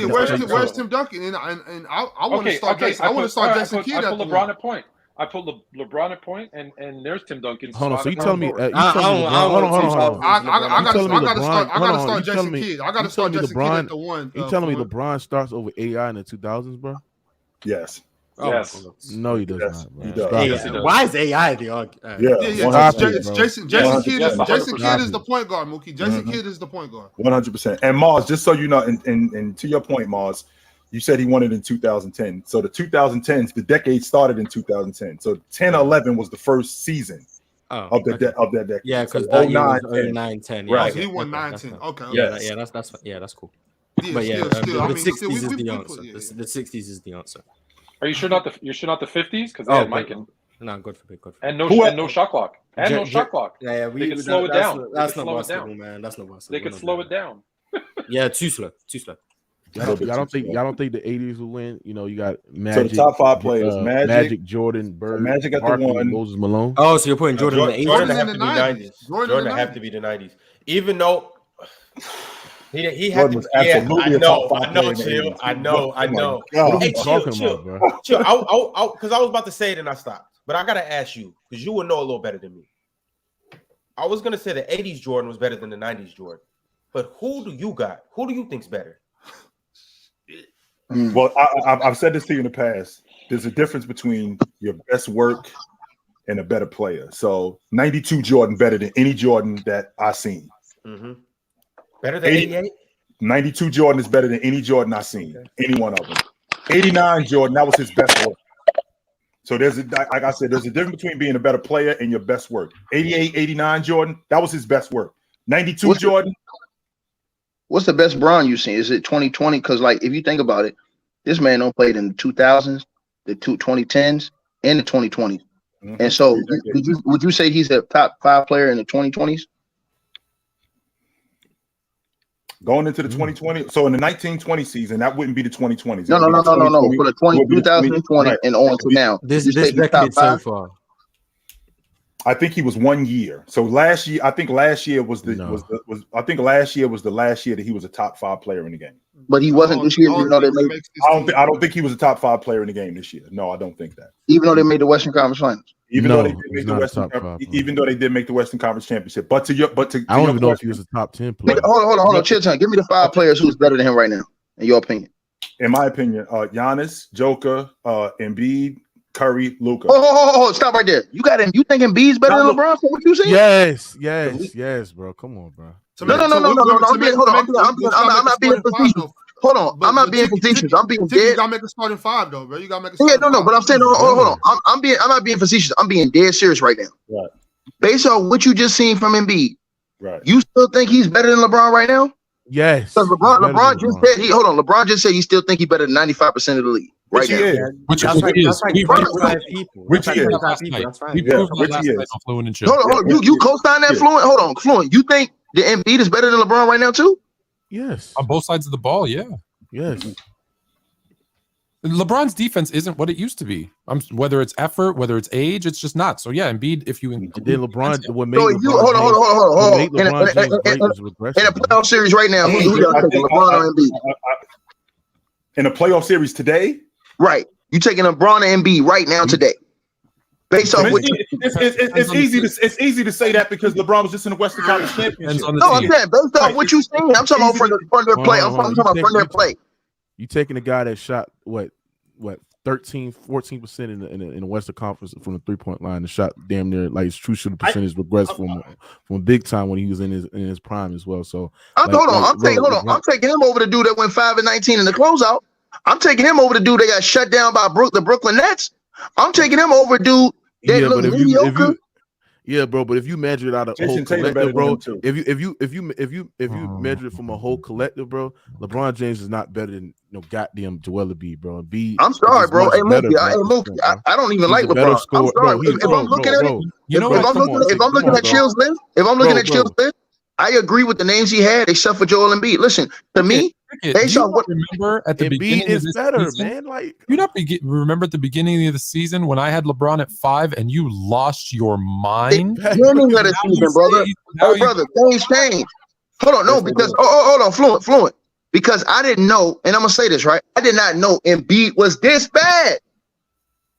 Speaker 3: Where's Tim Duncan? And I want to start Jason. I want to start Jason Kidd.
Speaker 7: I put LeBron at point. I put LeBron at point, and there's Tim Duncan.
Speaker 4: Hold on, so you telling me? Hold on.
Speaker 3: I gotta start Jason Kidd. I gotta start Jason Kidd at the 1.
Speaker 4: You telling me LeBron starts over AI in the 2000s, bro?
Speaker 2: Yes.
Speaker 7: Yes.
Speaker 4: No, he does not. Bro.
Speaker 2: He does.
Speaker 5: Why is AI the argument?
Speaker 3: It's Jason Kidd is the point guard, Mookie. Jason Kidd is the point guard.
Speaker 2: 100%. And Mars, just so you know, and to your point, Mars, you said he won it in 2010. So the 2010s, the decade started in 2010. So 10-11 was the first season of that decade.
Speaker 5: Yeah, because that year was 09-10.
Speaker 3: Right. He won 9-10. Okay.
Speaker 5: Yeah, that's cool. But the 60s is the answer. The 60s is the answer.
Speaker 7: Are you sure not the 50s? Because they had Mike and
Speaker 5: no, God forbid.
Speaker 7: And no shot clock. And no shot clock.
Speaker 5: Yeah,
Speaker 7: they can slow it down.
Speaker 5: That's not basketball, man. That's not basketball.
Speaker 7: They can slow it down.
Speaker 5: Yeah, too slow.
Speaker 4: Y'all don't think the 80s will win? You know, you got Magic.
Speaker 2: So the top 5 players:
Speaker 4: Magic, Jordan, Bird,
Speaker 2: Magic at
Speaker 4: Barkley,
Speaker 2: the 1,
Speaker 4: Moses Malone.
Speaker 5: Oh, so you're putting Jordan in the 80s?
Speaker 1: Jordan have to be 90s. Jordan have to be the 90s. Even though He had to. Yeah, I know, Chill. I know.
Speaker 4: What are we talking about, bro?
Speaker 1: Chill. Because I was about to say it and I stopped. But I gotta ask you, because you would know a little better than me. I was gonna say the 80s Jordan was better than the 90s Jordan. But who do you got? Who do you think's better?
Speaker 2: Well, I've said this to you in the past. There's a difference between your best work and a better player. So 92 Jordan better than any Jordan that I've seen.
Speaker 1: Mm-hmm. Better than 88?
Speaker 2: 92 Jordan is better than any Jordan I've seen. Any one of them. 89 Jordan, that was his best work. So like I said, there's a difference between being a better player and your best work. 88, 89 Jordan, that was his best work. 92 Jordan.
Speaker 6: What's the best Bron you've seen? Is it 2020? Because, like, if you think about it, this man don't played in the 2000s, the 2010s, and the 2020s. Mm-hmm. And so, would you say he's a top 5 player in the 2020s?
Speaker 2: Going into the 2020, so in the 1920 season, that wouldn't be the 2020s.
Speaker 6: No. For the 2020 right. And on to now.
Speaker 5: This decade so far.
Speaker 2: I think he was 1 year. So last year, I think last year was the last year that he was a top 5 player in the game.
Speaker 6: But he wasn't this year. Even though they made,
Speaker 2: I don't think he was a top 5 player in the game this year. No, I don't think that.
Speaker 6: Even though they made the Western Conference Finals.
Speaker 2: Even though they did make the Western Conference Championship. But I
Speaker 4: don't even know if he was a top 10 player.
Speaker 6: Hold on. Chill time. Give me the 5 players who's better than him right now, in your opinion.
Speaker 2: In my opinion, Giannis, Joker, Embiid, Curry, Luka.
Speaker 6: Oh, stop right there. You got him. You think Embiid's better than LeBron for what you saying?
Speaker 4: Yes, bro. Come on, bro.
Speaker 6: No. I'm not being facetious. Hold on. I'm not being facetious. I'm being dead.
Speaker 3: You gotta make a starting 5 though, bro. You gotta make a
Speaker 6: starting 5. But I'm saying, hold on. I'm not being facetious. I'm being dead serious right now.
Speaker 2: Right.
Speaker 6: Based on what you just seen from Embiid,
Speaker 2: right?
Speaker 6: You still think he's better than LeBron right now?
Speaker 4: Yes.
Speaker 6: Because LeBron just said LeBron just said he still think he's better than 95% of the league. Right now.
Speaker 8: Which is. We proved that Fluent and Chill.
Speaker 6: Hold on. You co-sign that Fluent? Hold on, Fluent. You think the Embiid is better than LeBron right now too?
Speaker 4: Yes.
Speaker 8: On both sides of the ball, yeah.
Speaker 4: Yes.
Speaker 8: LeBron's defense isn't what it used to be. Whether it's effort, whether it's age, it's just not. So yeah, Embiid, if you
Speaker 4: then LeBron, what made
Speaker 6: hold on. In a playoff series right now, who y'all taking, LeBron or Embiid?
Speaker 2: In a playoff series today?
Speaker 6: Right. You taking LeBron and Embiid right now today. Based off what
Speaker 2: it's easy to say that because LeBron was just in the Western Conference Championship.
Speaker 6: No, I'm saying based off what you saying. I'm talking about from their play. I'm talking about from their play.
Speaker 4: You taking a guy that shot what 13-14% in the Western Conference from the 3-point line and shot damn near like his true shooting percentage regressed from big time when he was in his prime as well. So
Speaker 6: I'm taking him over the dude that went 5-19 in the closeout. I'm taking him over the dude that got shut down by the Brooklyn Nets. I'm taking him over dude that looked mediocre.
Speaker 4: But if you measure it out of whole collective, bro, if you measure it from a whole collective, bro, LeBron James is not better than goddamn Joel Embiid, bro.
Speaker 6: I'm sorry, bro. Hey, Mookie, I don't even like LeBron. I'm sorry. If I'm looking at it, if I'm looking at Chill's list, I agree with the names he had, except for Joel Embiid. Listen, to me,
Speaker 8: remember at the beginning
Speaker 4: is
Speaker 8: of
Speaker 4: better,
Speaker 8: season,
Speaker 4: man. Like
Speaker 8: you not remember at the beginning of the season when I had LeBron at 5 and you lost your mind.
Speaker 6: Beginning of the season, brother. Oh, brother, things change. Hold on, no, because hold on, fluent. Because I didn't know, and I'm gonna say this right. I did not know Embiid was this bad.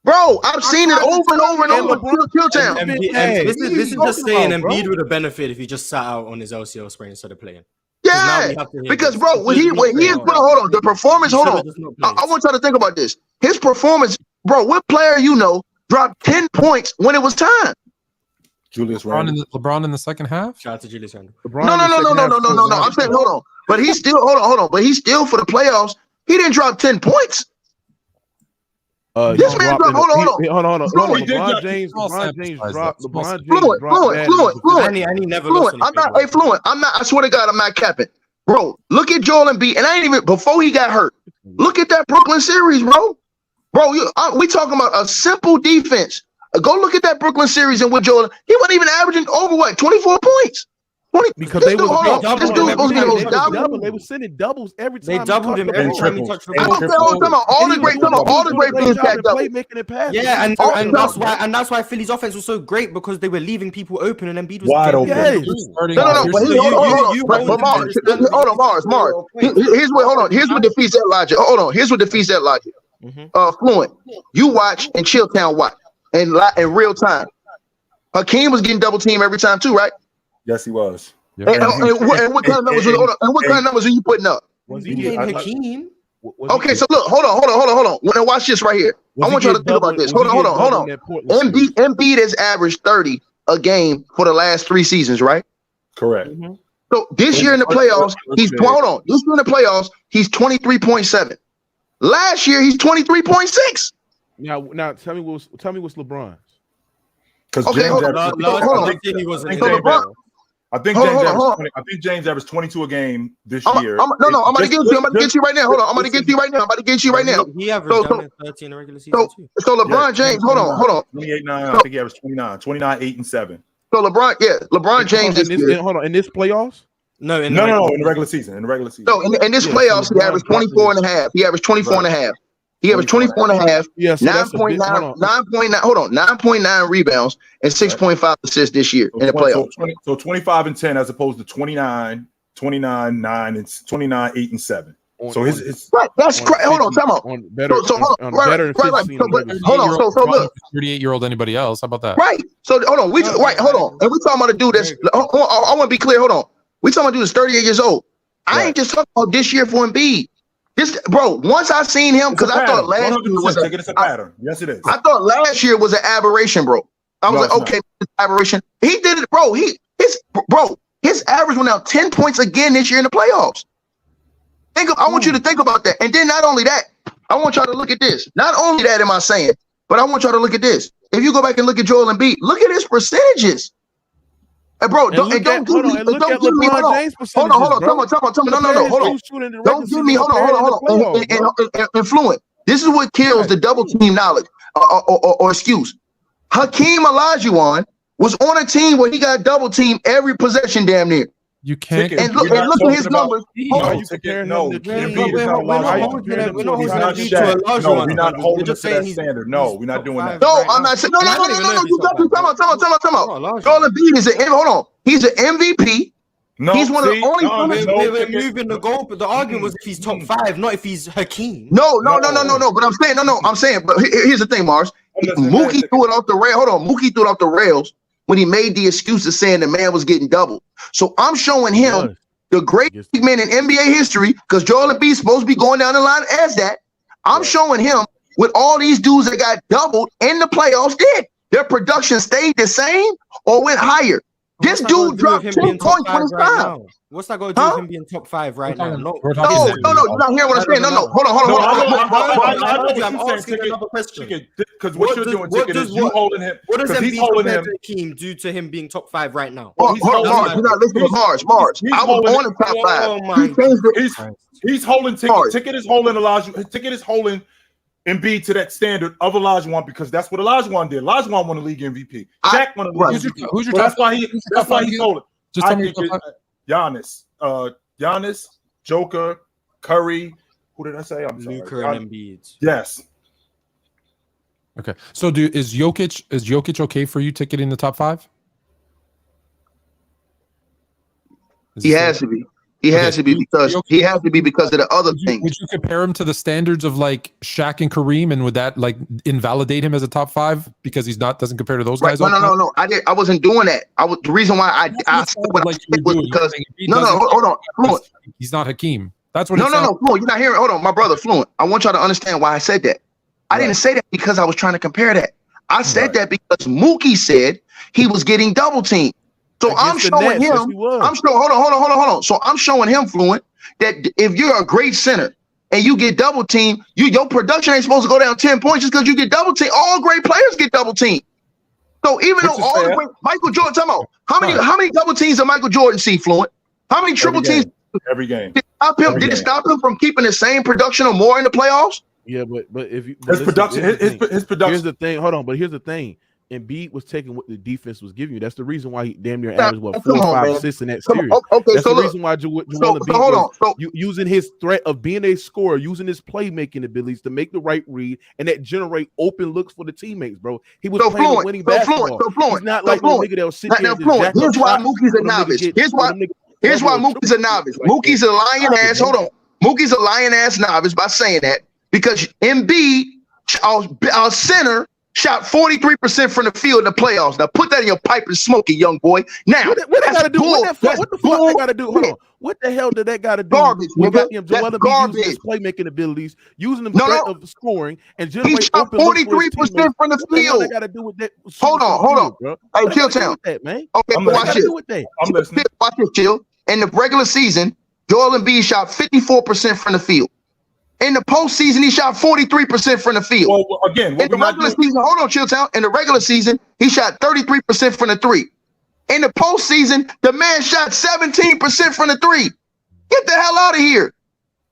Speaker 6: Bro, I've seen it over and over and over. Kill town.
Speaker 5: This is just saying Embiid would have benefited if he just sat out on his LCL sprain instead of playing.
Speaker 6: Yeah, because bro, when he is hold on, the performance. Hold on, I want y'all to think about this. His performance, bro. What player dropped 10 points when it was time?
Speaker 2: Julius Randle.
Speaker 8: LeBron in the second half.
Speaker 5: Shout out to Julius Randle.
Speaker 6: No. I'm saying hold on, but he's still But he's still for the playoffs. He didn't drop 10 points. This man dropped. Hold on.
Speaker 4: LeBron James dropped.
Speaker 5: And he never lost.
Speaker 6: Fluent. I'm not. I swear to God, I'm not capping, bro. Look at Joel Embiid, and I ain't even before he got hurt. Look at that Brooklyn series, bro. We talking about a simple defense. Go look at that Brooklyn series and with Joel. He wasn't even averaging over 24 points.
Speaker 4: Because they was
Speaker 5: double.
Speaker 4: They were sending doubles every time.
Speaker 5: They doubled him every time he touched the
Speaker 6: ball. All the great players got doubles.
Speaker 4: Making it pass.
Speaker 5: Yeah, and that's why Philly's offense was so great because they were leaving people open and Embiid was
Speaker 2: wide open.
Speaker 6: Hold on, Mars. Here's what defeats that logic. Here's what defeats that logic. Fluent. You watch and Chilltown watch in real time. Hakeem was getting double team every time too, right?
Speaker 2: Yes, he was.
Speaker 6: And what kind of numbers are you putting up?
Speaker 5: Was he getting Hakeem?
Speaker 6: Okay, so look, hold on. Now watch this right here. I want y'all to think about this. Hold on. Embiid has averaged 30 a game for the last 3 seasons, right?
Speaker 2: Correct.
Speaker 6: So this year in the playoffs, he's 23.7. Last year, he's 23.6.
Speaker 4: Now tell me what's LeBron's.
Speaker 2: Because I think James averaged 22 a game this year.
Speaker 6: I'm about to get you right now. Hold on. I'm about to get you right now.
Speaker 5: He averaged 13 in the regular season too.
Speaker 6: So LeBron James, hold on.
Speaker 2: 28-9. I think he averaged 29, 8 and 7.
Speaker 6: So LeBron James
Speaker 4: in this playoffs?
Speaker 2: No, in the regular season.
Speaker 6: So in this playoffs, he averaged 24 and a half. He averaged 24 and a half. He averaged 24 and a half, 9.9 rebounds, and 6.5 assists this year in the playoffs.
Speaker 2: So 25 and 10 as opposed to 29, 9, and 29, 8 and 7. So his
Speaker 6: right. That's crazy. Hold on, time out. Hold on. So look,
Speaker 8: 38-year-old anybody else? How about that?
Speaker 6: Right. So hold on. Hold on. And we talking about a dude that's. I want to be clear. Hold on. We talking about a dude that's 38 years old. I ain't just talking about this year for Embiid. Once I seen him, because I thought last year was
Speaker 2: a pattern. Yes, it is.
Speaker 6: I thought last year was an aberration, bro. I was okay, it's aberration. He did it, bro. His average went out 10 points again this year in the playoffs. I want you to think about that. And then not only that, I want y'all to look at this. Not only that am I saying, but I want y'all to look at this. If you go back and look at Joel Embiid, look at his percentage. And bro, don't give me. Hold on. Tell me. No. Hold on. Don't give me. Hold on. And Fluent. This is what kills the double team knowledge or excuse. Hakeem Olajuwon was on a team where he got double team every possession damn near.
Speaker 8: You can't.
Speaker 6: And look at his numbers.
Speaker 2: We're not holding to that standard. No, we're not doing that.
Speaker 6: No, I'm not saying. No. You got to come out. Joel Embiid is an. Hold on. He's an MVP.
Speaker 5: No, he's one of the only players moving the goal. But the argument was if he's top 5, not if he's Hakeem.
Speaker 6: No. But I'm saying. But here's the thing, Mars. Mookie threw it off the rail. Hold on. Mookie threw it off the rails when he made the excuses saying the man was getting doubled. So I'm showing him the greatest man in NBA history, because Joel Embiid is supposed to be going down the line as that. I'm showing him with all these dudes that got doubled in the playoffs did. Their production stayed the same or went higher. This dude dropped 10 points when he's down.
Speaker 5: What's that going to do with him being top 5 right now? No,
Speaker 6: you're not hearing what I'm saying. No. Hold on.
Speaker 5: I'm asking another question.
Speaker 2: Because what you're doing, Ticket, is you holding him.
Speaker 5: What does Embiid compared to Hakeem do to him being top 5 right now?
Speaker 6: Mars, you're not listening to Mars. I was born in top 5.
Speaker 2: He's holding Ticket. Ticket is holding Elijah. Ticket is holding Embiid to that standard of Olajuwon, because that's what Olajuwon did. Olajuwon won the league MVP. Shaq won the league MVP.
Speaker 8: Who's your
Speaker 2: That's why he told it.
Speaker 8: Just tell me
Speaker 2: Giannis, Joker, Curry. Who did I say? I'm sorry.
Speaker 5: Luka and Embiid.
Speaker 2: Yes.
Speaker 8: Okay. So is Jokic okay for you ticketing the top 5?
Speaker 6: He has to be. He has to be because of the other things.
Speaker 8: Would you compare him to the standards of like Shaq and Kareem, and would that like invalidate him as a top 5 because he's doesn't compare to those guys?
Speaker 6: No. I wasn't doing that. The reason why I said what I said was because hold on.
Speaker 8: He's not Hakeem. That's what.
Speaker 6: No. You're not hearing. Hold on, my brother, Fluent. I want y'all to understand why I said that. I didn't say that because I was trying to compare that. I said that because Mookie said he was getting double teamed. So I'm showing him. Hold on. So I'm showing him, Fluent, that if you're a great center and you get double teamed, your production ain't supposed to go down 10 points just because you get double teamed. All great players get double teamed. So even though all the great Michael Jordan, tell me how many double teams did Michael Jordan see, Fluent? How many triple teams?
Speaker 2: Every game.
Speaker 6: Did it stop him from keeping the same production or more in the playoffs?
Speaker 4: Yeah, but if you
Speaker 2: his production.
Speaker 4: Here's the thing. Hold on, but here's the thing. Embiid was taking what the defense was giving you. That's the reason why he damn near averaged 4 or 5 assists in that series.
Speaker 6: Okay,
Speaker 4: that's
Speaker 6: so
Speaker 4: the reason why Joel Embiid
Speaker 6: was
Speaker 4: using his threat of being a scorer, using his playmaking abilities to make the right read and that generate open looks for the teammates, bro. He was playing a winning basketball. He's not like no nigga that'll sit there.
Speaker 6: Here's why Mookie's a novice. Here's why Mookie's a novice. Mookie's a lying ass. Hold on. Mookie's a lying ass novice by saying that because Embiid, our center, shot 43% from the field in the playoffs. Now put that in your pipe and smoke it, young boy. Now
Speaker 4: what they got to do? What the fuck they got to do? Hold on. What the hell did that got to do?
Speaker 6: Garbage.
Speaker 4: With goddamn Joel Embiid using his playmaking abilities, using the threat of scoring, and
Speaker 6: he shot 43% from the field.
Speaker 4: What got to do with that?
Speaker 6: Hold on, bro. Hey, chill, town,
Speaker 4: man.
Speaker 6: Okay, watch it.
Speaker 2: I'm listening.
Speaker 6: Watch this, chill. In the regular season, Joel Embiid shot 54% from the field. In the postseason, he shot 43% from the field.
Speaker 2: Well, again,
Speaker 6: in the regular season, hold on, chill, town. In the regular season, he shot 33% from the three. In the postseason, the man shot 17% from the three. Get the hell out of here.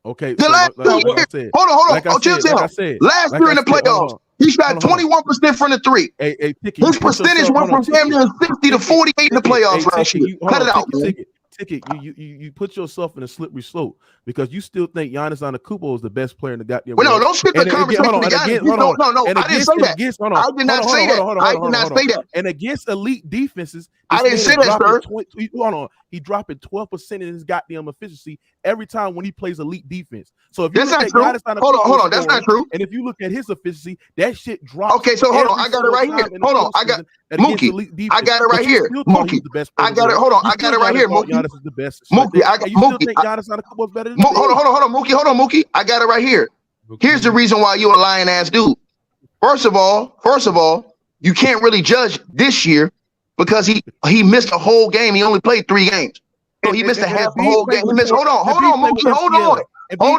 Speaker 4: Okay.
Speaker 6: The last 2 years. Hold on. Oh, chill, town. Last year in the playoffs, he shot 21% from the three. His percentage went from damn near 60 to 48 in the playoffs last year. Cut it out, man.
Speaker 4: Ticket, you put yourself in a slippery slope because you still think Giannis Antetokounmpo is the best player in the goddamn.
Speaker 6: Well, no, don't skip the conversation. No, I didn't say that. I did not say that. I did not say that.
Speaker 4: And against elite defenses,
Speaker 6: I didn't say that, sir.
Speaker 4: Hold on, he dropping 12% in his goddamn efficiency every time when he plays elite defense. So if you
Speaker 6: that's not true. Hold on, that's not true.
Speaker 4: And if you look at his efficiency, that shit drops.
Speaker 6: Okay, so hold on, I got it right here. Hold on, I got Mookie. I got it right here. Mookie, I got it. Hold on, I got it right here. Mookie,
Speaker 4: Giannis is the best.
Speaker 6: Mookie, I got Mookie.
Speaker 4: Giannis Antetokounmpo is better than
Speaker 6: hold on, Mookie. Hold on, Mookie. I got it right here. Here's the reason why you're a lying ass dude. First of all, you can't really judge this year because he missed a whole game. He only played 3 games. So he missed a half a whole game. He missed. Hold on, Mookie. Hold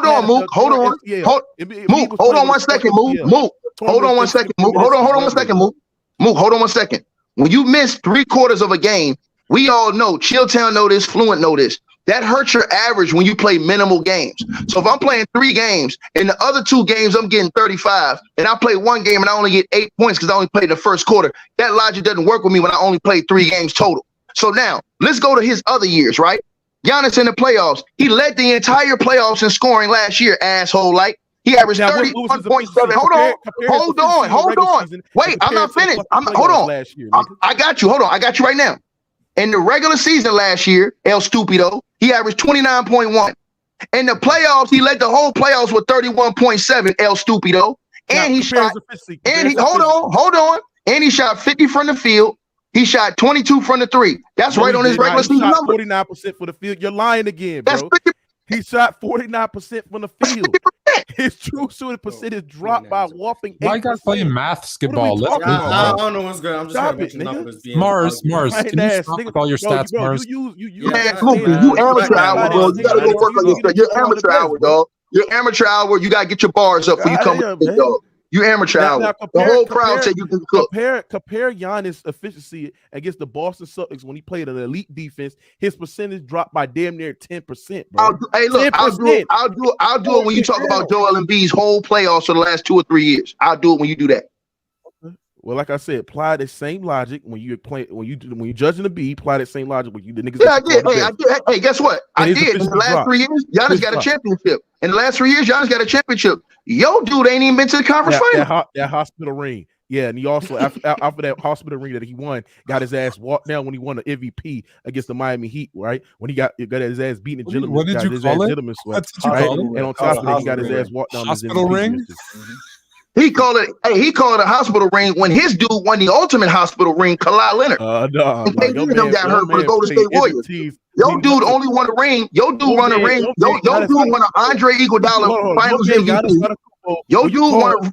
Speaker 6: on, Mook. Hold on 1 second, Mook. Hold on 1 second, Mook. Hold on 1 second, Mook. Mook, hold on 1 second. When you miss 3/4 of a game, we all know, Chilltown know this, Fluent know this. That hurts your average when you play minimal games. So if I'm playing 3 games and the other 2 games I'm getting 35, and I play 1 game and I only get 8 points because I only played the first quarter, that logic doesn't work with me when I only played 3 games total. So now let's go to his other years, right? Giannis in the playoffs, he led the entire playoffs in scoring last year, asshole. Like he averaged 31.7. Hold on. Wait, I'm not finished. Hold on. I got you. Hold on. I got you right now. In the regular season last year, El Stupido, he averaged 29.1. In the playoffs, he led the whole playoffs with 31.7, El Stupido. And he shot, and he, hold on. And he shot 50 from the field. He shot 22 from the 3. That's right on his regular season number.
Speaker 4: 49% for the field. You're lying again, bro. He shot 49% from the field. His true shooting percentage dropped by whopping 8%.
Speaker 8: Why guys playing math skidball?
Speaker 5: I don't know what's good. I'm just mentioning numbers.
Speaker 8: Mars, can you stop with all your stats, Mars?
Speaker 6: You amateur hour, bro. You gotta go work on your stuff. You're amateur hour, dog. You're amateur hour. You gotta get your bars up before you come with dog. You amateur hour. The whole crowd said you can cook.
Speaker 4: Compare Giannis' efficiency against the Boston Celtics when he played an elite defense. His percentage dropped by damn near 10%. Bro.
Speaker 6: Hey, look, 10%. I'll do it when you talk about Joel Embiid's whole playoffs for the last 2 or 3 years. I'll do it when you do that.
Speaker 4: Well, like I said, apply the same logic when you judging the B. Apply that same logic when you the niggas.
Speaker 6: Yeah, I did. Hey, guess what? I did. In the last 3 years, Giannis got a championship. In the last 3 years, Giannis got a championship. Yo, dude ain't even been to the conference final.
Speaker 4: That hospital ring. Yeah, and he also after that hospital ring that he won, got his ass walked down when he won the MVP against the Miami Heat, right? When he got his ass beaten in gentleman.
Speaker 8: What did you call it?
Speaker 4: And on top of that, he got his ass walked down.
Speaker 8: Hospital ring.
Speaker 6: He called it a hospital ring when his dude won the ultimate hospital ring, Kawhi Leonard. And KD got hurt for the Golden State Warriors. Your dude only won a ring. Your dude won a ring. Your dude won an Andre Iguodala Finals MVP. Your dude won an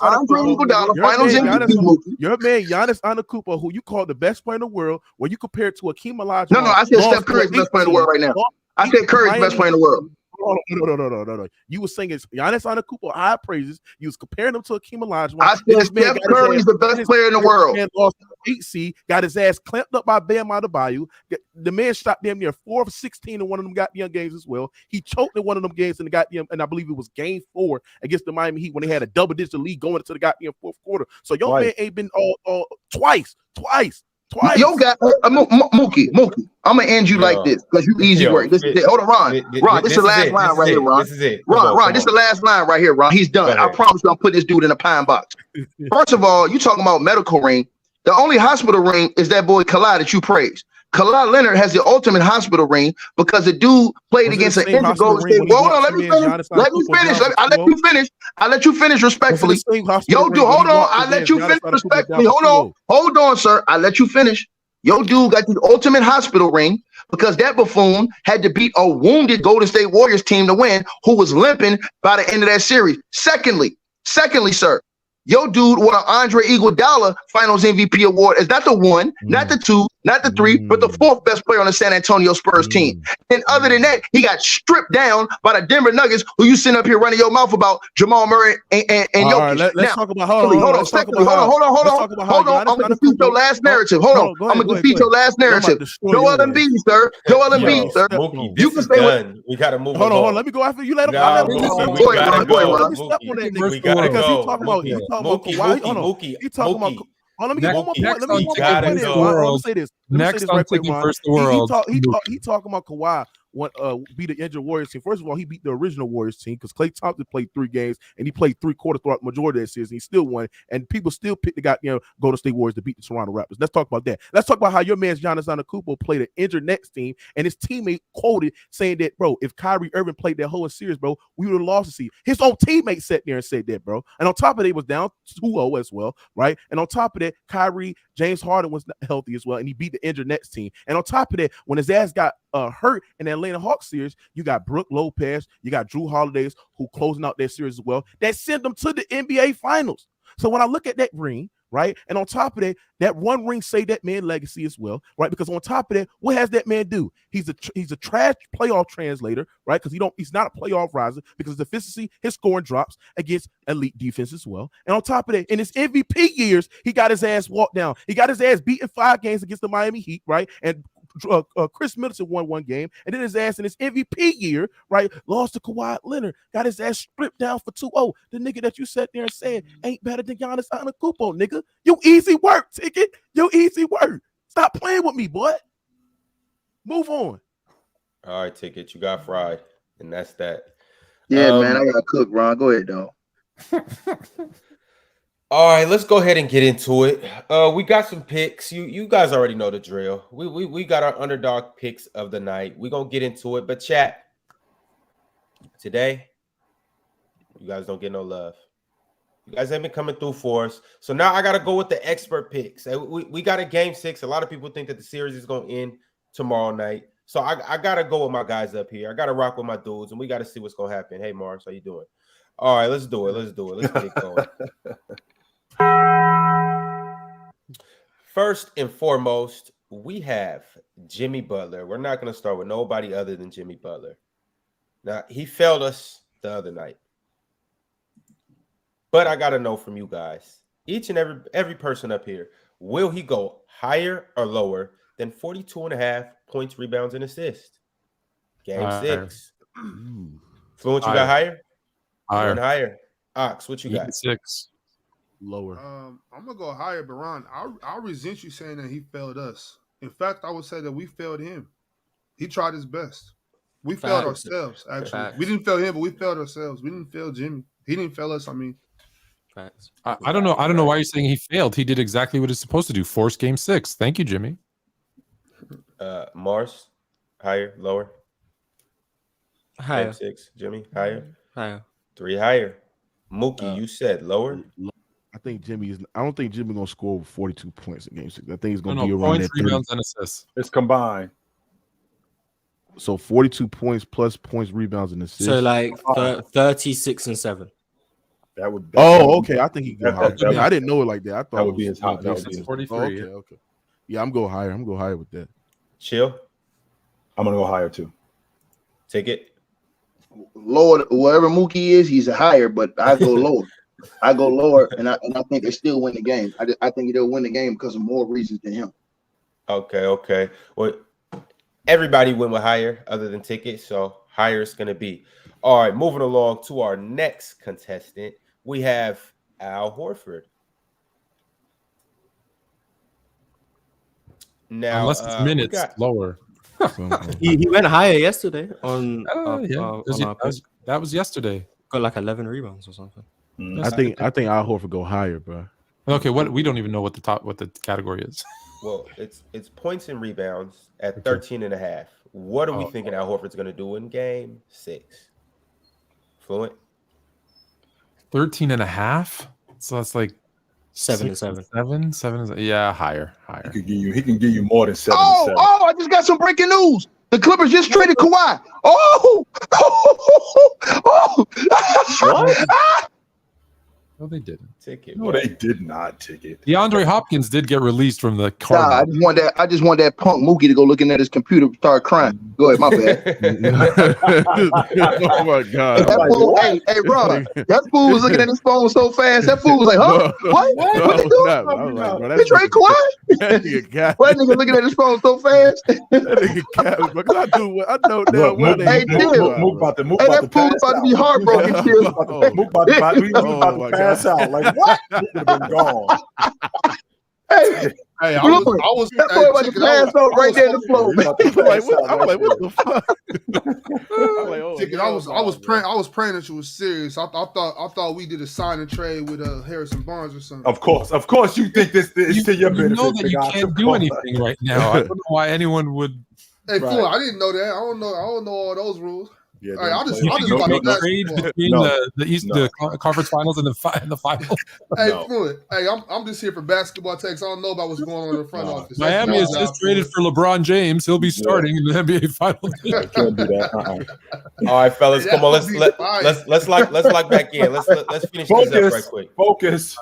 Speaker 6: Andre Iguodala Finals MVP.
Speaker 4: Your man Giannis Antetokounmpo, who you call the best player in the world, when you compare it to Hakeem Olajuwon.
Speaker 6: No, I said Steph Curry's the best player in the world right now. I said Curry's the best player in the world.
Speaker 4: No. You were saying it's Giannis Antetokounmpo high praises. You was comparing him to Hakeem Olajuwon.
Speaker 6: I said Steph Curry's the best player in the world.
Speaker 4: 8 seed, got his ass clamped up by Bam Adebayo. The man shot damn near 4 of 16 in one of them goddamn games as well. He choked in one of them games in the goddamn, and I believe it was game 4 against the Miami Heat when they had a double-digit lead going into the goddamn fourth quarter. So your man ain't been all twice.
Speaker 6: Yo, got Mookie. I'm gonna end you like this because you easy work. This is it. Hold on, Ron. This is the last line right here, Ron.
Speaker 1: This is it.
Speaker 6: Ron, this is the last line right here, Ron. He's done. I promise you, I'll put this dude in a pine box. First of all, you talking about medical ring. The only hospital ring is that boy Kawhi that you praise. Kawhi Leonard has the ultimate hospital ring because the dude played against an injured Golden State. Well, hold on, let me finish. I let you finish respectfully. Yo, dude, hold on. I let you finish respectfully. Hold on, sir. I let you finish. Yo, dude got the ultimate hospital ring because that buffoon had to beat a wounded Golden State Warriors team to win, who was limping by the end of that series. Secondly, sir. Yo, dude, won an Andre Iguodala Finals MVP award. Is not the 1, not the 2, not the 3, but the 4th best player on the San Antonio Spurs team. And other than that, he got stripped down by the Denver Nuggets, who you sitting up here running your mouth about Jamal Murray and Jokic.
Speaker 4: Right, let's talk about hold
Speaker 6: on. I'm gonna defeat your last narrative. Hold on. I'm gonna defeat your last narrative. Joel Embiid, sir.
Speaker 1: Mookie, you can stay with. We gotta move.
Speaker 4: Hold on. Let me go after you. Let him.
Speaker 1: Go ahead.
Speaker 4: Let me step on that nigga because he talking about
Speaker 1: Mookie.
Speaker 4: He talking about. Oh, let me get one more point. Let me say this.
Speaker 8: Next on Taking First the World.
Speaker 4: He talking about Kawhi beat the injured Warriors team. First of all, he beat the original Warriors team because Klay Thompson played 3 games and he played 3/4 throughout the majority of that season. He still won, and people still picked the goddamn Golden State Warriors to beat the Toronto Raptors. Let's talk about that. Let's talk about how your man's Giannis Antetokounmpo played an injured Nets team, and his teammate quoted saying that, bro, if Kyrie Irving played that whole series, bro, we would have lost the season. His own teammate sat there and said that, bro. And on top of it, he was down 2-0 as well, right? And on top of that, James Harden was not healthy as well, and he beat the injured Nets team. And on top of that, when his ass got hurt in the Atlanta Hawks series, you got Brook Lopez, you got Drew Holidays, who closing out that series as well. That sent them to the NBA Finals. So when I look at that ring, right, and on top of that, that one ring say that man legacy as well, right? Because on top of that, what has that man do? He's a trash playoff translator, right? Because he's not a playoff riser because his efficiency, his scoring drops against elite defense as well. And on top of that, in his MVP years, he got his ass walked down. He got his ass beat in 5 games against the Miami Heat, right? And Chris Middleton won 1 game, and then his ass in his MVP year, right, lost to Kawhi Leonard, got his ass stripped down for 2-0. The nigga that you sat there and said ain't better than Giannis Antetokounmpo, nigga. You easy work, Ticket. You easy work. Stop playing with me, boy. Move on.
Speaker 1: All right, Ticket. You got fried, and that's that.
Speaker 6: Yeah, man, I got cooked, Ron. Go ahead, dog.
Speaker 1: All right, let's go ahead and get into it. We got some picks. You guys already know the drill. We got our underdog picks of the night. We're gonna get into it, but chat today, you guys don't get no love. You guys ain't been coming through for us. So now I gotta go with the expert picks. We got a game 6. A lot of people think that the series is gonna end tomorrow night. So I gotta go with my guys up here. I gotta rock with my dudes, and we gotta see what's gonna happen. Hey Mars, how you doing? All right, let's do it. Let's get it going. First and foremost, we have Jimmy Butler. We're not going to start with nobody other than Jimmy Butler. Now, he failed us the other night. But I got to know from you guys, each and every person up here, will he go higher or lower than 42.5 points, rebounds, and assists? Game 6. Fluent, you got higher? Higher. Ox, what you got?
Speaker 8: 6.
Speaker 4: Lower.
Speaker 3: I'm gonna go higher, but Ron, I resent you saying that he failed us. In fact, I would say that we failed him. He tried his best. We failed ourselves. Actually, we didn't fail him, but we failed ourselves. We didn't fail Jimmy. He didn't fail us. I mean,
Speaker 5: facts.
Speaker 8: I don't know. I don't know why you're saying he failed. He did exactly what he's supposed to do. Force game 6. Thank you, Jimmy.
Speaker 1: Mars, higher, lower.
Speaker 5: Higher.
Speaker 1: Game 6, Jimmy, higher. 3 higher. Mookie, you said lower.
Speaker 4: I don't think Jimmy gonna score over 42 points in game 6. I think he's gonna be around
Speaker 8: points,
Speaker 4: that
Speaker 8: rebounds, and assists.
Speaker 2: It's combined.
Speaker 4: So 42 points plus points, rebounds, and assists.
Speaker 5: So like 36 and 7.
Speaker 2: That would.
Speaker 4: Okay. I think he go higher. I didn't know it like that. I thought
Speaker 2: that would be his high. That would be
Speaker 8: 43.
Speaker 4: Okay. Yeah, I'm going higher. I'm going higher with that.
Speaker 1: Chill.
Speaker 2: I'm gonna go higher too.
Speaker 1: Take it.
Speaker 6: Lower, wherever Mookie is, he's higher, but I go lower. I go lower, and I think they still win the game. I think they'll win the game because of more reasons than him.
Speaker 1: Okay. Well, everybody went with higher other than Ticket, so higher is going to be. All right, moving along to our next contestant, we have Al Horford. Now,
Speaker 8: unless it's minutes lower.
Speaker 5: he went higher yesterday on.
Speaker 8: That was yesterday.
Speaker 5: Got like 11 rebounds or something.
Speaker 4: I think Al Horford go higher, bro.
Speaker 8: Okay, we don't even know what the category is.
Speaker 1: Well, it's points and rebounds at 13.5. What are we thinking Al Horford's going to do in game 6? Fluent?
Speaker 8: 13.5. So that's like
Speaker 5: 7 and 7.
Speaker 8: 7. Yeah, higher.
Speaker 2: He can give you more than 7 and 7.
Speaker 6: Oh! I just got some breaking news. The Clippers just traded Kawhi.
Speaker 2: What?
Speaker 8: No, they didn't.
Speaker 1: Ticket.
Speaker 2: No, they did not. Ticket.
Speaker 8: DeAndre Hopkins did get released from the
Speaker 6: Nah,
Speaker 8: Cardinals.
Speaker 6: I just want that punk Mookie to go looking at his computer and start crying. Go ahead, my bad.
Speaker 4: Oh my god!
Speaker 6: That fool, hey, Ron, that fool was looking at his phone so fast. That fool was like, "Huh? What? What they doing? They trade Kawhi?" That nigga looking at his phone so fast.
Speaker 4: That nigga cat, because I know now what they
Speaker 6: Hey, that fool about to be heartbroken.
Speaker 2: About to pass out. Like what? Been gone.
Speaker 3: Hey, I was
Speaker 6: that boy about to pass out right there in the floor.
Speaker 4: I'm like, what the fuck?
Speaker 3: I was praying that you was serious. I thought we did a sign and trade with Harrison Barnes or something.
Speaker 2: Of course, you think this is to your benefit.
Speaker 8: You know that you can't do anything right now. I don't know why anyone would.
Speaker 3: Hey, Floyd, I didn't know that. I don't know all those rules.
Speaker 2: Yeah,
Speaker 3: right, I'll just
Speaker 8: trade between the conference finals and the finals.
Speaker 3: Hey, Floyd, I'm just here for basketball takes. I don't know about what's going on in the front office.
Speaker 8: Miami has just traded for LeBron James. He'll be starting in the NBA Finals.
Speaker 2: Can't do that.
Speaker 1: All right, fellas, come on. Let's lock back in. Let's finish this up right quick.
Speaker 2: Focus.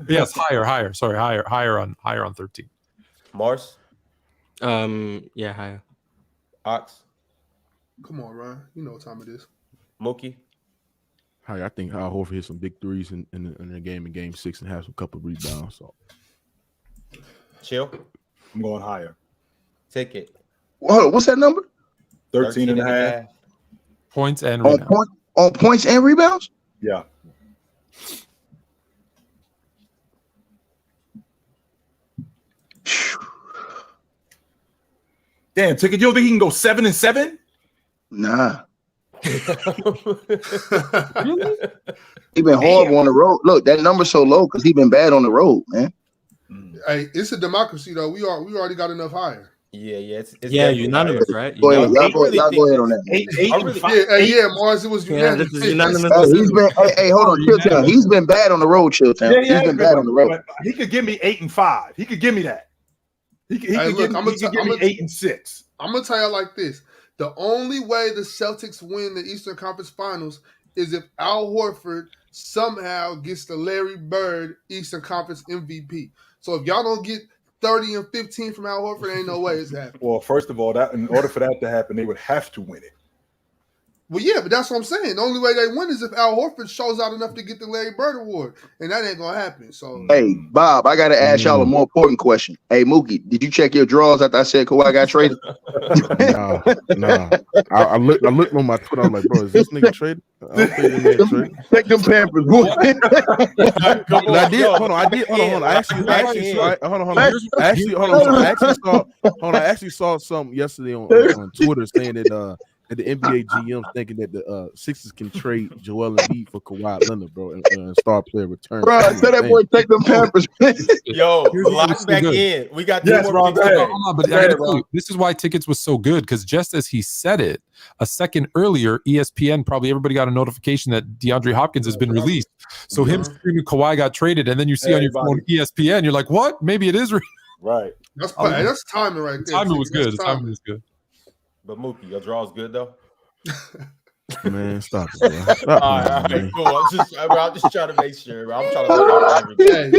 Speaker 8: Yes, higher. Sorry, higher on 13.
Speaker 1: Mars.
Speaker 5: Yeah, higher.
Speaker 1: Ox.
Speaker 3: Come on, Ryan. You know what time it is.
Speaker 1: Mookie.
Speaker 4: Hi, I think Al Horford hit some big threes in the game in game 6 and have some couple of rebounds. So,
Speaker 1: Chill.
Speaker 2: I'm going higher.
Speaker 1: Take it.
Speaker 6: Whoa, what's that number?
Speaker 2: 13.5
Speaker 8: points and rebounds.
Speaker 6: On points and rebounds?
Speaker 2: Yeah. Damn, Ticket. You don't think he can go 7 and 7?
Speaker 6: Nah. He been horrible on the road. Look, that number's so low because he been bad on the road, man.
Speaker 3: Hey, it's a democracy though. We already got enough higher.
Speaker 1: Yeah, it's
Speaker 5: unanimous, right?
Speaker 6: Go ahead on that.
Speaker 3: Mars, it was unanimous.
Speaker 5: This is unanimous.
Speaker 6: Hold on, Chill Town. He's been bad on the road, Chill Town. He's been bad on the road.
Speaker 2: He could give me 8 and 5. He could give me that. He could give me 8 and 6.
Speaker 3: I'm gonna tell you like this. The only way the Celtics win the Eastern Conference Finals is if Al Horford somehow gets the Larry Bird Eastern Conference MVP. So if y'all don't get 30 and 15 from Al Horford, ain't no way it's happening.
Speaker 2: Well, first of all, that in order for that to happen, they would have to win it.
Speaker 3: Well, yeah, but that's what I'm saying. The only way they win is if Al Horford shows out enough to get the Larry Bird Award, and that ain't gonna happen. So,
Speaker 6: hey, Bob, I gotta ask y'all a more important question. Hey, Mookie, did you check your drawers after I said Kawhi got traded?
Speaker 4: Nah. I looked on my Twitter. I'm like, bro, is this nigga traded? I don't think this nigga traded.
Speaker 6: Check them Pampers.
Speaker 4: I actually saw something yesterday on Twitter saying that the NBA GM thinking that the Sixers can trade Joel Embiid for Kawhi Leonard, bro, and star player return.
Speaker 6: Bro, I said that boy take them Pampers.
Speaker 1: Yo, lock back in. We got two more
Speaker 8: picks. This is why Tickets was so good, because just as he said it, a second earlier, ESPN, probably everybody got a notification that DeAndre Hopkins has been released. So him screaming Kawhi got traded, and then you see on your phone ESPN, you're like, what? Maybe it is real.
Speaker 2: Right.
Speaker 3: That's timing right there.
Speaker 8: Timing was good. Timing was good.
Speaker 1: But Mookie, your draw's good though.
Speaker 4: Man, stop it, bro. Stop
Speaker 1: all right, cool. I'm just trying to make sure. Bro. I'm trying to look out everything.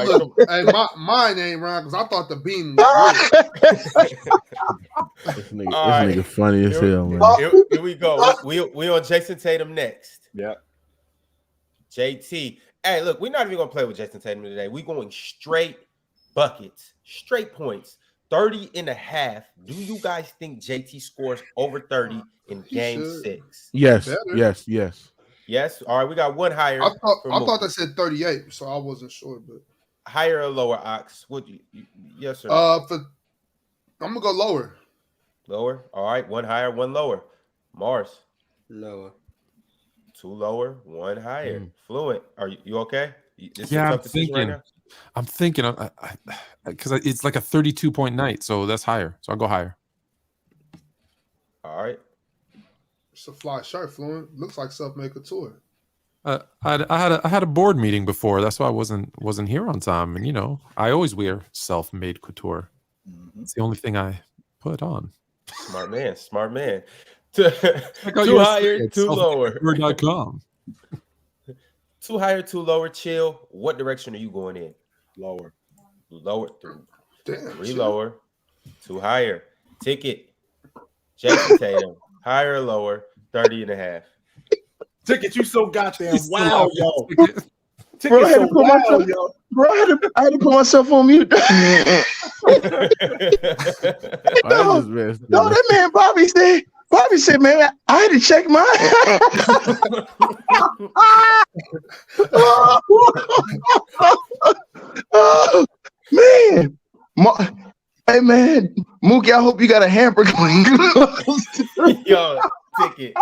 Speaker 3: Look, mine ain't wrong because I thought the beam was
Speaker 4: This nigga funny as hell, man.
Speaker 1: Here we go. We on Jason Tatum next.
Speaker 2: Yeah.
Speaker 1: JT, Hey, look, we're not even gonna play with Jason Tatum today. We're going straight buckets, straight points. 30.5. Do you guys think JT scores over 30 in game 6?
Speaker 4: Yes,
Speaker 3: Better.
Speaker 4: yes.
Speaker 1: Yes. All right, we got one higher.
Speaker 3: I thought they said 38, so I wasn't sure, but
Speaker 1: higher or lower, Ox? Would you yes, sir?
Speaker 3: I'm gonna go lower.
Speaker 1: Lower. All right, one higher, one lower. Mars.
Speaker 5: Lower.
Speaker 1: 2 lower, 1 higher. Fluent. Are you okay? This
Speaker 8: Yeah,
Speaker 1: is a
Speaker 8: I'm
Speaker 1: tough decision
Speaker 8: thinking.
Speaker 1: right now?
Speaker 8: I'm thinking because it's like a 32-point night, so that's higher. So I'll go higher.
Speaker 1: All right.
Speaker 3: It's a fly shirt, Fluent. Looks like self-made couture.
Speaker 8: I had a board meeting before. That's why I wasn't here on time. And I always wear self-made couture. It's the only thing I put on.
Speaker 1: Smart man. Two higher, 2 lower. 2 higher, 2 lower. Chill. What direction are you going in?
Speaker 2: Lower.
Speaker 1: 3 lower, 2 higher. Ticket. Jason Tatum. Higher or lower? 30.5.
Speaker 2: Ticket, you so goddamn wow, yo.
Speaker 6: Bro, I had to put myself on mute.
Speaker 4: No,
Speaker 6: that man Bobby said, man, I had to check mine. Oh, man. Hey, man. Mookie, I hope you got a hamper going.
Speaker 1: Yo, Ticket.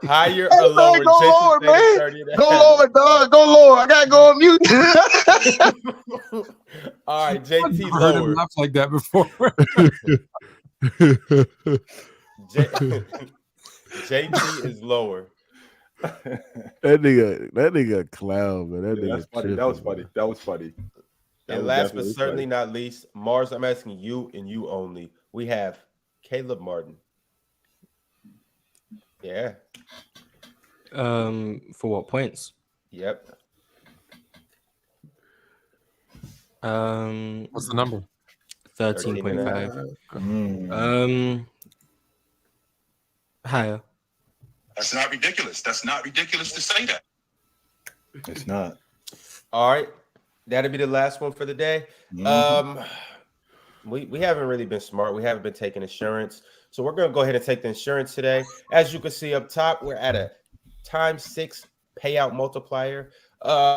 Speaker 1: Higher or lower?
Speaker 6: Go lower, man. Go lower, dog. Go lower. I got to go on mute.
Speaker 1: All right, JT
Speaker 8: I've heard him
Speaker 1: lower.
Speaker 8: laugh like that before.
Speaker 1: JT is lower.
Speaker 4: That nigga clown, man. That nigga
Speaker 2: funny. That was funny.
Speaker 1: And last but certainly not least, Mars, I'm asking you and you only. We have Caleb Martin. Yeah.
Speaker 5: For what points?
Speaker 1: Yep.
Speaker 8: What's the number?
Speaker 5: 13.5. Higher.
Speaker 9: That's not ridiculous. That's not ridiculous to say that.
Speaker 2: It's not.
Speaker 1: All right. That'll be the last one for the day. We haven't really been smart. We haven't been taking insurance. So we're going to go ahead and take the insurance today. As you can see up top, we're at a ×6 payout multiplier.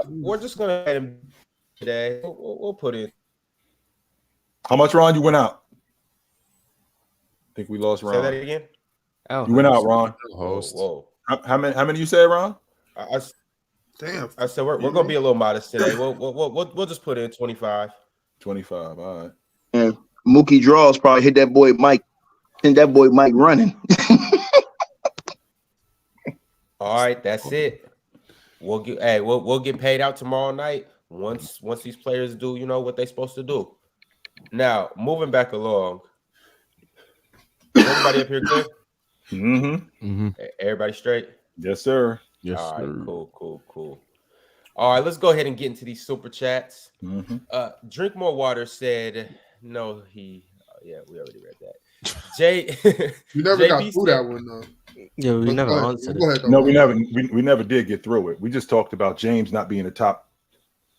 Speaker 1: We're just going to head today. We'll put in.
Speaker 2: How much, Ron? You went out. I think we lost Ron.
Speaker 1: Say that again.
Speaker 5: Oh,
Speaker 2: you went out, Ron.
Speaker 8: Host.
Speaker 1: Whoa.
Speaker 2: How many you said, Ron?
Speaker 3: Damn.
Speaker 1: I said we're going to be a little modest today. We'll just put in 25.
Speaker 2: 25. All right.
Speaker 6: And Mookie Draws probably hit that boy Mike. And that boy Mike running.
Speaker 1: All right, that's it. We'll get paid out tomorrow night once these players do what they're supposed to do. Now, moving back along. Everybody up here good? Everybody straight?
Speaker 2: Yes, sir.
Speaker 4: Yes,
Speaker 1: all right,
Speaker 4: sir.
Speaker 1: Cool. All right, let's go ahead and get into these super chats. Drink More Water said no. We already read that.
Speaker 3: You never got through that one though.
Speaker 5: Yeah, we never answered it.
Speaker 2: No, we never did get through it. We just talked about James not being a top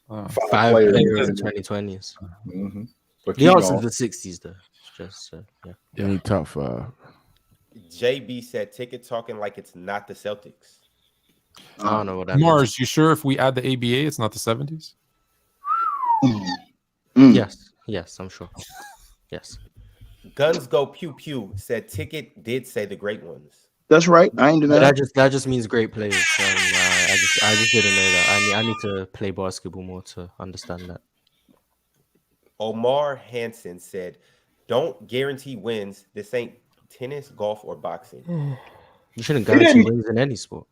Speaker 5: 5 players in the 2020s.
Speaker 2: But
Speaker 5: the answer is the 60s though. Just
Speaker 4: yeah, ain't top 5.
Speaker 1: JB said ticket talking like it's not the Celtics.
Speaker 5: I don't know what that
Speaker 8: Mars,
Speaker 5: means.
Speaker 8: you sure if we add the ABA, it's not the 70s?
Speaker 5: Yes, I'm sure. Yes.
Speaker 1: Guns Go Pew Pew said ticket did say the great ones.
Speaker 6: That's right. I ain't doing that.
Speaker 5: That just means great players. I just didn't know that. I need to play basketball more to understand that.
Speaker 1: Omar Hansen said, "Don't guarantee wins. This ain't tennis, golf, or boxing."
Speaker 5: You shouldn't guarantee wins in any sport.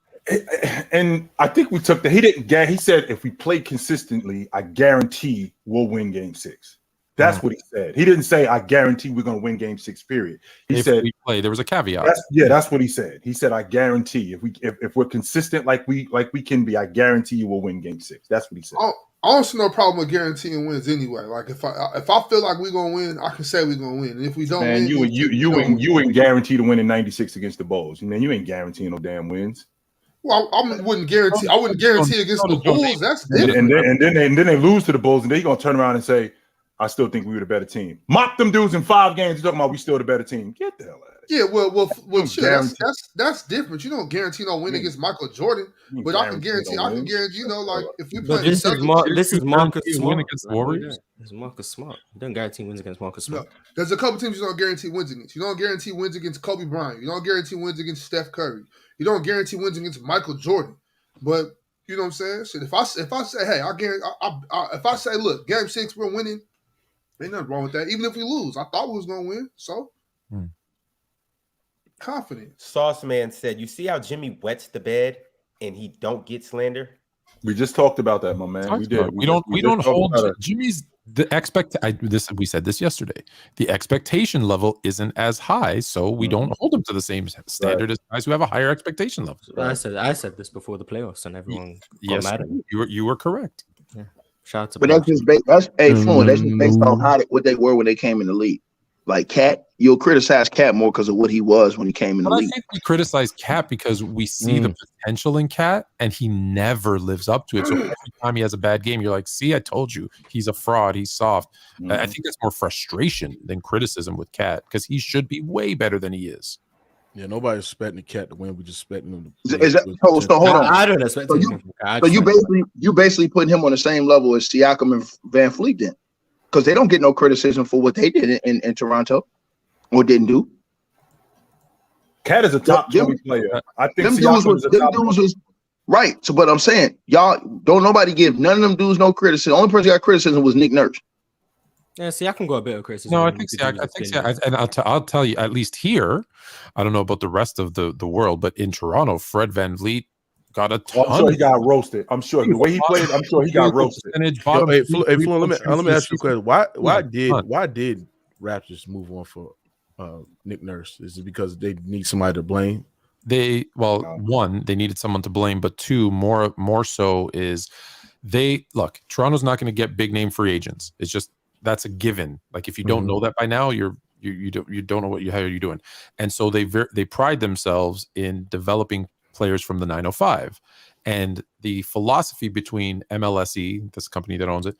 Speaker 2: And I think we took he didn't. He said if we play consistently, I guarantee we'll win Game 6. That's what he said. He didn't say I guarantee we're going to win Game 6. Period. He said
Speaker 8: we play. There was a caveat.
Speaker 2: That's what he said. He said I guarantee if we're consistent like we can be, I guarantee you we'll win Game 6. That's what he said.
Speaker 3: I don't see no problem with guaranteeing wins anyway. Like if I feel like we're gonna win, I can say we're gonna win. And if we don't win,
Speaker 2: you ain't guaranteed to win in 96 against the Bulls. Man, you ain't guaranteeing no damn wins.
Speaker 3: Well, I wouldn't guarantee. I wouldn't guarantee against the Bulls. That's different.
Speaker 2: And then they lose to the Bulls, and then you're gonna turn around and say, "I still think we were the better team." Mock them dudes in 5 games. You're talking about we still the better team. Get the hell out of here.
Speaker 3: Yeah, shit, that's different. You don't guarantee no win against Michael Jordan, but I can guarantee. You know, like if we play.
Speaker 5: This is Marcus Smart
Speaker 8: against the Warriors.
Speaker 5: It's Marcus Smart. You don't guarantee wins against Marcus Smart.
Speaker 3: No, there's a couple teams you don't guarantee wins against. You don't guarantee wins against Kobe Bryant. You don't guarantee wins against Steph Curry. You don't guarantee wins against Michael Jordan. But you know what I'm saying? Shit, if I say, hey, I guarantee. If I say, look, game 6 we're winning, ain't nothing wrong with that. Even if we lose, I thought we was gonna win. So confident.
Speaker 1: Sauce Man said, "You see how Jimmy wets the bed and he don't get slander."
Speaker 2: We just talked about that, my man. We did.
Speaker 8: We don't hold Jimmy's we said this yesterday. The expectation level isn't as high, so we don't hold him to the same standard as guys who have a higher expectation level.
Speaker 5: I said this before the playoffs, and everyone got mad at me.
Speaker 8: You were correct.
Speaker 5: Yeah. Shout out to.
Speaker 6: But that's just based. That's Fluent. That's just based on what they were when they came in the league. Like Cat, you'll criticize Cat more because of what he was when he came in the league.
Speaker 8: I think we criticize Cat because we see the potential in Cat, and he never lives up to it. So every time he has a bad game, you're like, "See, I told you, he's a fraud. He's soft." I think that's more frustration than criticism with Cat because he should be way better than he is.
Speaker 4: Yeah, nobody's expecting the Cat to win. We just expecting him to.
Speaker 6: So hold on.
Speaker 5: I don't expect him.
Speaker 6: So you basically putting him on the same level as Siakam and Van Fleet then. Because they don't get no criticism for what they did in Toronto or didn't do.
Speaker 2: Cat is a top 20 player. I think
Speaker 6: them dudes was right. So, but I'm saying, y'all don't nobody give none of them dudes no criticism. The only person got criticism was Nick Nurse.
Speaker 5: Yeah, Siakam got a bit of criticism.
Speaker 8: No, I think and I'll tell you, at least here, I don't know about the rest of the world, but in Toronto, Fred VanVleet got a ton.
Speaker 2: I'm sure he got roasted. I'm sure the way he played, I'm sure he got roasted.
Speaker 4: Hey, Fluent, let me ask you a question. Why did Raptors move on for Nick Nurse? Is it because they need somebody to blame?
Speaker 8: One, they needed someone to blame, but two, more so is Toronto's not going to get big name free agents. It's just that's a given. Like if you don't know that by now, you don't know how you're doing. And so they pride themselves in developing players from the 905, and the philosophy between MLSE, this company that owns it,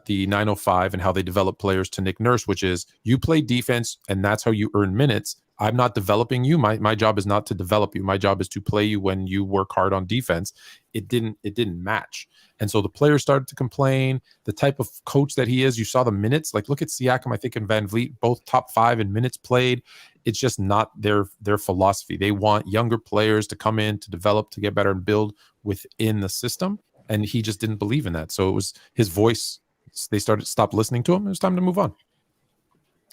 Speaker 8: the 905, and how they develop players to Nick Nurse, which is you play defense and that's how you earn minutes. I'm not developing you. My job is not to develop you. My job is to play you when you work hard on defense. It didn't match. And so the players started to complain. The type of coach that he is, you saw the minutes. Like look at Siakam, I think, and VanVleet, both top 5 in minutes played. It's just not their philosophy. They want younger players to come in, to develop, to get better and build within the system. And he just didn't believe in that. So it was his voice. They stopped listening to him. It was time to move on.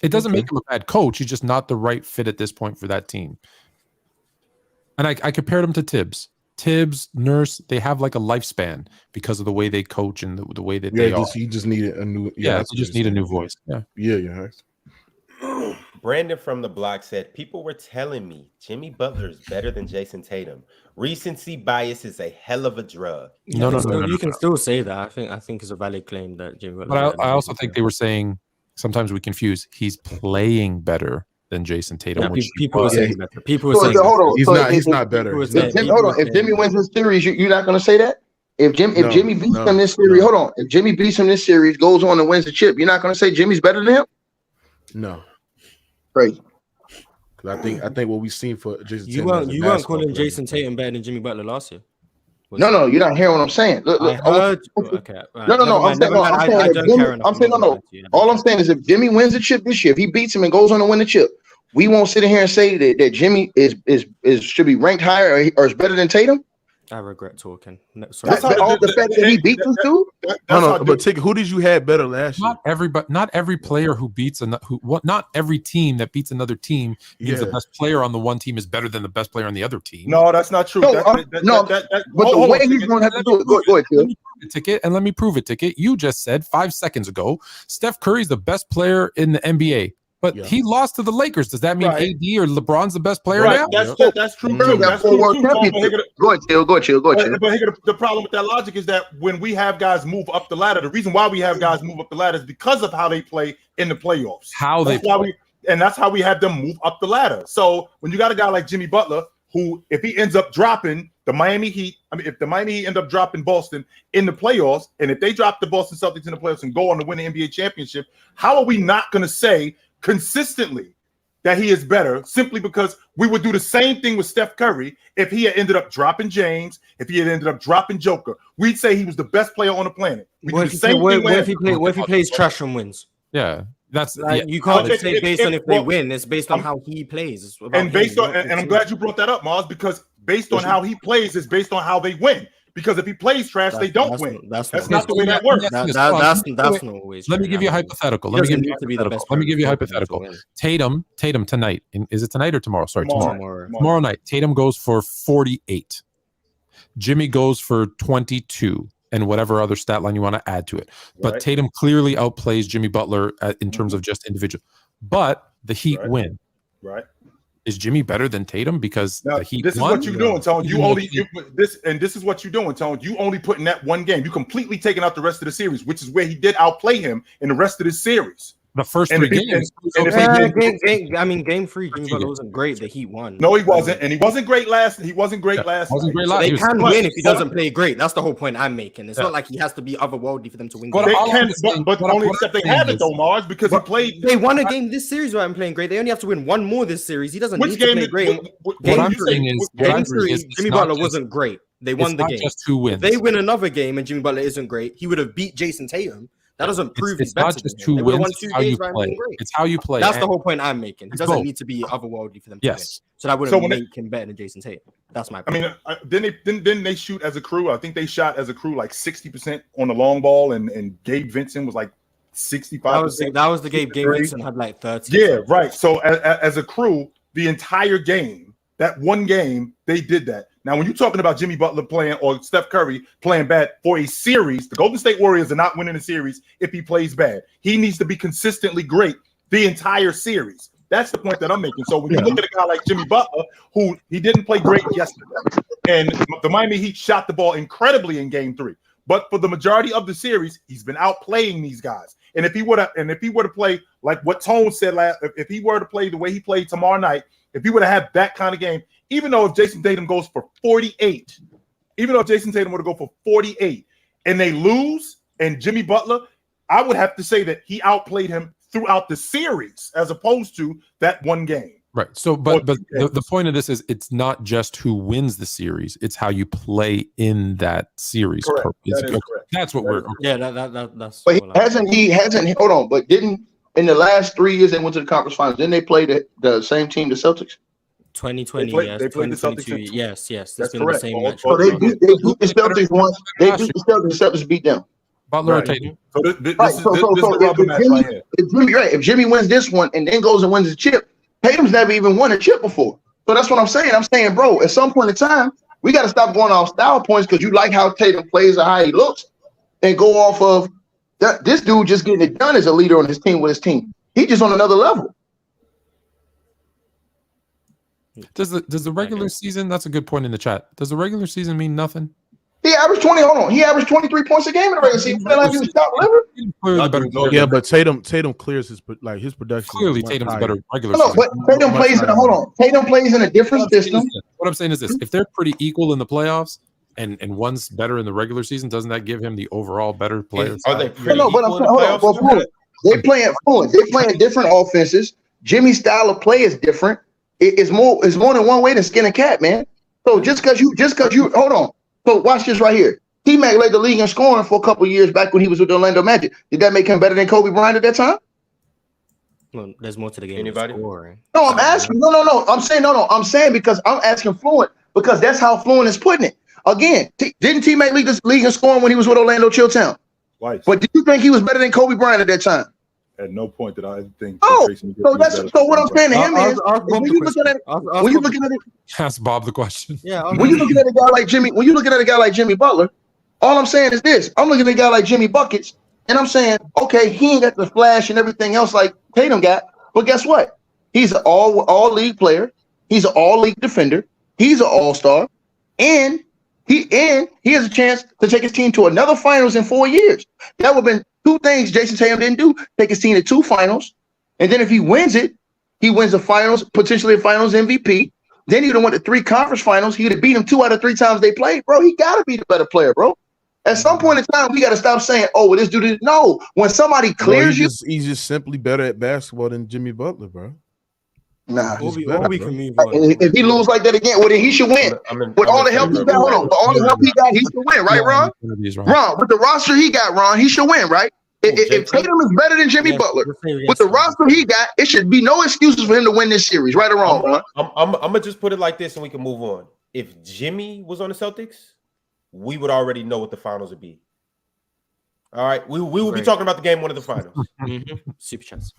Speaker 8: It doesn't make him a bad coach. He's just not the right fit at this point for that team. And I compared him to Tibbs. Tibbs, Nurse, they have like a lifespan because of the way they coach and the way that they are.
Speaker 4: You just needed a new.
Speaker 8: You just need a new voice.
Speaker 4: Yeah.
Speaker 1: Brandon from the block said, "People were telling me Jimmy Butler is better than Jason Tatum. Recency bias is a hell of a drug."
Speaker 5: No. You can still say that. I think it's a valid claim that Jimmy Butler.
Speaker 8: But I also think they were saying sometimes we confuse. He's playing better than Jason Tatum.
Speaker 5: Yeah, people are saying better. People are saying
Speaker 4: he's not better.
Speaker 6: Hold on. If Jimmy wins this series, you're not going to say that. If Jimmy beats him this series, hold on. If Jimmy beats him this series, goes on and wins the chip, you're not going to say Jimmy's better than him.
Speaker 4: No.
Speaker 6: Crazy.
Speaker 4: Because I think what we've seen for Jason
Speaker 5: Tatum, you weren't calling Jason Tatum better than Jimmy Butler last year.
Speaker 6: No, you're not hearing what I'm saying. Look,
Speaker 5: okay.
Speaker 6: No. I'm saying no. All I'm saying is if Jimmy wins the chip this year, if he beats him and goes on to win the chip, we won't sit in here and say that Jimmy is should be ranked higher or is better than Tatum.
Speaker 5: I regret talking.
Speaker 6: No, the fact that he beat them too.
Speaker 4: But who did you have better last year?
Speaker 8: Not every player who beats not every team that beats another team means the best player on the one team is better than the best player on the other team.
Speaker 2: No, that's not true.
Speaker 6: But the way he's going to have to do it. Go ahead, Phil.
Speaker 8: Ticket, and let me prove it. Ticket. You just said 5 seconds ago, Steph Curry's the best player in the NBA. But he lost to the Lakers. Does that mean AD or LeBron's the best player now?
Speaker 2: That's true. Go ahead,
Speaker 6: Chill.
Speaker 2: But the problem with that logic is that when we have guys move up the ladder, the reason why we have guys move up the ladder is because of how they play in the playoffs.
Speaker 8: That's how we
Speaker 2: have them move up the ladder. So when you got a guy like Jimmy Butler, who, if he ends up dropping the Miami Heat, if the Miami Heat end up dropping Boston in the playoffs, and if they drop the Boston Celtics in the playoffs and go on to win the NBA championship, how are we not going to say consistently that he is better simply because we would do the same thing with Steph Curry if he had ended up dropping James, if he had ended up dropping Joker? We'd say he was the best player on the planet.
Speaker 5: What if he plays trash and wins?
Speaker 8: Yeah. That's
Speaker 5: you can't say based on if they win. It's based on how he plays.
Speaker 2: And based on, and I'm glad you brought that up, Mars, because based on how he plays is based on how they win. Because if he plays trash, they don't win. That's not the way that works.
Speaker 5: That's not always.
Speaker 8: Let me give you a hypothetical. Let me give you a hypothetical. Tatum tonight. Is it tonight or tomorrow? Sorry, tomorrow night. Tatum goes for 48. Jimmy goes for 22. And whatever other stat line you want to add to it. But Tatum clearly outplays Jimmy Butler in terms of just individual. But the Heat win.
Speaker 2: Right.
Speaker 8: Is Jimmy better than Tatum because the Heat
Speaker 2: This
Speaker 8: won?
Speaker 2: is what you're doing, Tone. This is what you're doing, Tone. You only put in that one game. You completely taking out the rest of the series, which is where he did outplay him in the rest of the series.
Speaker 8: The first three games.
Speaker 5: Game 3, Jimmy Butler wasn't great. The Heat won.
Speaker 2: No, he wasn't, and he wasn't great last. He wasn't great last.
Speaker 5: They can win if he doesn't play great. That's the whole point I'm making. It's not like he has to be otherworldly for them to win.
Speaker 2: But they can, but only except they have it though, Mars, because he played.
Speaker 5: They won a game this series where I'm playing great. They only have to win one more this series. He doesn't need to play great. Game 3, Jimmy Butler wasn't great. They won the game.
Speaker 8: Just who wins.
Speaker 5: If they win another game and Jimmy Butler isn't great, he would have beat Jason Tatum. That doesn't prove
Speaker 8: it's not just who wins. It's how you play. It's how you play.
Speaker 5: That's the whole point I'm making. He doesn't need to be otherworldly for them to win. So that wouldn't make him better than Jason Tatum. That's my point.
Speaker 2: Didn't they shoot as a crew? I think they shot as a crew like 60% on the long ball, and Gabe Vincent was like 65%.
Speaker 5: That was the game. Gabe Vincent had like 30.
Speaker 2: Yeah, right. So as a crew, the entire game, that one game, they did that. Now, when you're talking about Jimmy Butler playing or Steph Curry playing bad for a series, the Golden State Warriors are not winning a series if he plays bad. He needs to be consistently great the entire series. That's the point that I'm making. So when you look at a guy like Jimmy Butler, who he didn't play great yesterday, and the Miami Heat shot the ball incredibly in Game 3, but for the majority of the series, he's been outplaying these guys. And if he were to play like what Tone said if he were to play the way he played tomorrow night, if he would have had that kind of game. Even though if Jason Tatum goes for 48, even though Jason Tatum were to go for 48 and they lose and Jimmy Butler, I would have to say that he outplayed him throughout the series as opposed to that one game.
Speaker 8: Right. So, but the point of this is it's not just who wins the series; it's how you play in that series.
Speaker 2: Correct.
Speaker 8: That's what we're.
Speaker 5: Yeah, that's.
Speaker 6: But hasn't he? Hold on. But didn't in the last 3 years they went to the conference finals? Didn't they play the same team, the Celtics?
Speaker 5: 2020, yes. 2022, yes. That's
Speaker 6: correct. The same match. So they beat the Celtics once. They beat the Celtics. The Celtics beat them.
Speaker 8: Butler or Tatum.
Speaker 2: So this is the rubber match right here.
Speaker 6: If Jimmy wins this one and then goes and wins the chip, Tatum's never even won a chip before. So that's what I'm saying. I'm saying, bro, at some point in time, we got to stop going off style points because you like how Tatum plays or how he looks and go off of that. This dude just getting it done as a leader on his team with his team. He just on another level.
Speaker 8: Does the regular season? That's a good point in the chat. Does the regular season mean nothing?
Speaker 6: He averaged 20. Hold on, he averaged 23 points a game in the regular season. Feel like he was top level.
Speaker 4: Yeah, but Tatum clears his production.
Speaker 8: Clearly, Tatum's better regular
Speaker 6: season. But Tatum plays in. Hold on, Tatum plays in a different system.
Speaker 8: What I'm saying is this: if they're pretty equal in the playoffs, and one's better in the regular season, doesn't that give him the overall better player?
Speaker 1: Are they pretty equal in the
Speaker 6: playoffs? They playing different offenses. Jimmy's style of play is different. It's more than one way to skin a cat, man. So just because you hold on. So watch this right here. T-Mac led the league in scoring for a couple of years back when he was with the Orlando Magic. Did that make him better than Kobe Bryant at that time?
Speaker 5: Well, there's more to the game.
Speaker 1: Anybody?
Speaker 6: No, I'm asking. No. I'm saying no. I'm saying because I'm asking Fluent because that's how Fluent is putting it. Again, didn't T-Mac lead the league in scoring when he was with Orlando Chilltown?
Speaker 2: Twice.
Speaker 6: But do you think he was better than Kobe Bryant at that time?
Speaker 2: At no point did I think.
Speaker 6: So what I'm saying to him is when you looking at it,
Speaker 8: ask Bob the question.
Speaker 5: Yeah.
Speaker 6: When you're looking at a guy like Jimmy Butler, all I'm saying is this: I'm looking at a guy like Jimmy Buckets, and I'm saying, okay, he ain't got the flash and everything else like Tatum got, but guess what? He's an all league player. He's an all league defender. He's an all-star, and he has a chance to take his team to another finals in 4 years. That would have been two things Jason Tatum didn't do: take his team to 2 finals, and then if he wins it, he wins the finals, potentially a finals MVP. Then he'd have went to 3 conference finals. He'd have beat him 2 out of 3 times they played, bro. He got to be the better player, bro. At some point in time, we got to stop saying, "Oh, well, this dude." No, when somebody clears
Speaker 4: he's just simply better at basketball than Jimmy Butler, bro.
Speaker 6: Nah,
Speaker 5: we can move on.
Speaker 6: If he lose like that again, well, then he should win. With all the help he got, hold on. With all the help he got, he should win, right, Ron? Ron, with the roster he got, Ron, he should win, right? If Tatum is better than Jimmy Butler, with the roster he got, it should be no excuses for him to win this series, right or wrong, Ron?
Speaker 1: I'm gonna just put it like this, and we can move on. If Jimmy was on the Celtics, we would already know what the finals would be. All right, we will be talking about the game 1 of the finals.
Speaker 5: Superchats.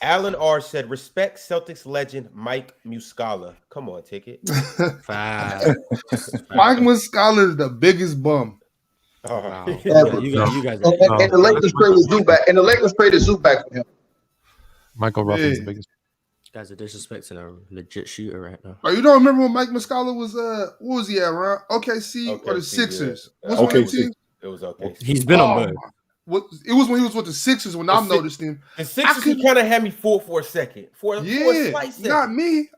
Speaker 1: Alan R said, "Respect Celtics legend Mike Muscala." Come on, Ticket.
Speaker 3: Mike Muscala is the biggest bum.
Speaker 5: Wow. You guys.
Speaker 6: And the Lakers traded Zubac. And the Lakers traded Zubac for him.
Speaker 8: Michael Ruffin's the biggest.
Speaker 5: You guys are disrespecting a legit shooter right now.
Speaker 3: Oh, you don't remember when Mike Muscala was what was he at, Ron? OKC or the Sixers?
Speaker 1: Yeah.
Speaker 3: OKC.
Speaker 1: It was okay.
Speaker 5: He's been on both.
Speaker 3: It was when he was with the Sixers when I noticed him.
Speaker 1: The Sixers, he kind of had me fooled for a second. For a slight second.
Speaker 3: Not me.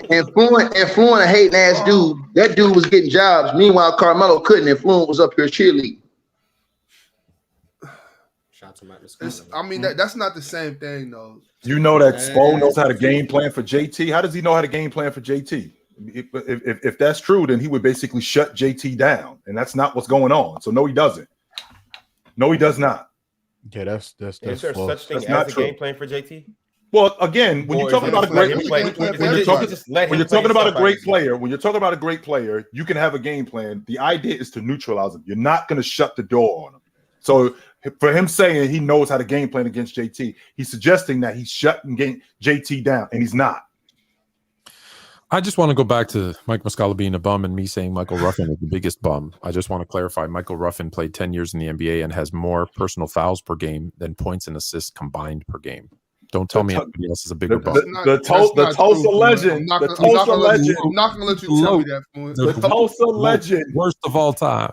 Speaker 6: And Fluent a hating ass dude. That dude was getting jobs. Meanwhile, Carmelo couldn't, and Fluent was up here cheerleading.
Speaker 5: Shout out to Mike Muscala.
Speaker 3: I mean, that's not the same thing, though.
Speaker 2: You know that Spo knows how to game plan for JT. How does he know how to game plan for JT? If that's true, then he would basically shut JT down, and that's not what's going on. So no, he doesn't. No, he does not.
Speaker 4: Yeah, that's
Speaker 1: Is there
Speaker 4: false.
Speaker 1: such thing
Speaker 2: That's
Speaker 1: as
Speaker 2: not
Speaker 1: a
Speaker 2: true.
Speaker 1: game plan for JT?
Speaker 2: Well, again, when you're talking about a great player, you can have a game plan. The idea is to neutralize him. You're not going to shut the door on him. So for him saying he knows how to game plan against JT, he's suggesting that he's shutting JT down, and he's not.
Speaker 8: I just want to go back to Mike Muscala being a bum and me saying Michael Ruffin is the biggest bum. I just want to clarify. Michael Ruffin played 10 years in the NBA and has more personal fouls per game than points and assists combined per game. Don't tell me anybody else is a bigger bum.
Speaker 2: The Tulsa legend. The Tulsa legend.
Speaker 3: I'm not going to let you tell me that.
Speaker 2: The Tulsa legend.
Speaker 8: Worst of all time.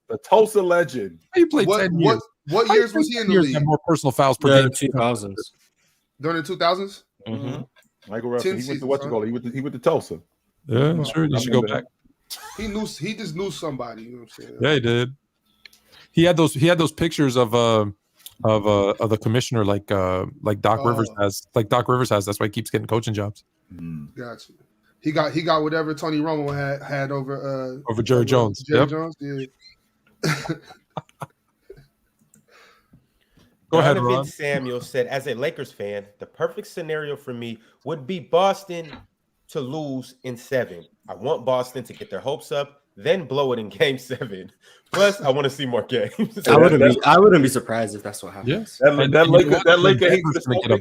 Speaker 2: The Tulsa legend.
Speaker 8: He played 10 years.
Speaker 3: What years was he in the league?
Speaker 8: Had more personal fouls per game.
Speaker 5: 2000s.
Speaker 3: During the 2000s?
Speaker 8: Mm-hmm.
Speaker 2: Michael Ruffin, he went to what you call it? He went to Tulsa.
Speaker 8: Yeah, sure. You should go back.
Speaker 3: He just knew somebody. You know what I'm saying?
Speaker 8: Yeah, he did. He had those pictures of the commissioner like Doc Rivers has. Like Doc Rivers has. That's why he keeps getting coaching jobs.
Speaker 3: Gotcha. He got whatever Tony Romo had over
Speaker 8: Jerry Jones.
Speaker 3: Jerry Jones. Yeah.
Speaker 8: Go ahead, Ron.
Speaker 1: Samuel said, "As a Lakers fan, the perfect scenario for me would be Boston to lose in 7. I want Boston to get their hopes up, then blow it in Game 7. Plus, I want to see more games."
Speaker 5: I wouldn't be surprised if that's what happens.
Speaker 2: Yeah. That Laker hates
Speaker 8: to get a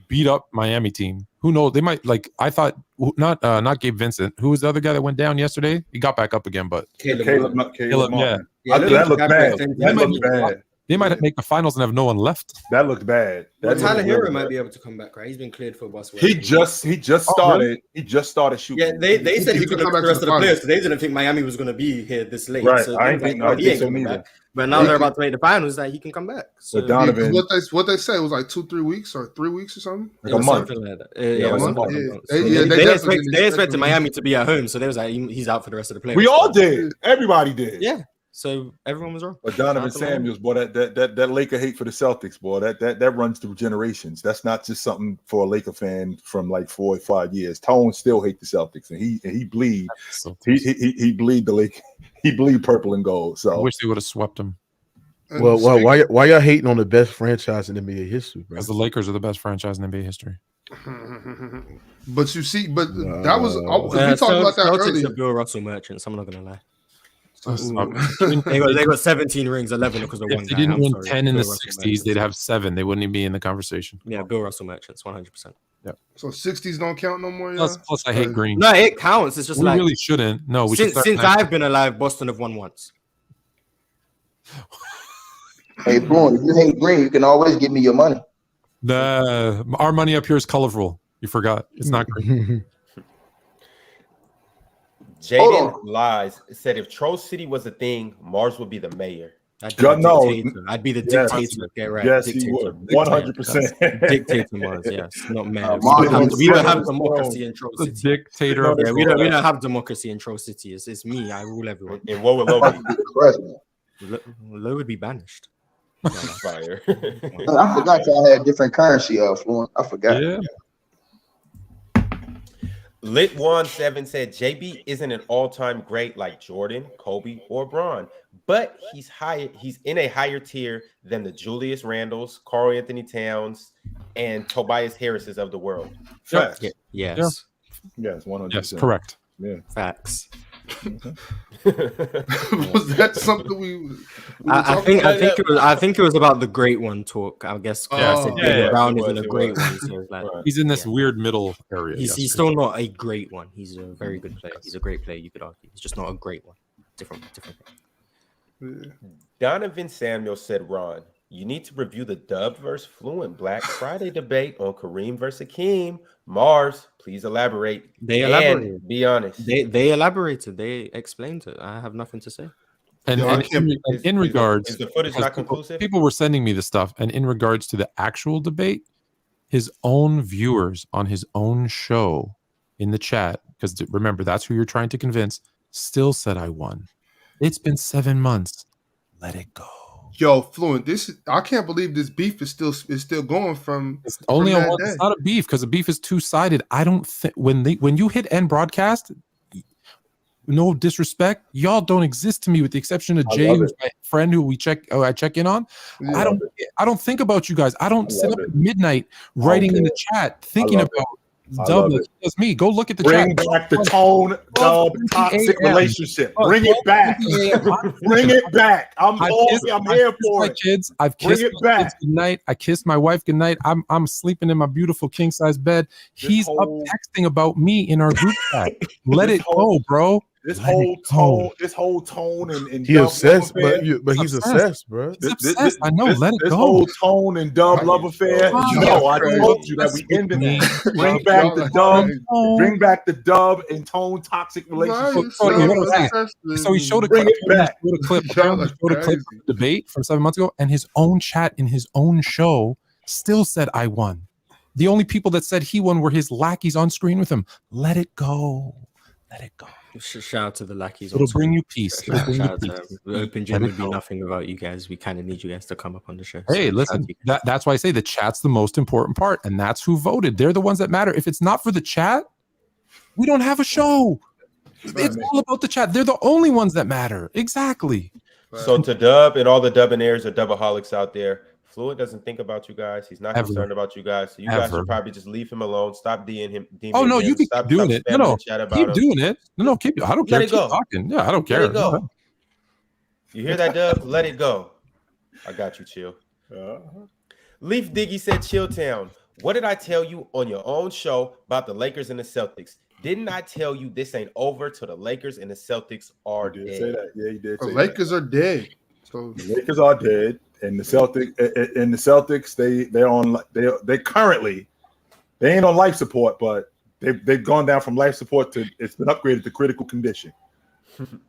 Speaker 8: beat up Miami team. Who knows? They might I thought not Gabe Vincent. Who was the other guy that went down yesterday? He got back up again, but
Speaker 2: Caleb.
Speaker 8: Yeah.
Speaker 2: That looked bad. That looked bad.
Speaker 8: They might make the finals and have no one left.
Speaker 2: That looked bad.
Speaker 5: Tyler Hero might be able to come back, right? He's been cleared for bus.
Speaker 2: He just started. He just started shooting.
Speaker 5: Yeah, they said he could come back to the rest of the players because they didn't think Miami was going to be here this late.
Speaker 2: Right.
Speaker 5: So
Speaker 2: I ain't think so neither.
Speaker 5: But now they're about to make the finals. That he can come back. So
Speaker 2: Donovan,
Speaker 3: what they say was like 2-3 weeks or 3 weeks or something.
Speaker 2: Like a month.
Speaker 5: Something like that. They expected Miami to be at home, so they was like, he's out for the rest of the players.
Speaker 2: We all did. Everybody did.
Speaker 5: Yeah. So everyone was wrong.
Speaker 2: But Donovan Samuels, boy, that Laker hate for the Celtics, boy, that runs through generations. That's not just something for a Laker fan from like 4 or 5 years. Tone still hate the Celtics, and he bleed. He bleed the Lakers. He bleed purple and gold. So
Speaker 8: I wish they would have swept him.
Speaker 4: Well, why y'all hating on the best franchise in NBA history, bro?
Speaker 8: Because the Lakers are the best franchise in NBA history.
Speaker 3: But you see, that was we talked about that earlier.
Speaker 5: The Bill Russell merchants. I'm not gonna lie. They got 17 rings, 11 because of one guy.
Speaker 8: If they didn't win 10 in the 60s, they'd have 7. They wouldn't even be in the conversation.
Speaker 5: Yeah, Bill Russell merchants, 100%.
Speaker 8: Yeah.
Speaker 3: So 60s don't count no more.
Speaker 8: Plus, I hate green.
Speaker 5: No, it counts. It's just
Speaker 8: we really shouldn't. No,
Speaker 5: since I've been alive, Boston have won once.
Speaker 6: Hey, Boone, if you hate green, you can always give me your money.
Speaker 8: Our money up here is colorful. You forgot. It's not green.
Speaker 1: Jaden Lies said, "If Troll City was a thing, Mars would be the mayor."
Speaker 5: I'd be the dictator. I'd be the dictator. Get right.
Speaker 2: Yes,
Speaker 5: dictator.
Speaker 2: he would. 100%.
Speaker 5: Dictator Mars. Yes, not mayor. We don't have democracy in Troll City.
Speaker 8: The dictator. Of
Speaker 5: we don't have democracy in Troll City. It's me. I rule everyone.
Speaker 1: And what would Low be?
Speaker 5: Low would be banished.
Speaker 1: Fire.
Speaker 6: I forgot y'all had different currency. Fluent. I forgot.
Speaker 8: Yeah.
Speaker 1: Lit17 said JB isn't an all-time great like Jordan, Kobe, or Bron, but he's higher. He's in a higher tier than the Julius Randles, Karl Anthony Towns, and Tobias Harrises of the world.
Speaker 5: Facts. Yes.
Speaker 2: Yes, 100%.
Speaker 8: Yes, correct.
Speaker 2: Yeah.
Speaker 5: Facts.
Speaker 3: Was that something we
Speaker 5: I think it was about the great one talk. I guess Brown isn't a great one. So like,
Speaker 8: he's in this weird middle area.
Speaker 5: He's still not a great one. He's a very good player. He's a great player, you could argue. He's just not a great one. Different thing.
Speaker 1: Donovan Samuel said, Ron, you need to review the Dub versus Fluent Black Friday debate on Kareem versus Akeem. Mars, please elaborate.
Speaker 5: They elaborated.
Speaker 1: Be honest.
Speaker 5: They elaborated. They explained it. I have nothing to say.
Speaker 8: And in regards,
Speaker 1: is the footage not conclusive?
Speaker 8: People were sending me the stuff, and in regards to the actual debate, his own viewers on his own show in the chat, because remember that's who you're trying to convince, still said I won. It's been 7 months. Let it go.
Speaker 3: Yo, Fluent, I can't believe this beef is still going from.
Speaker 8: It's only
Speaker 3: from
Speaker 8: it's not a beef because the beef is two-sided. I don't think when you hit end broadcast, no disrespect, y'all don't exist to me with the exception of Jay, who's my friend who I check in on. I don't think about you guys. I don't sit up at midnight writing in the chat thinking about Dub. That's me. Go look at the
Speaker 2: Bring
Speaker 8: chat.
Speaker 2: back the tone, Dub, toxic relationship. Bring it back. Bring it back. I'm here for it.
Speaker 8: Kids. I've kissed my kids goodnight. I kissed my wife goodnight. I'm sleeping in my beautiful king size bed. He's up texting about me in our group chat. Let it go, bro.
Speaker 2: This whole tone, and
Speaker 4: he obsessed, but he's obsessed, bro.
Speaker 8: I know. Let it go.
Speaker 2: This whole tone and Dub love affair. No, I told you that we ended that. Bring back the Dub. Bring back the Dub and tone toxic relationship.
Speaker 8: So he showed a clip. Showed a clip of the debate from 7 months ago, and his own chat in his own show still said I won. The only people that said he won were his lackeys on screen with him. Let it go. Let it go.
Speaker 5: Shout out to the lackeys.
Speaker 8: It'll bring you peace.
Speaker 5: The open gym would be nothing without you guys. We kind of need you guys to come up on the show.
Speaker 8: Hey, listen, that's why I say the chat's the most important part, and that's who voted. They're the ones that matter. If it's not for the chat, we don't have a show. It's all about the chat. They're the only ones that matter. Exactly.
Speaker 1: So to Dub and all the Dubinaires or Dubaholics out there, Fluent doesn't think about you guys. He's not concerned about you guys. So you guys should probably just leave him alone. Stop DMing him.
Speaker 8: You keep doing it. No, keep doing it. No, keep. I don't care. Keep talking. Yeah, I don't care.
Speaker 1: Let it go. You hear that, Dub? Let it go. I got you, Chill. Leaf Diggy said, Chill Town. What did I tell you on your own show about the Lakers and the Celtics? Didn't I tell you this ain't over till the Lakers and the Celtics are dead?
Speaker 2: Say that. Yeah, you did.
Speaker 3: The Lakers are dead. So
Speaker 2: the Lakers are dead. And the Celtics, they currently ain't on life support, but they've gone down from life support to it's been upgraded to critical condition.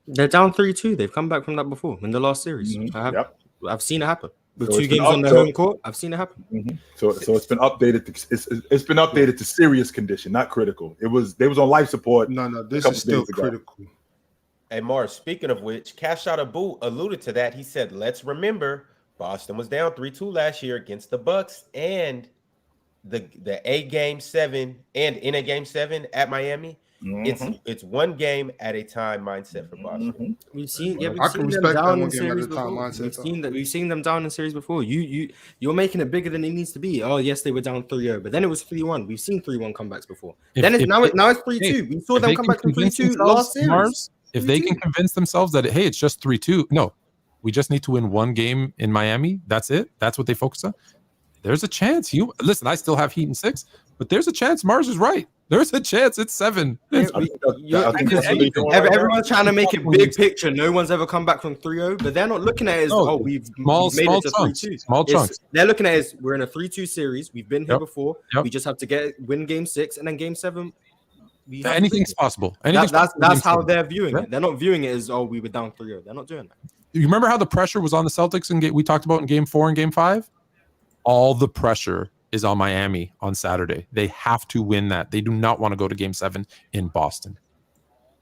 Speaker 5: They're down 3-2. They've come back from that before in the last series. I've seen it happen. With 2 games on the home court, I've seen it happen.
Speaker 2: So it's been updated. It's been updated to serious condition, not critical. They was on life support.
Speaker 3: No, this is still critical.
Speaker 1: Hey, Mars, speaking of which, Cash Out Abu alluded to that. He said, let's remember Boston was down 3-2 last year against the Bucks and the A Game 7 and in a Game 7 at Miami. It's one game at a time mindset for Boston.
Speaker 5: We've seen them down in series before. We've seen them down in series before. You're making it bigger than it needs to be. Oh yes, they were down 3-0, but then it was 3-1. We've seen 3-1 comebacks before. Now it's 3-2. We saw them come back from 3-2 last series.
Speaker 8: If they can convince themselves that hey, it's just 3-2, no. We just need to win one game in Miami. That's it. That's what they focus on. There's a chance. Listen, I still have Heat in 6, but there's a chance Mars is right. There's a chance it's 7.
Speaker 5: Everyone's trying to make it big picture. No one's ever come back from 3-0, but they're not looking at it as we've made it to 3-2.
Speaker 8: Small chunks.
Speaker 5: They're looking at it as we're in a 3-2 series. We've been here before. We just have to win game 6 and then game 7.
Speaker 8: Anything's possible.
Speaker 5: That's how they're viewing it. They're not viewing it as we were down 3-0. They're not doing that.
Speaker 8: You remember how the pressure was on the Celtics we talked about in Game 4 and Game 5? All the pressure is on Miami on Saturday. They have to win that. They do not want to go to Game 7 in Boston.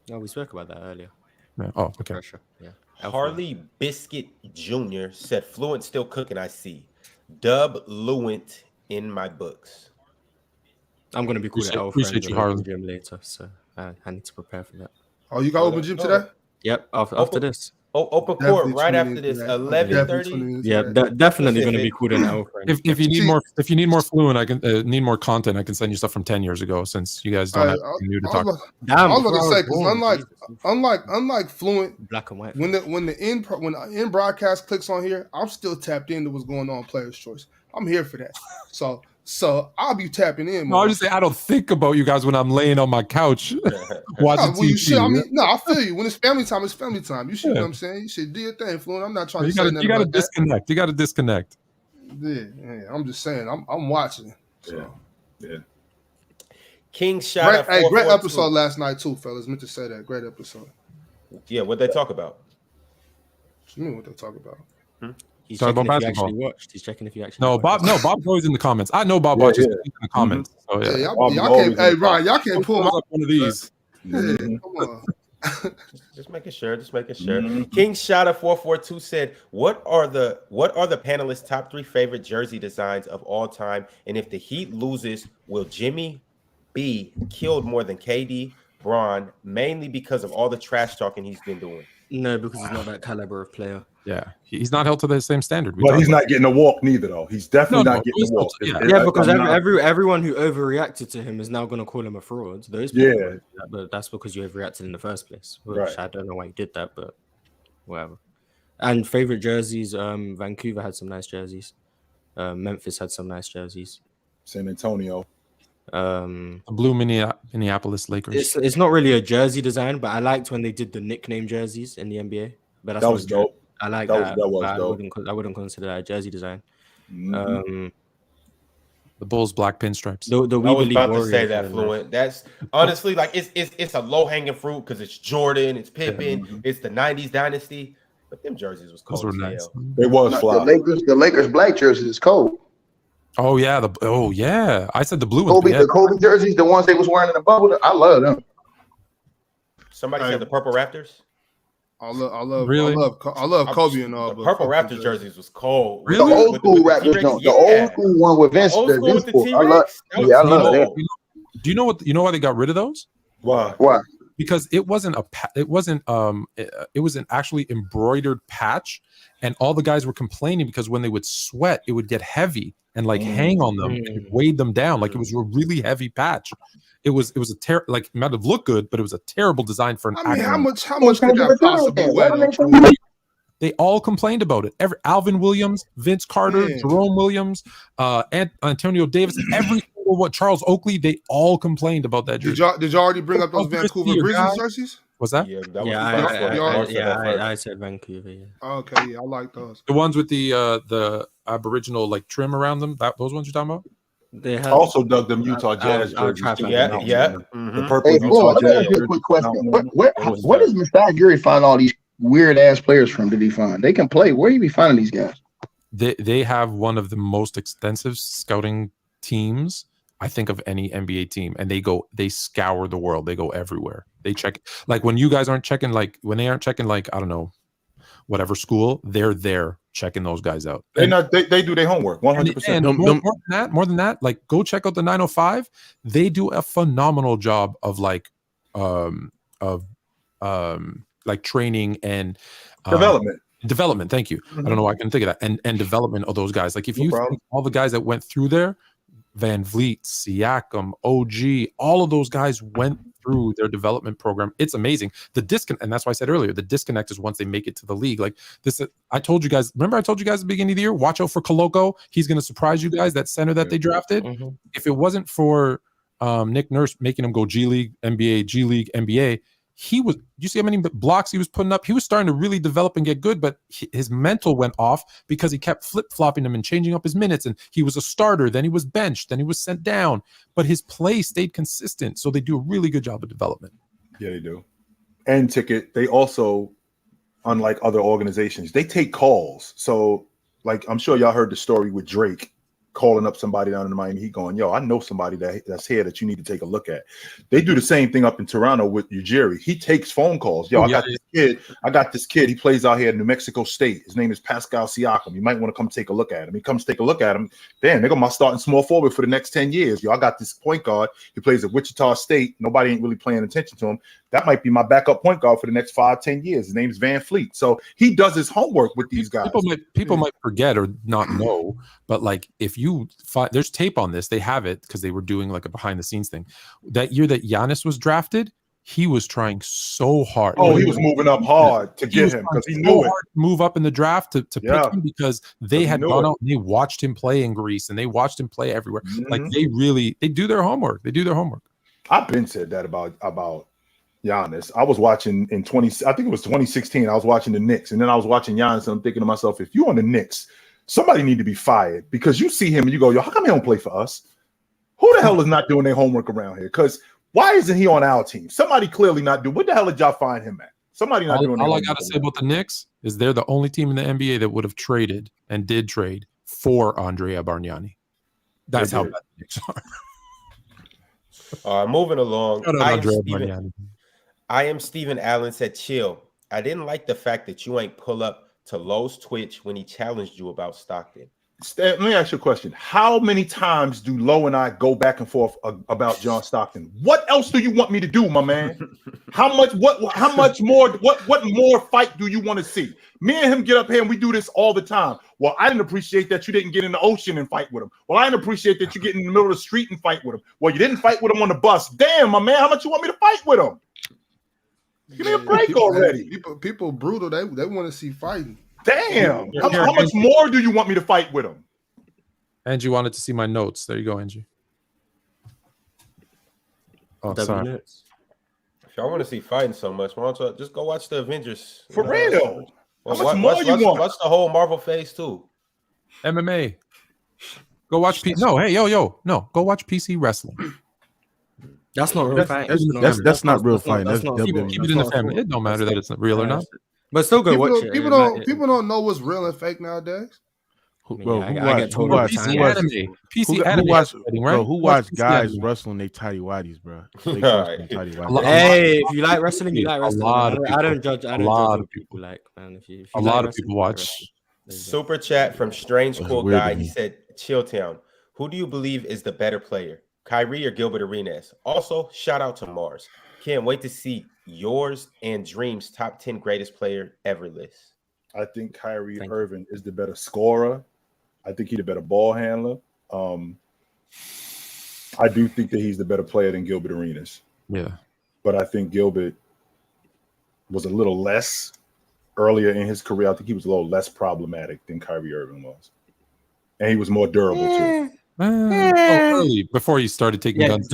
Speaker 5: No, we spoke about that earlier.
Speaker 8: Yeah. Oh, okay.
Speaker 5: Pressure. Yeah.
Speaker 1: Harley Biscuit Jr. said, Fluent still cooking, I see. Dub Luent in my books.
Speaker 5: I'm going to be called
Speaker 8: appreciate you, Harley.
Speaker 5: Gym later, so I need to prepare for that.
Speaker 3: Oh, you got open gym today?
Speaker 5: Yep, after this.
Speaker 1: Open court right after this, 11:30.
Speaker 5: Yeah, definitely going to be called an L friend.
Speaker 8: If you need more Fluent, I can need more content. I can send you stuff from 10 years ago, since you guys don't have new to talk about.
Speaker 3: I was going to say, because unlike Fluent,
Speaker 5: black and white,
Speaker 3: when the end broadcast clicks on here, I'm still tapped into what's going on Players Choice. I'm here for that. So I'll be tapping in.
Speaker 8: No, I'll just say I don't think about you guys when I'm laying on my couch watching TV.
Speaker 3: You should. I feel you. When it's family time, it's family time. You should know what I'm saying. You should do your thing, Fluent. I'm not trying to say nothing.
Speaker 8: You got to disconnect. You got to disconnect.
Speaker 3: Yeah, I'm just saying. I'm watching. So.
Speaker 2: Yeah.
Speaker 1: King shout out.
Speaker 3: Great episode last night too, fellas. Meant to say that. Great episode.
Speaker 1: Yeah, what they talk about?
Speaker 3: What you mean what they talk about?
Speaker 5: He's checking if you actually watched. He's checking if you actually watched.
Speaker 8: Bob's always in the comments. I know Bob watches in the comments. So
Speaker 3: yeah, y'all can't. Hey, Ryan, y'all can't pull
Speaker 8: up one of these.
Speaker 3: Come on.
Speaker 1: Just making sure. King Shotta 442 said, "What are the panelists' top 3 favorite jersey designs of all time? And if the Heat loses, will Jimmy be killed more than KD, Bron, mainly because of all the trash talking he's been doing?"
Speaker 5: No, because he's not that caliber of player.
Speaker 8: Yeah, he's not held to the same standard.
Speaker 2: But he's not getting a walk neither, though. He's definitely not getting a walk.
Speaker 5: Yeah, because everyone who overreacted to him is now going to call him a fraud. Those people, but that's because you overreacted in the first place. Which I don't know why you did that, but whatever. And favorite jerseys, Vancouver had some nice jerseys. Memphis had some nice jerseys.
Speaker 2: San Antonio.
Speaker 8: Blue Minneapolis Lakers.
Speaker 5: It's not really a jersey design, but I liked when they did the nickname jerseys in the NBA. But that's
Speaker 2: that was dope.
Speaker 5: I like that.
Speaker 2: Dope.
Speaker 5: I wouldn't consider that a jersey design.
Speaker 8: The Bulls black pinstripes.
Speaker 1: I was about to say that, Fluent. That's honestly like it's a low hanging fruit because it's Jordan, it's Pippen, it's the '90s dynasty. But them jerseys was cold.
Speaker 2: Nice. They was fly.
Speaker 6: The Lakers black jerseys is cold.
Speaker 8: Oh yeah, I said the blue
Speaker 6: ones. The Kobe jerseys, the ones they was wearing in the bubble. I love them.
Speaker 1: Somebody said the purple Raptors.
Speaker 3: I love Kobe and all.
Speaker 1: The purple Raptors jerseys was cold.
Speaker 8: Really?
Speaker 6: The old school Raptors, the old school one with Vince. I love that.
Speaker 8: Do you know why they got rid of those?
Speaker 2: Why?
Speaker 8: Because it was an actually embroidered patch, and all the guys were complaining because when they would sweat, it would get heavy and hang on them, and it weighed them down. Like it was a really heavy patch. It was it might have looked good, but it was a terrible design for an.
Speaker 3: I mean, how much could that possibly weigh?
Speaker 8: They all complained about it. Alvin Williams, Vince Carter, Jerome Williams, Antonio Davis, every single one, Charles Oakley, they all complained about that jersey.
Speaker 3: Did y'all already bring up those Vancouver Grizzlies jerseys?
Speaker 8: What's that?
Speaker 5: I said Vancouver. Yeah.
Speaker 3: Okay, yeah, I like those.
Speaker 8: The ones with the Aboriginal trrim around them. Those ones you're talking about?
Speaker 2: They have also dug them Utah Jazz jerseys.
Speaker 6: The purple Utah Jazz. Quick question: Where does Mr. Gary find all these weird ass players from? Did he find? They can play. Where do you be finding these guys?
Speaker 8: They have one of the most extensive scouting teams, I think, of any NBA team, and they scour the world. They go everywhere. They check when you guys aren't checking, when they aren't checking, I don't know, whatever school, they're there checking those guys out.
Speaker 2: They do their homework 100%.
Speaker 8: And more than that, go check out the 905. They do a phenomenal job of training and
Speaker 2: development.
Speaker 8: Thank you. I don't know why I couldn't think of that. And development of those guys. If you think all the guys that went through there, Van Vliet, Siakam, OG, all of those guys went through their development program. It's amazing. And that's why I said earlier, the disconnect is once they make it to the league. I told you guys, remember I told you guys at the beginning of the year, watch out for Koloko. He's going to surprise you guys, that center that they drafted. If it wasn't for Nick Nurse making him go G League, NBA, G League, NBA, you see how many blocks he was putting up? He was starting to really develop and get good, but his mental went off because he kept flip-flopping him and changing up his minutes. And he was a starter, then he was benched, then he was sent down. But his play stayed consistent. So they do a really good job of development.
Speaker 2: Yeah, they do. And Ticket, they also unlike other organizations, they take calls. So, like, I'm sure y'all heard the story with Drake calling up somebody down in Miami Heat going, yo, I know somebody that's here that you need to take a look at. They do the same thing up in Toronto with Ujiri. He takes phone calls. Yo, I got this kid. He plays out here in New Mexico State. His name is Pascal Siakam. You might want to come take a look at him. He comes take a look at him. Damn, they're going to starting small forward for the next 10 years. Yo, I got this point guard. He plays at Wichita State. Nobody ain't really paying attention to him. That might be my backup point guard for the next 5-10 years. His name is Van Fleet. So he does his homework with these guys.
Speaker 8: People might forget or not know, but like if you find there's tape on this, they have it because they were doing like a behind the scenes thing. That year that Giannis was drafted, he was trying so hard.
Speaker 2: Oh, he was moving up hard to get him because he knew it.
Speaker 8: Move up in the draft to pick him because they had gone out and they watched him play in Greece and they watched him play everywhere. Like they do their homework. They do their homework.
Speaker 2: I've been said that about Giannis. I was watching in 2016. I was watching the Knicks, and then I was watching Giannis, and I'm thinking to myself, if you on the Knicks, somebody need to be fired because you see him and you go, yo, how come he don't play for us? Who the hell is not doing their homework around here? Because why isn't he on our team? Somebody clearly not doing. What the hell did y'all find him at? Somebody not doing.
Speaker 8: All I gotta say about the Knicks is they're the only team in the NBA that would have traded and did trade for Andrea Bargnani. That's how bad the Knicks are.
Speaker 1: All right, moving along. I am Steven Allen said, chill. I didn't like the fact that you ain't pull up to Lowe's Twitch when he challenged you about Stockton.
Speaker 2: Let me ask you a question. How many times do Lowe and I go back and forth about John Stockton? What else do you want me to do, my man? How much more fight do you want to see? Me and him get up here and we do this all the time. Well, I didn't appreciate that you didn't get in the ocean and fight with him. Well, I didn't appreciate that you get in the middle of the street and fight with him. Well, you didn't fight with him on the bus. Damn, my man, how much you want me to fight with him? Give me a break already.
Speaker 3: People brutal. They want to see fighting.
Speaker 2: Damn. How much more do you want me to fight with him?
Speaker 8: Angie wanted to see my notes. There you go, Angie. Oh, sorry.
Speaker 1: If y'all want to see fighting so much, why don't you just go watch the Avengers?
Speaker 2: For real.
Speaker 1: How much more you want? Watch the whole Marvel phase too.
Speaker 8: MMA. Go watch No, go watch PC wrestling.
Speaker 5: That's not real fighting.
Speaker 4: That's not real fighting.
Speaker 8: Keep it in the family. It don't matter that it's not real or not.
Speaker 5: But still go watch it.
Speaker 3: People don't know what's real and fake nowadays.
Speaker 4: Who watch guys wrestling they tidy whities, bro?
Speaker 5: Hey, if you like wrestling, you like wrestling. I don't judge. A lot of people like, man. If
Speaker 8: a lot of people watch.
Speaker 1: Super chat from Strange Cool Guy. He said, Chilltown, who do you believe is the better player, Kyrie or Gilbert Arenas? Also, shout out to Mars. Can't wait to see yours and Dream's top 10 greatest player ever list.
Speaker 2: I think Kyrie Irving is the better scorer. I think he's the better ball handler. I do think that he's the better player than Gilbert Arenas.
Speaker 8: Yeah.
Speaker 2: But I think Gilbert was a little less earlier in his career. I think he was a little less problematic than Kyrie Irving was. And he was more durable too.
Speaker 8: Early, before he started taking guns.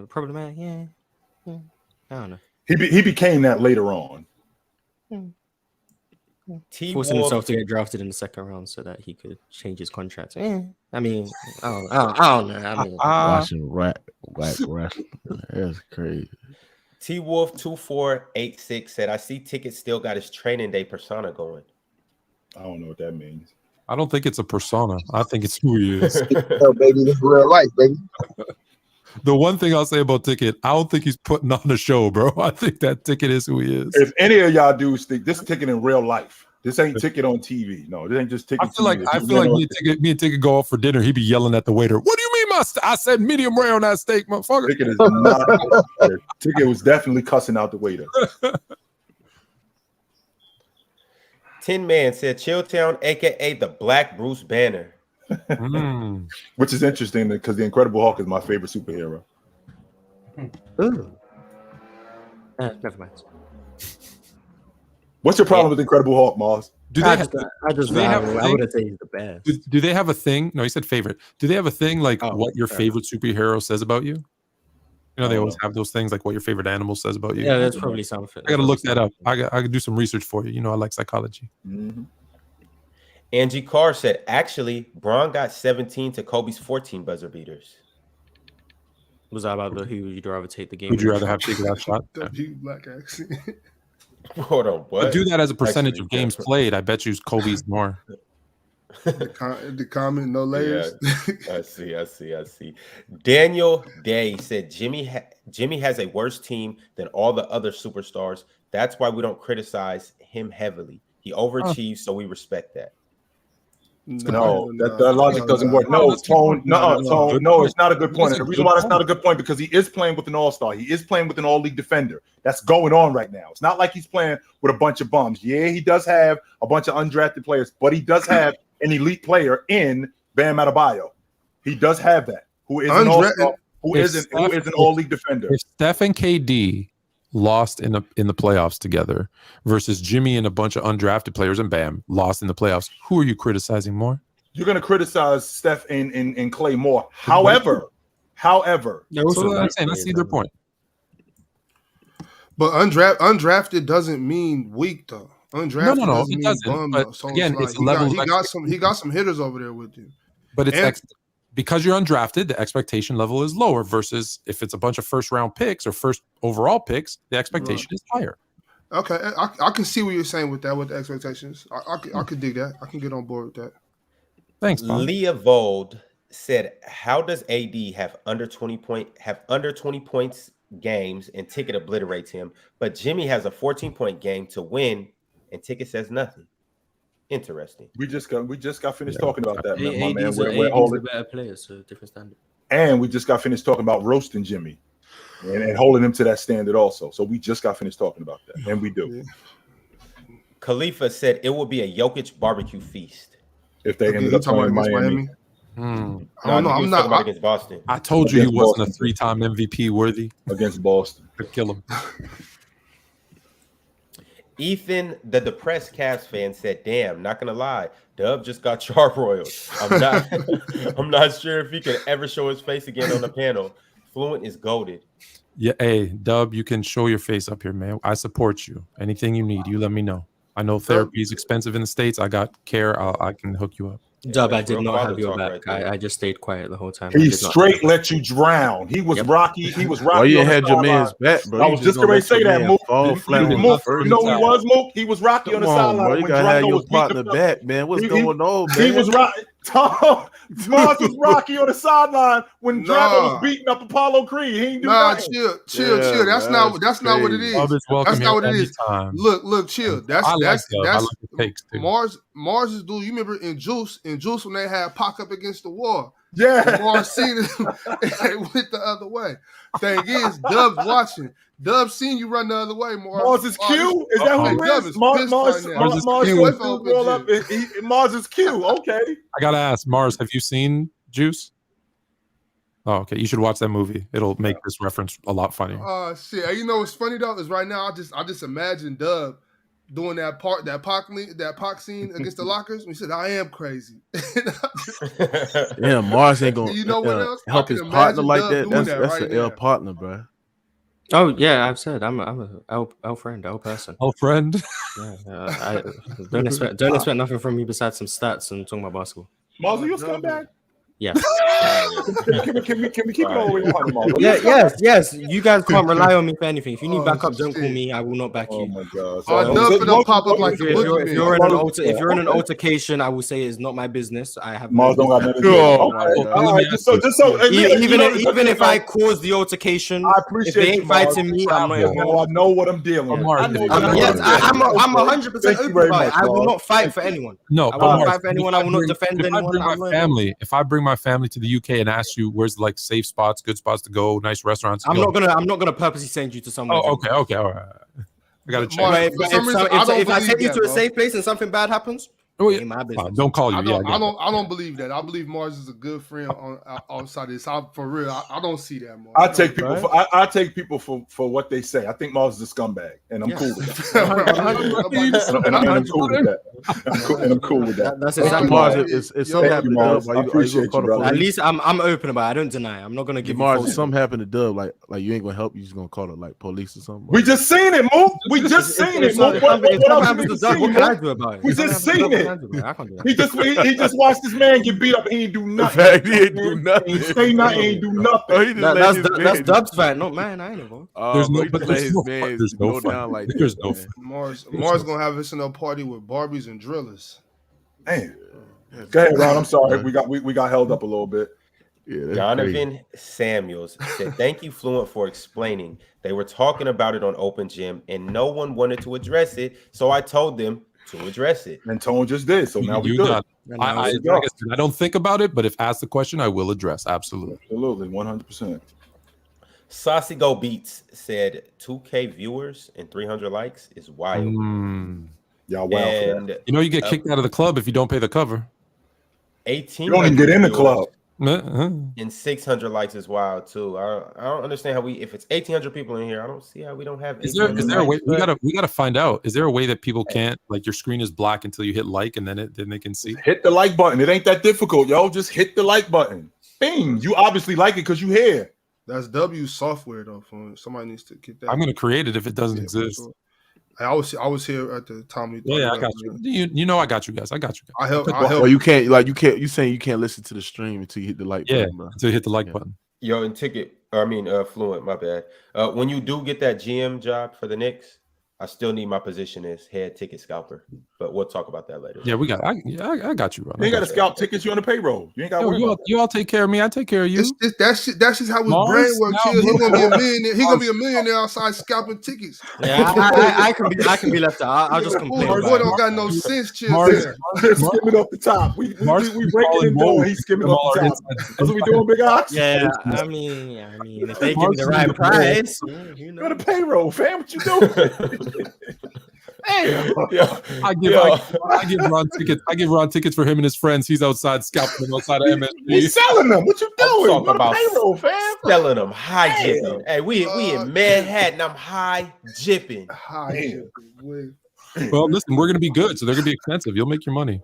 Speaker 5: Problematic. Yeah. I don't know.
Speaker 2: He became that later on.
Speaker 5: Forcing himself to get drafted in the second round so that he could change his contract. I mean, I don't know. I mean,
Speaker 4: watching rap. That's crazy.
Speaker 1: T Wolf 2486 said, I see Ticket still got his training day persona going.
Speaker 2: I don't know what that means.
Speaker 8: I don't think it's a persona. I think it's who he is.
Speaker 6: Oh, baby, this is real life, baby.
Speaker 8: The one thing I'll say about Ticket, I don't think he's putting on a show, bro. I think that Ticket is who he is.
Speaker 2: If any of y'all dudes think this is Ticket in real life, this ain't Ticket on TV. No, this ain't just Ticket.
Speaker 8: I feel like me and Ticket go out for dinner. He'd be yelling at the waiter. What do you mean, I said medium rare on that steak, motherfucker.
Speaker 2: Ticket is not. Ticket was definitely cussing out the waiter.
Speaker 1: Tin Man said, Chilltown, aka the Black Bruce Banner.
Speaker 2: Which is interesting because the Incredible Hulk is my favorite superhero.
Speaker 5: Never mind.
Speaker 2: What's your problem with Incredible Hulk, Mars?
Speaker 5: I would say he's the best.
Speaker 8: Do they have a thing? No, he said favorite. Do they have a thing like what your favorite superhero says about you? You know, they always have those things like what your favorite animal says about you.
Speaker 5: Yeah, that's probably something.
Speaker 8: I got to look that up. I could do some research for you. You know, I like psychology.
Speaker 2: Mm-hmm.
Speaker 1: Angie Carr said, actually, Bron got 17 to Kobe's 14 buzzer beaters.
Speaker 5: Was that about who would you rather take the game?
Speaker 8: Would you rather have taken that shot?
Speaker 3: W black accent.
Speaker 1: Hold on, what?
Speaker 8: But do that as a percentage
Speaker 1: Actually,
Speaker 8: of games played. I bet you Kobe's more.
Speaker 3: The comment, no layers.
Speaker 1: Yeah, I see. Daniel Day said Jimmy has a worse team than all the other superstars. That's why we don't criticize him heavily. He overachieves, so we respect that.
Speaker 2: No, that logic doesn't work. No, Tone. No, it's not a good point. And the reason why that's not a good point because he is playing with an all-star. He is playing with an all-league defender. That's going on right now. It's not like he's playing with a bunch of bums. Yeah, he does have a bunch of undrafted players, but he does have an elite player in Bam Adebayo. He does have that. Who is an all-star? Who is an all-league defender?
Speaker 8: If Steph and KD lost in the playoffs together versus Jimmy and a bunch of undrafted players and Bam lost in the playoffs, who are you criticizing more?
Speaker 2: You're going to criticize Steph and Clay more. However,
Speaker 8: so that's either point.
Speaker 3: But undrafted doesn't mean weak though. Undrafted
Speaker 8: no, it doesn't.
Speaker 3: Bum,
Speaker 8: but
Speaker 3: so
Speaker 8: again,
Speaker 3: it's
Speaker 8: a level.
Speaker 3: He got some hitters over there with him.
Speaker 8: But because you're undrafted, the expectation level is lower versus if it's a bunch of first round picks or first overall picks, the expectation is higher.
Speaker 3: Okay, I can see what you're saying with that, with the expectations. I could dig that. I can get on board with that.
Speaker 8: Thanks, Bob.
Speaker 1: Leah Vold said, "How does AD have under 20 points games and Ticket obliterates him, but Jimmy has a 14-point game to win and Ticket says nothing?" Interesting.
Speaker 2: We just got finished talking about that, man. My man,
Speaker 5: we're holding better players, so different standard.
Speaker 2: And we just got finished talking about roasting Jimmy and holding him to that standard also. So we just got finished talking about that, and we do.
Speaker 1: Khalifa said it will be a Jokic barbecue feast
Speaker 2: if they ended up playing Miami.
Speaker 3: I don't know. I'm not
Speaker 1: against Boston.
Speaker 8: I told you he wasn't a 3-time MVP worthy
Speaker 2: against Boston.
Speaker 8: To kill him.
Speaker 1: Ethan, the depressed Cavs fan, said, "Damn, not gonna lie, Dub just got charbroiled. I'm not sure if he could ever show his face again on the panel. Fluent is goated."
Speaker 8: Yeah, hey, Dub, you can show your face up here, man. I support you. Anything you need, you let me know. I know therapy is expensive in the States. I got care. I can hook you up.
Speaker 5: Dub, I did not have your back. I just stayed quiet the whole time.
Speaker 2: He straight let you drown. He was Rocky. He was Rocky.
Speaker 4: Oh, you had your man's back, bro.
Speaker 2: I was just going to say that, Mook. You know he was, Mook? He was Rocky on the sideline.
Speaker 4: You got to have your partner back, man. What's going on, man?
Speaker 2: He was Rocky. Mars was Rocky on the sideline when Drago was beating up Apollo Creed. He ain't do nothing.
Speaker 3: Chill. That's not what it is. That's not what it is. Look, chill. That's Mars is dude. You remember in Juice when they had Pac up against the wall?
Speaker 2: Yeah.
Speaker 3: Mars seen it and went the other way. Thing is, Dub's watching. Dub seen you run the other way, Mars.
Speaker 2: Mars is Q? Is that who it is? Mars is Q. Okay.
Speaker 8: I gotta ask, Mars, have you seen Juice? Oh, okay. You should watch that movie. It'll make this reference a lot funnier.
Speaker 3: Shit. You know what's funny though is right now I just imagine Dub doing that Pac scene against the Lockers. He said, "I am crazy."
Speaker 4: Yeah, Mars ain't gonna
Speaker 3: what else?
Speaker 4: help his partner like that. That's an L partner, bro.
Speaker 5: Oh yeah, I've said I'm a L friend, L person.
Speaker 8: L friend.
Speaker 5: I don't expect nothing from me besides some stats and talking about basketball.
Speaker 2: Mars, are you a scumbag?
Speaker 5: Yes.
Speaker 2: Can we keep it all the way on, Mars?
Speaker 5: Yes. You guys can't rely on me for anything. If you need backup, don't call me. I will not back you.
Speaker 2: Oh my god.
Speaker 5: If you're in an altercation, I will say it's not my business. I have
Speaker 2: Mars don't got nothing to
Speaker 5: do. Even if I cause the altercation,
Speaker 2: I appreciate
Speaker 5: if they ain't fighting me, I'm not.
Speaker 2: I know what I'm dealing with.
Speaker 5: I'm 100% open about it. I will not fight for anyone.
Speaker 8: No,
Speaker 5: I will not fight for anyone. I will not defend anyone.
Speaker 8: If I bring my family to the UK and ask you where's like safe spots, good spots to go, nice restaurants,
Speaker 5: I'm not gonna purposely send you to somewhere.
Speaker 8: Oh, okay, all right. I gotta check.
Speaker 5: If I take you to a safe place and something bad happens, my business.
Speaker 8: Don't call you.
Speaker 3: I don't believe that. I believe Mars is a good friend on side of this. For real, I don't see that, Mars.
Speaker 2: I take people for what they say. I think Mars is a scumbag, and I'm cool with that. And I'm cool with that.
Speaker 5: That's exactly Mars.
Speaker 4: If something happened to Dub,
Speaker 2: I appreciate you, brother.
Speaker 5: At least I'm open about it. I don't deny. I'm not gonna give
Speaker 4: Mars. If something happened to Dub, like you ain't gonna help. You just gonna call it like police or something.
Speaker 2: We just seen it, Mook. We just seen it.
Speaker 5: What can I do about it?
Speaker 2: We just seen it. it.
Speaker 5: I can't do that.
Speaker 2: He just watched this man get beat up. He ain't do nothing.
Speaker 4: In fact, he ain't do nothing.
Speaker 2: He ain't say nothing. He ain't do nothing.
Speaker 4: Oh, he just
Speaker 5: That's Dub's fight, not mine. I ain't involved.
Speaker 8: There's no,
Speaker 4: he
Speaker 8: but
Speaker 4: just let
Speaker 8: there's
Speaker 4: his
Speaker 8: no
Speaker 4: man
Speaker 8: fun. There's no
Speaker 4: go
Speaker 8: fun.
Speaker 4: down like
Speaker 8: There's
Speaker 4: that,
Speaker 8: no
Speaker 4: man.
Speaker 8: fun.
Speaker 3: Mars gonna have us in a party with Barbies and drillers.
Speaker 2: Man. Go ahead, Ron. I'm sorry. We got held up a little bit.
Speaker 4: Yeah,
Speaker 1: Donovan Samuels said, "Thank you, Fluent, for explaining. They were talking about it on Open Gym, and no one wanted to address it, so I told them to address it."
Speaker 2: And Tone just did, so now we good.
Speaker 8: I don't think about it, but if asked the question, I will address. Absolutely.
Speaker 2: Absolutely, 100%.
Speaker 1: Saucy Go Beats said, "2K viewers and 300 likes is wild."
Speaker 2: Y'all wow for that.
Speaker 8: You know, you get kicked out of the club if you don't pay the cover.
Speaker 1: 18.
Speaker 2: You don't even get in the club.
Speaker 1: And 600 likes is wild too. I don't understand how if it's 1,800 people in here, I don't see how we don't have.
Speaker 8: Is there a way? We gotta find out. Is there a way that people can't, like, your screen is black until you hit like, and then they can see?
Speaker 2: Hit the like button. It ain't that difficult, yo. Just hit the like button. Bing. You obviously like it because you here.
Speaker 3: That's W software though. Somebody needs to get that.
Speaker 8: I'm gonna create it if it doesn't exist.
Speaker 3: Sure. I was here at the time.
Speaker 8: Yeah, I got you. You know, I got you guys.
Speaker 3: I help.
Speaker 4: Or you can't you saying you can't listen to the stream until you hit the like button, bro.
Speaker 8: Until you hit the like button.
Speaker 1: Yo, and Fluent, my bad. When you do get that GM job for the Knicks, I still need my position as head ticket scalper, but we'll talk about that later.
Speaker 8: Yeah, I got you, bro.
Speaker 2: You ain't got to scalp tickets. You on the payroll. You ain't got to worry about
Speaker 8: you all take care of me. I take care of you.
Speaker 3: That's just how his brain works. He's gonna be a millionaire. He's gonna be a millionaire outside scalping tickets.
Speaker 5: Yeah, I can be left out. I'll just complain.
Speaker 3: Boy don't got no sense.
Speaker 2: Skimming off the top. We breaking it down. He's skimming off the top. That's what we doing, Big Ox.
Speaker 5: Yeah, I mean, if they give me the right price,
Speaker 2: you're the payroll, fam. What you doing? Damn.
Speaker 8: I give Ron tickets. I give Ron tickets for him and his friends. He's outside scalping them outside of MSG.
Speaker 2: He's selling them. What you doing?
Speaker 1: Talking about
Speaker 2: payroll, fam.
Speaker 1: Selling them, high jipping. Hey, we in Manhattan. I'm high jipping.
Speaker 8: Well, listen, we're gonna be good, so they're gonna be expensive. You'll make your money.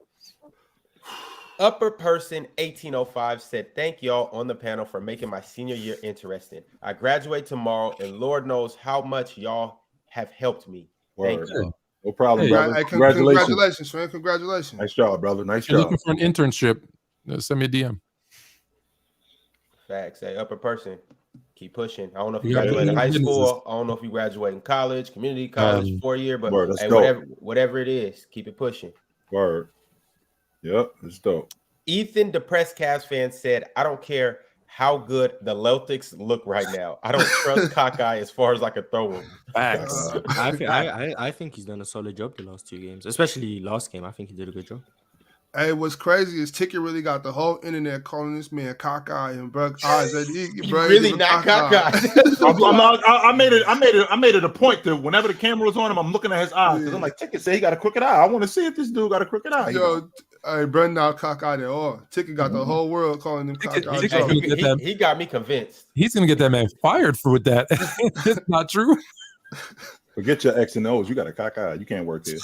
Speaker 1: Upper Person 1805 said, "Thank y'all on the panel for making my senior year interesting. I graduate tomorrow, and Lord knows how much y'all have helped me. Thank you."
Speaker 2: No problem, brother.
Speaker 3: Hey, congratulations, man. Congratulations.
Speaker 2: Nice job, brother. Nice
Speaker 8: You're
Speaker 2: job.
Speaker 8: looking for an internship? Send me a DM.
Speaker 1: Facts. Hey, Upper Person, keep pushing. I don't know if you graduated high school. I don't know if you graduated college, community college, 4-year, but hey, whatever it is, keep it pushing.
Speaker 2: Word. Yep, it's dope.
Speaker 1: Ethan, depressed Cavs fan, said, "I don't care how good the Celtics look right now. I don't trust Cockeye as far as I can throw him."
Speaker 8: Facts.
Speaker 5: I think he's done a solid job the last 2 games, especially last game. I think he did a good job.
Speaker 3: Hey, what's crazy is Ticket really got the whole internet calling this man cockeye and bro.
Speaker 1: He really not cockeye.
Speaker 2: I made it a point to whenever the camera was on him, I'm looking at his eyes because I'm like, Ticket said he got a crooked eye. I want to see if this dude got a crooked eye.
Speaker 3: Yo, hey, bro, not cockeyed at all. Ticket got the whole world calling him cockeyed.
Speaker 1: He got me convinced.
Speaker 8: He's gonna get that man fired for with that. It's not true.
Speaker 2: Forget your X and O's. You got a cockeye. You can't work here.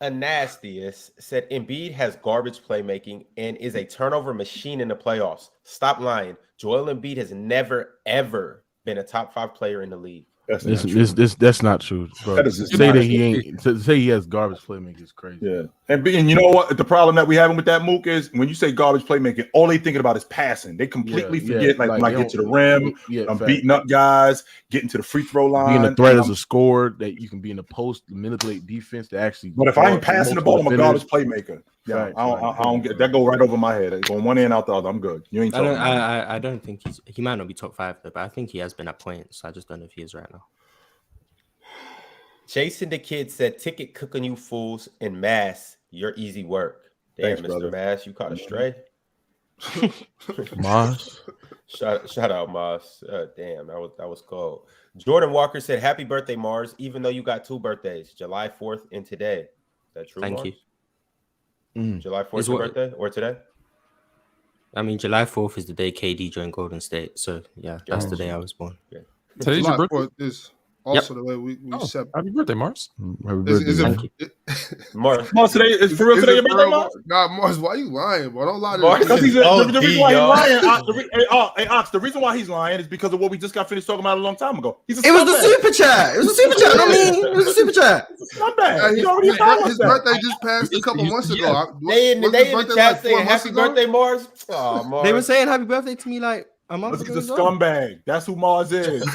Speaker 1: A nastiest said Embiid has garbage playmaking and is a turnover machine in the playoffs. Stop lying. Joel Embiid has never, ever been a top 5 player in the league.
Speaker 4: That's not true, bro.
Speaker 2: That is
Speaker 4: say that he ain't. To say he has garbage playmaking is crazy.
Speaker 2: Yeah, and you know what? The problem that we having with that Mook is when you say garbage playmaking, all they thinking about is passing. They completely forget when I get to the rim, I'm beating up guys, getting to the free throw line,
Speaker 4: being a threat as a scorer that you can be in the post, manipulate defense to actually.
Speaker 2: But if I ain't passing the ball, I'm a garbage playmaker. Yeah, I don't get that. Go right over my head. Going one end out the other. I'm good. You ain't.
Speaker 5: I don't think he might not be top 5 though, but I think he has been at points. I just don't know if he is right now.
Speaker 1: Jason the Kid said, "Ticket cooking you fools in Mass. Your easy work." Damn, thanks, Mr. Brother. Mass, you caught a stray.
Speaker 4: Moss.
Speaker 1: Shout out, Moss. Damn, that was cold. Jordan Walker said, "Happy birthday, Mars. Even though you got 2 birthdays, July 4th and today." Is that true?
Speaker 5: Thank
Speaker 1: Mars?
Speaker 5: you.
Speaker 1: July 4th is your birthday or today?
Speaker 5: I mean, July 4th is the day KD joined Golden State. So yeah, that's the day I was born.
Speaker 1: Yeah.
Speaker 3: Today's your birthday. Is also the way we set.
Speaker 8: Happy birthday, Mars.
Speaker 1: Mars
Speaker 2: today is for real today your birthday, Mars?
Speaker 3: Nah, Mars, why you lying, bro? Don't lie to
Speaker 1: Mars
Speaker 3: me.
Speaker 2: Because the reason why he's lying.
Speaker 1: yo.
Speaker 2: Ox, the reason why he's lying is because of what we just got finished talking about a long time ago. He's a
Speaker 5: It was the
Speaker 2: scumbag.
Speaker 5: super chat. It was a super chat. I mean, it was a super chat.
Speaker 2: He's a scumbag.
Speaker 3: Hey,
Speaker 2: He already
Speaker 3: his
Speaker 2: established that.
Speaker 3: birthday just passed a couple months ago.
Speaker 1: They in the chat saying
Speaker 3: 4 months
Speaker 1: happy
Speaker 3: ago?
Speaker 1: birthday, Mars. Oh, Mars.
Speaker 5: They were saying happy birthday to me like a month
Speaker 2: He's
Speaker 5: ago.
Speaker 2: a scumbag. That's who Mars is.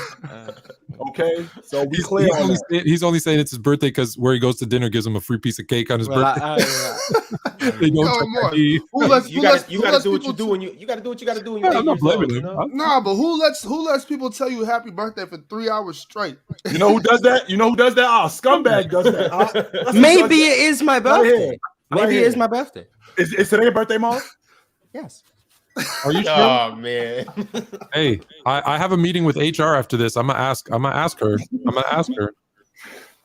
Speaker 2: Okay, so we clear on that.
Speaker 8: He's only saying it's his birthday because where he goes to dinner gives him a free piece of cake on his birthday. They don't
Speaker 3: Yo,
Speaker 8: check
Speaker 3: Mars,
Speaker 8: ID.
Speaker 1: You gotta do what you do when you gotta do what you gotta do when you're
Speaker 8: I'm not
Speaker 1: 8 years old,
Speaker 8: blaming
Speaker 1: you
Speaker 8: him.
Speaker 1: know?
Speaker 3: Nah, but who lets people tell you happy birthday for 3 hours straight?
Speaker 2: You know who does that? Scumbag does that. That's who
Speaker 5: Maybe
Speaker 2: does that.
Speaker 5: it is my
Speaker 2: Right
Speaker 5: birthday.
Speaker 2: here.
Speaker 5: Maybe it is my birthday.
Speaker 2: Is today your birthday, Mars?
Speaker 5: Yes.
Speaker 8: Are you sure?
Speaker 1: Oh man.
Speaker 8: Hey, I have a meeting with HR after this. I'm gonna ask her.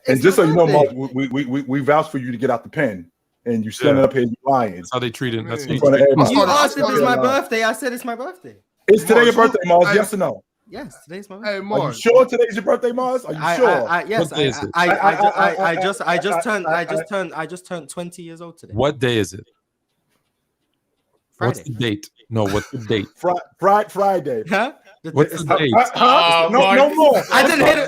Speaker 2: And just so you know, Mars, we vouch for you to get out the pen, and you standing up here, you lying.
Speaker 8: That's how they treat it. That's
Speaker 2: In front of everybody.
Speaker 5: You asked if it's my birthday. I said it's my birthday.
Speaker 2: Is today your birthday, Mars? Yes or no?
Speaker 5: Yes, today's my birthday.
Speaker 3: Hey,
Speaker 2: Are you
Speaker 3: Mars.
Speaker 2: sure today's your birthday, Mars? Are you sure?
Speaker 5: Yes,
Speaker 8: What day is it?
Speaker 5: I just turned 20 years old today.
Speaker 8: What day is it?
Speaker 5: Friday.
Speaker 8: What's the date? No, what's the date?
Speaker 2: Friday.
Speaker 5: Huh?
Speaker 8: What's the date?
Speaker 2: No more.
Speaker 5: I didn't hear the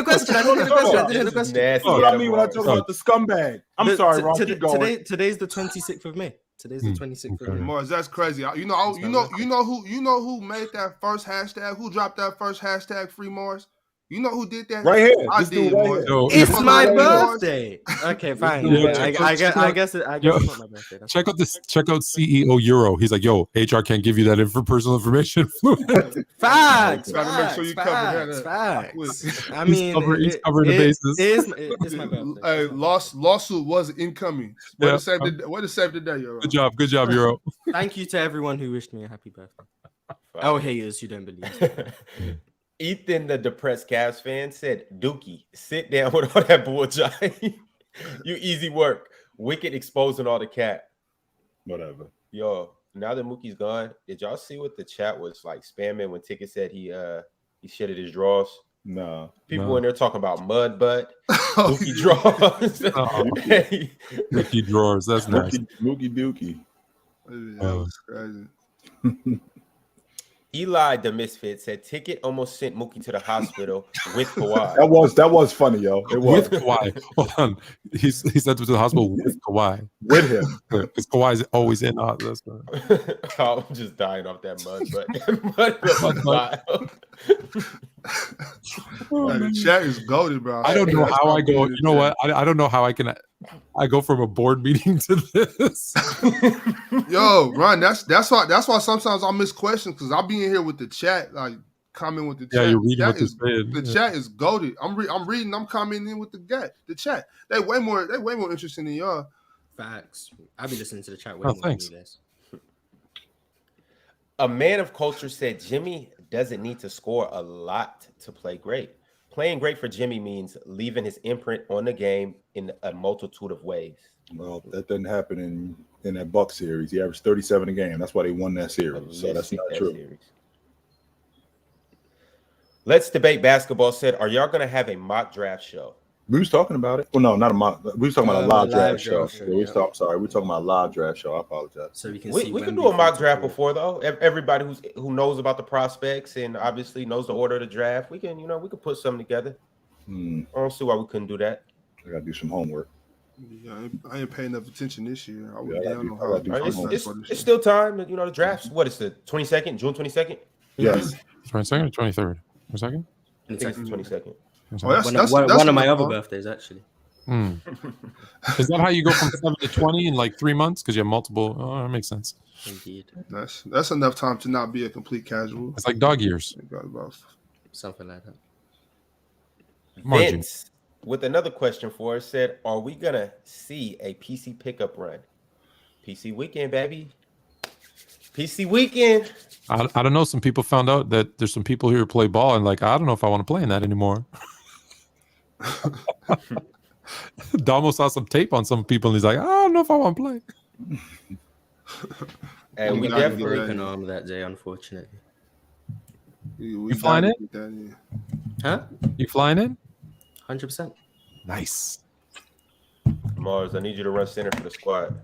Speaker 5: question. I didn't hear the question.
Speaker 1: Nasty.
Speaker 2: That's what I mean when I talk about the scumbag. I'm sorry, Ron. Keep going.
Speaker 5: Today's the 26th of May. Today's the 26th of May.
Speaker 3: Mars, that's crazy. You know who made that first hashtag? Who dropped that first hashtag free Mars? You know who did that?
Speaker 2: Right here.
Speaker 3: I
Speaker 2: This dude
Speaker 3: did,
Speaker 2: right
Speaker 3: Mars.
Speaker 2: here.
Speaker 8: Yo,
Speaker 5: It's my
Speaker 3: Mars.
Speaker 5: birthday. Okay, fine.
Speaker 8: Yo,
Speaker 5: I guess it's not my birthday. That's
Speaker 8: check out CEO Euro. He's like, yo, HR can't give you that personal information.
Speaker 5: Facts.
Speaker 3: Gotta make sure you cover that up.
Speaker 5: Facts. I mean,
Speaker 8: he's covering the bases.
Speaker 5: It's my birthday.
Speaker 3: Hey, lawsuit was incoming. Way to save the day, yo.
Speaker 8: Good job, Euro.
Speaker 5: Thank you to everyone who wished me a happy birthday. Oh, haters, you don't believe.
Speaker 1: Ethan, the depressed Cavs fan, said, Dookie, sit down with all that bullshit. You easy work. Wicked exposing all the cat.
Speaker 2: Whatever.
Speaker 1: Yo, now that Mookie's gone, did y'all see what the chat was like spamming when Ticket said he shitted his drawers?
Speaker 2: No.
Speaker 1: People in there talking about mud butt, Mookie drawers.
Speaker 8: Mookie drawers. That's nice.
Speaker 2: Mookie Dookie.
Speaker 3: That was crazy.
Speaker 1: Eli the Misfit said Ticket almost sent Mookie to the hospital with Kawhi.
Speaker 2: That was funny, yo. It was
Speaker 8: with Kawhi. Hold on. He sent him to the hospital with Kawhi.
Speaker 2: With him.
Speaker 8: Because Kawhi's always in. That's good.
Speaker 1: I'm just dying off that mud,
Speaker 3: The chat is goated, bro.
Speaker 8: I don't know how I go. You know what? I don't know how I go from a board meeting to this.
Speaker 3: Yo, Ron, that's why sometimes I miss questions because I'll be in here with the chat, like comment with the chat.
Speaker 8: Yeah, you're reading what
Speaker 3: the chat is goated. I'm reading, I'm commenting with the chat. They way more interesting than y'all.
Speaker 5: Facts. I'll be listening to the chat way more than you guys.
Speaker 1: A man of culture said Jimmy doesn't need to score a lot to play great. Playing great for Jimmy means leaving his imprint on the game in a multitude of ways.
Speaker 2: Well, that doesn't happen in that Buck series. He averaged 37 a game. That's why they won that series. So that's not true.
Speaker 1: Series. Let's Debate Basketball said, are y'all going to have a mock draft show?
Speaker 2: We was talking about it. Well, no, not a mock. We was talking about a live draft show.
Speaker 5: show.
Speaker 2: We were talking about a live draft show. I apologize.
Speaker 5: So we can
Speaker 1: we can do a mock draft before though. Everybody who knows about the prospects and obviously knows the order of the draft, we can put something together. I don't see why we couldn't do that.
Speaker 2: I gotta do some homework.
Speaker 3: Yeah, I ain't paying enough attention this year.
Speaker 1: It's still time. The drafts. What is the 22nd? June 22nd?
Speaker 2: Yes.
Speaker 8: 22nd or 23rd? 22nd?
Speaker 1: I think it's the 22nd.
Speaker 5: One of my other birthdays, actually.
Speaker 8: Is that how you go from 7 to 20 in like 3 months? Because you have multiple. Oh, that makes sense.
Speaker 5: Indeed.
Speaker 3: That's enough time to not be a complete casual.
Speaker 8: It's like dog years.
Speaker 5: Something like that.
Speaker 1: Vince, with another question for us, said, are we going to see a PC pickup run? PC weekend, baby. PC weekend.
Speaker 8: I don't know. Some people found out that there's some people here who play ball and like, I don't know if I want to play in that anymore. Damo saw some tape on some people and he's like, I don't know if I want to play.
Speaker 1: And we
Speaker 5: definitely broken arm that day, unfortunately.
Speaker 8: You flying in?
Speaker 5: Huh?
Speaker 8: You flying in?
Speaker 5: 100%.
Speaker 8: Nice.
Speaker 1: Mars, I need you to run center for the squad.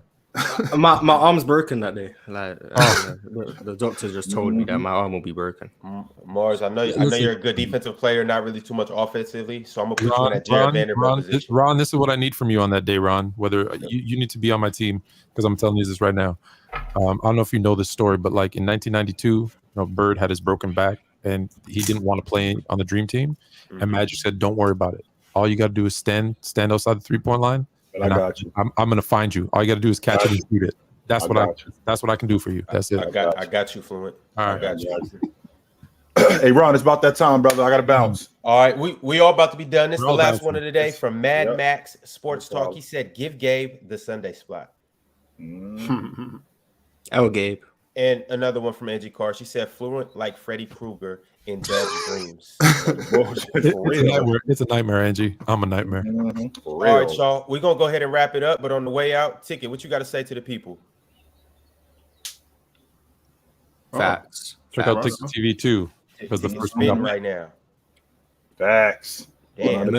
Speaker 5: My arm's broken that day. Like the doctor just told me that my arm will be broken.
Speaker 1: Mars, I know you're a good defensive player, not really too much offensively. So I'm gonna put you in that Jared Vanderbilt position.
Speaker 8: Ron, this is what I need from you on that day, Ron. Whether you need to be on my team, because I'm telling you this right now. I don't know if you know this story, but like in 1992, Bird had his broken back and he didn't want to play on the Dream Team. And Magic said, "Don't worry about it. All you got to do is stand outside the 3-point line."
Speaker 2: I got you.
Speaker 8: I'm going to find you. All you got to do is catch it and shoot it. That's what I can do for you. That's it.
Speaker 1: I got you, Fluent.
Speaker 8: All right.
Speaker 1: I got you.
Speaker 2: Hey, Ron, it's about that time, brother. I got to bounce.
Speaker 1: All right, we all about to be done. This is the last one of the day from Mad Max Sports Talk. He said, "Give Gabe the Sunday spot."
Speaker 5: Oh, Gabe.
Speaker 1: And another one from Angie Carr. She said, "Fluent like Freddy Krueger in Dove's dreams."
Speaker 8: It's a nightmare, Angie. I'm a nightmare.
Speaker 1: All right, y'all. We're going to go ahead and wrap it up. But on the way out, Ticket, what you got to say to the people?
Speaker 5: Facts.
Speaker 8: Check out Ticket TV too. Because the first one
Speaker 1: right now.
Speaker 2: Facts.
Speaker 1: Damn.